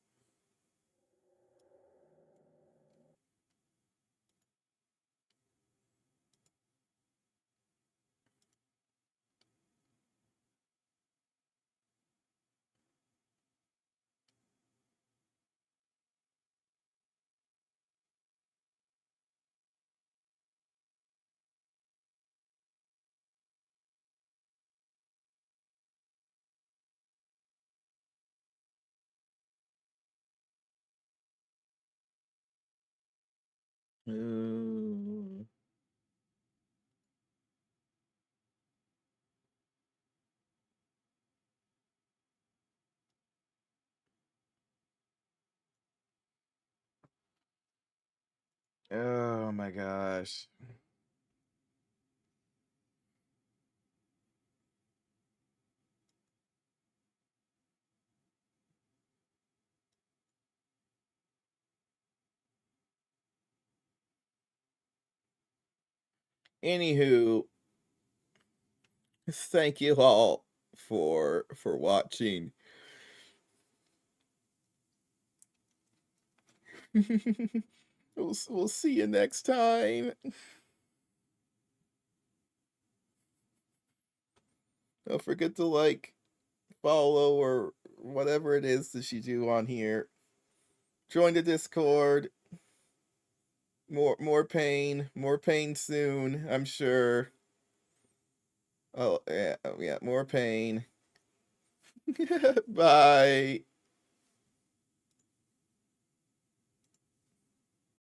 Ooh. Oh my gosh. Anywho, thank you all for watching. We'll see you next time. Don't forget to like, follow, or whatever it is that you do on here. Join the Discord. More pain soon, I'm sure. Oh yeah, more pain. Bye.